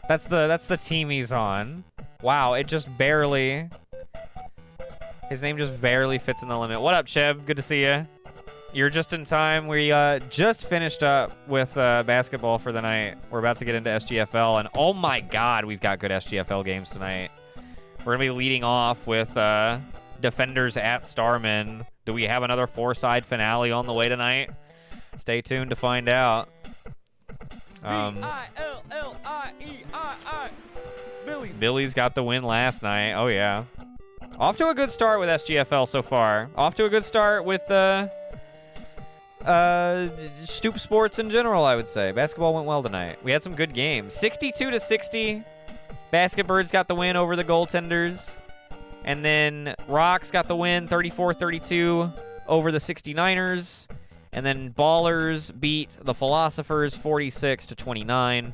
That's the team he's on. Wow, it just barely... His name just barely fits in the limit. What up, Cheb? Good to see you. You're just in time. We just finished up with basketball for the night. We're about to get into SGFL, and oh my god, we've got good SGFL games tonight. We're going to be leading off with Defenders at Starman. Do we have another four-side finale on the way tonight? Stay tuned to find out. Billy's. Billy's got the win last night. Oh, yeah. Off to a good start with SGFL so far. Off to a good start with Stoop Sports in general, I would say. Basketball went well tonight. We had some good games. 62-60. Basket Birds got the win over the Goaltenders. And then Rocks got the win 34-32 over the 69ers. And then Ballers beat the Philosophers 46-29.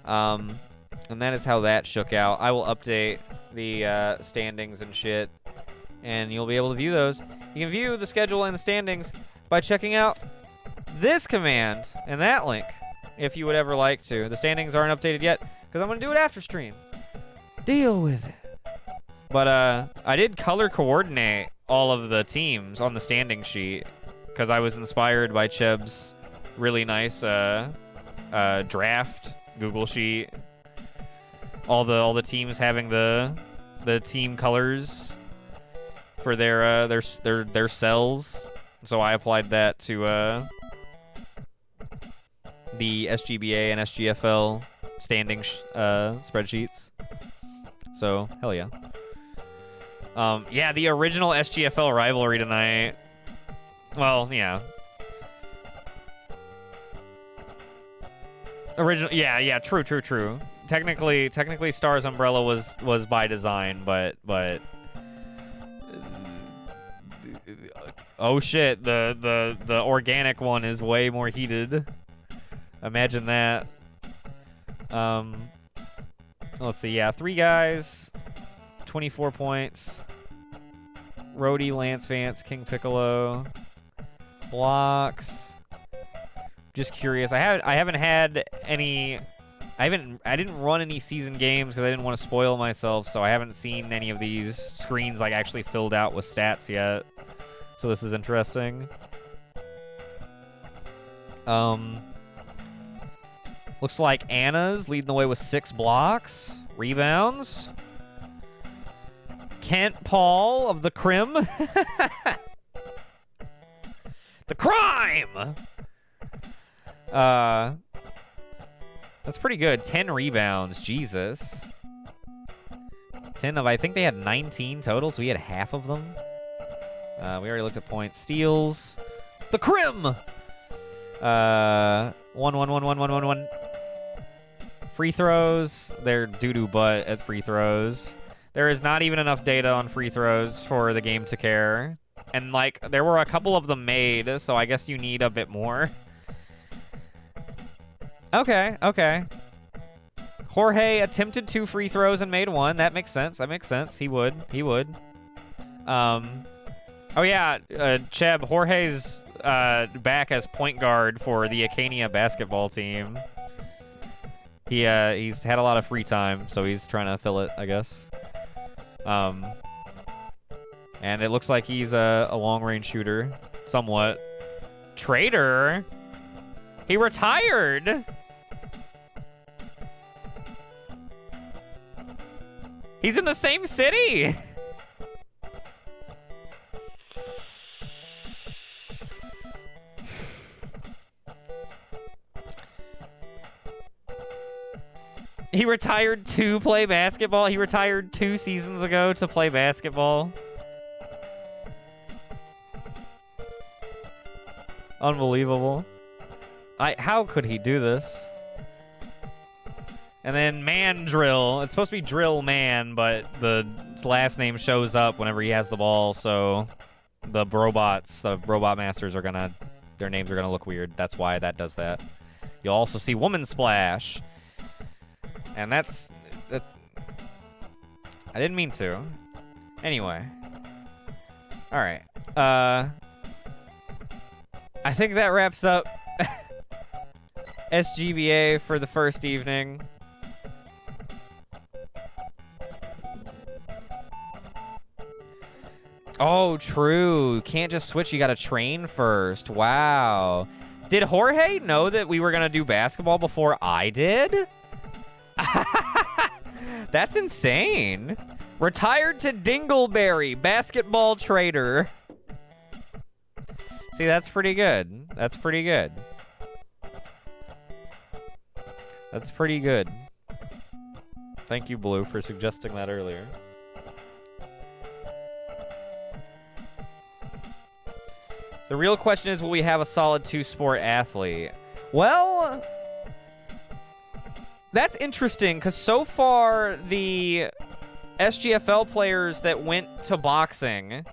And that is how that shook out. I will update the standings and shit, and you'll be able to view those. You can view the schedule and the standings by checking out this command and that link if you would ever like to. The standings aren't updated yet because I'm going to do it after stream. Deal with it. But I did color coordinate all of the teams on the standing sheet because I was inspired by Cheb's really nice draft Google sheet. All the teams having the team colors for their cells. So I applied that to the SGBA and SGFL standing spreadsheets. So hell yeah. Yeah, the original SGFL rivalry tonight. Well, yeah. Yeah, true. Technically Star's umbrella was by design, but oh shit, the organic one is way more heated. Imagine that. Let's see, yeah, 3 guys, 24 points. Rhodey, Lance Vance, King Piccolo, blocks. Just curious. I haven't had any I didn't run any season games because I didn't want to spoil myself, so I haven't seen any of these screens like actually filled out with stats yet. So this is interesting. Looks like Anna's leading the way with 6 blocks, rebounds. Kent Paul of the Crim. The Crime! That's pretty good. 10 rebounds. Jesus. 10 of, I think they had 19 total, so we had half of them. We already looked at points. Steals. The Crim! 1. Free throws. They're doo-doo butt at free throws. There is not even enough data on free throws for the game to care. And, like, there were a couple of them made, so I guess you need a bit more. Okay, okay. Jorge attempted 2 free throws and made 1. That makes sense. That makes sense. He would. He would. Oh, yeah. Cheb, Jorge's back as point guard for the Acania basketball team. He's had a lot of free time, so he's trying to fill it, I guess. And it looks like he's a long-range shooter, somewhat. Trader? He retired! He's in the same city! He retired to play basketball? He retired 2 seasons ago to play basketball? Unbelievable. How could he do this? And then Man Drill. It's supposed to be Drill Man, but the last name shows up whenever he has the ball, so the robots, the robot masters are gonna, their names are gonna look weird. That's why that does that. You'll also see Woman Splash. And that's... I didn't mean to. Anyway. Alright. I think that wraps up SGBA for the first evening. Oh, true. Can't just switch. You gotta train first. Wow. Did Jorge know that we were gonna do basketball before I did? That's insane. Retired to Dingleberry, basketball trader. See, that's pretty good. That's pretty good. That's pretty good. Thank you, Blue, for suggesting that earlier. The real question is, will we have a solid 2-sport athlete? Well, that's interesting, because so far, the SGFL players that went to boxing,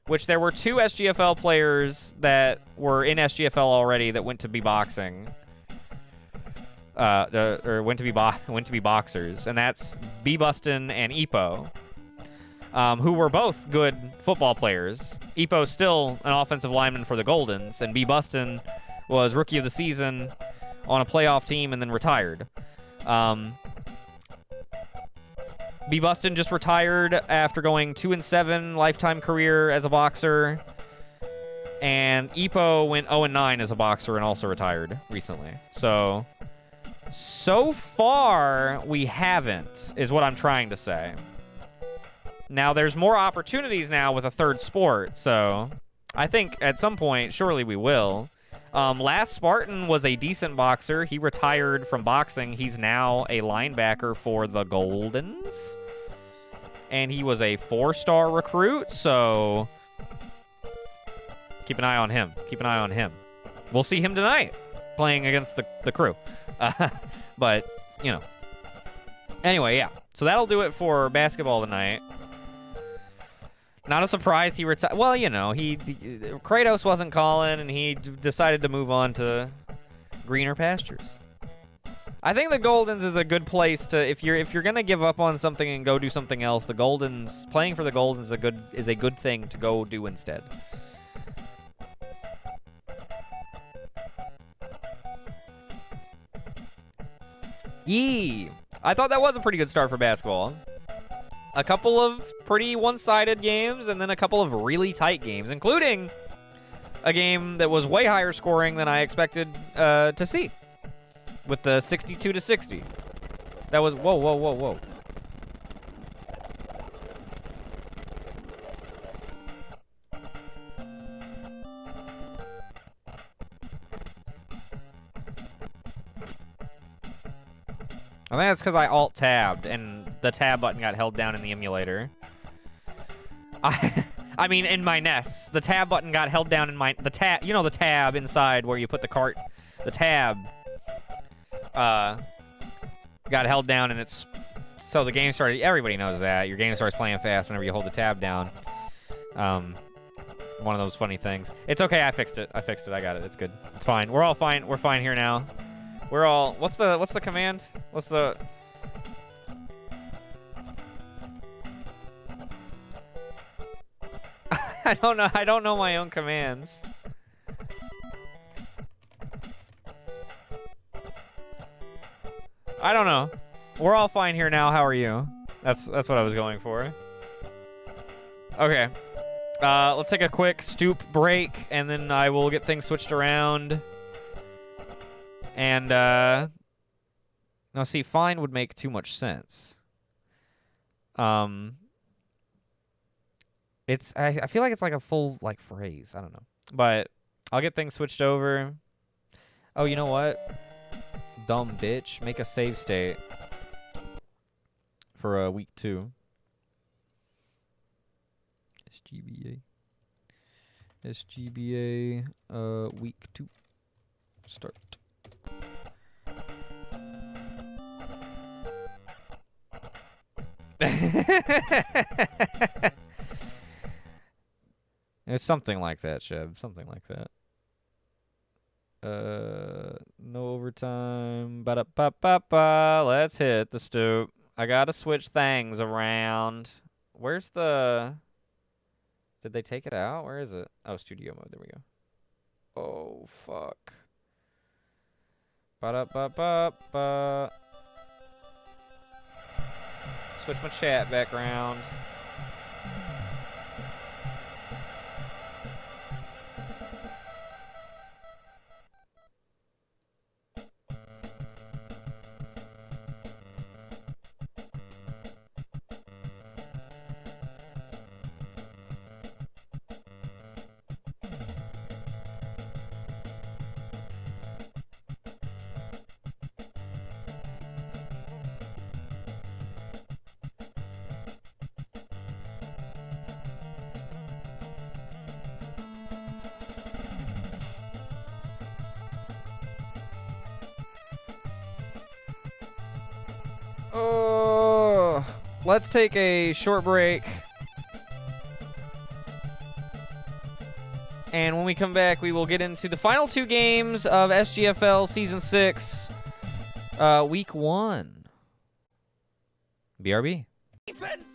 which there were 2 SGFL players that were in SGFL already that went to be boxing, or went to be boxers, and that's B. Buston and Epo, who were both good football players. Epo's still an offensive lineman for the Goldens, and B. Buston was rookie of the season on a playoff team and then retired. B. Buston just retired after going 2-7 lifetime career as a boxer. And Epo went 0-9 as a boxer and also retired recently. So far, we haven't, is what I'm trying to say. Now, there's more opportunities now with a third sport, so I think at some point, surely we will. Last Spartan was a decent boxer. He retired from boxing. He's now a linebacker for the Goldens. And he was a 4-star recruit, so keep an eye on him. Keep an eye on him. We'll see him tonight playing against the crew. But, you know. Anyway, yeah. So that'll do it for basketball tonight. Not a surprise he retired. Well, you know, Kratos wasn't calling, and he decided to move on to greener pastures. I think the Goldens is a good place to, if you're gonna give up on something and go do something else, the Goldens, playing for the Goldens is a good thing to go do instead. Yee! I thought that was a pretty good start for basketball. A couple of pretty one-sided games, and then a couple of really tight games, including a game that was way higher scoring than I expected to see, with the 62-60. That was whoa, whoa, whoa, whoa. I think that's because I alt-tabbed, and the tab button got held down in the emulator. I mean, in my NES, the tab button got held down in the tab. You know the tab inside where you put the cart. The tab got held down, and so the game started. Everybody knows that your game starts playing fast whenever you hold the tab down. One of those funny things. It's okay. I fixed it. I got it. It's good. It's fine. We're all fine. We're fine here now. We're all. What's the command? What's the? I don't know. I don't know my own commands. I don't know. We're all fine here now. How are you? That's what I was going for. Okay. Let's take a quick stoop break, and then I will get things switched around. And now, see, fine would make too much sense. I feel like it's like a full phrase. I don't know, but I'll get things switched over. Oh, you know what? Dumb bitch. Make a save state for week 2. SGBA week 2 start. It's something like that, Sheb. Something like that. No overtime. Ba-da-ba-ba-ba. Let's hit the stoop. I gotta switch things around. Where's the... Did they take it out? Where is it? Oh, studio mode. There we go. Oh, fuck. Ba-da-ba-ba-ba. Switch my chat background. Let's take a short break. And when we come back, we will get into the final 2 games of SGFL Season 6, Week 1. BRB. Defense!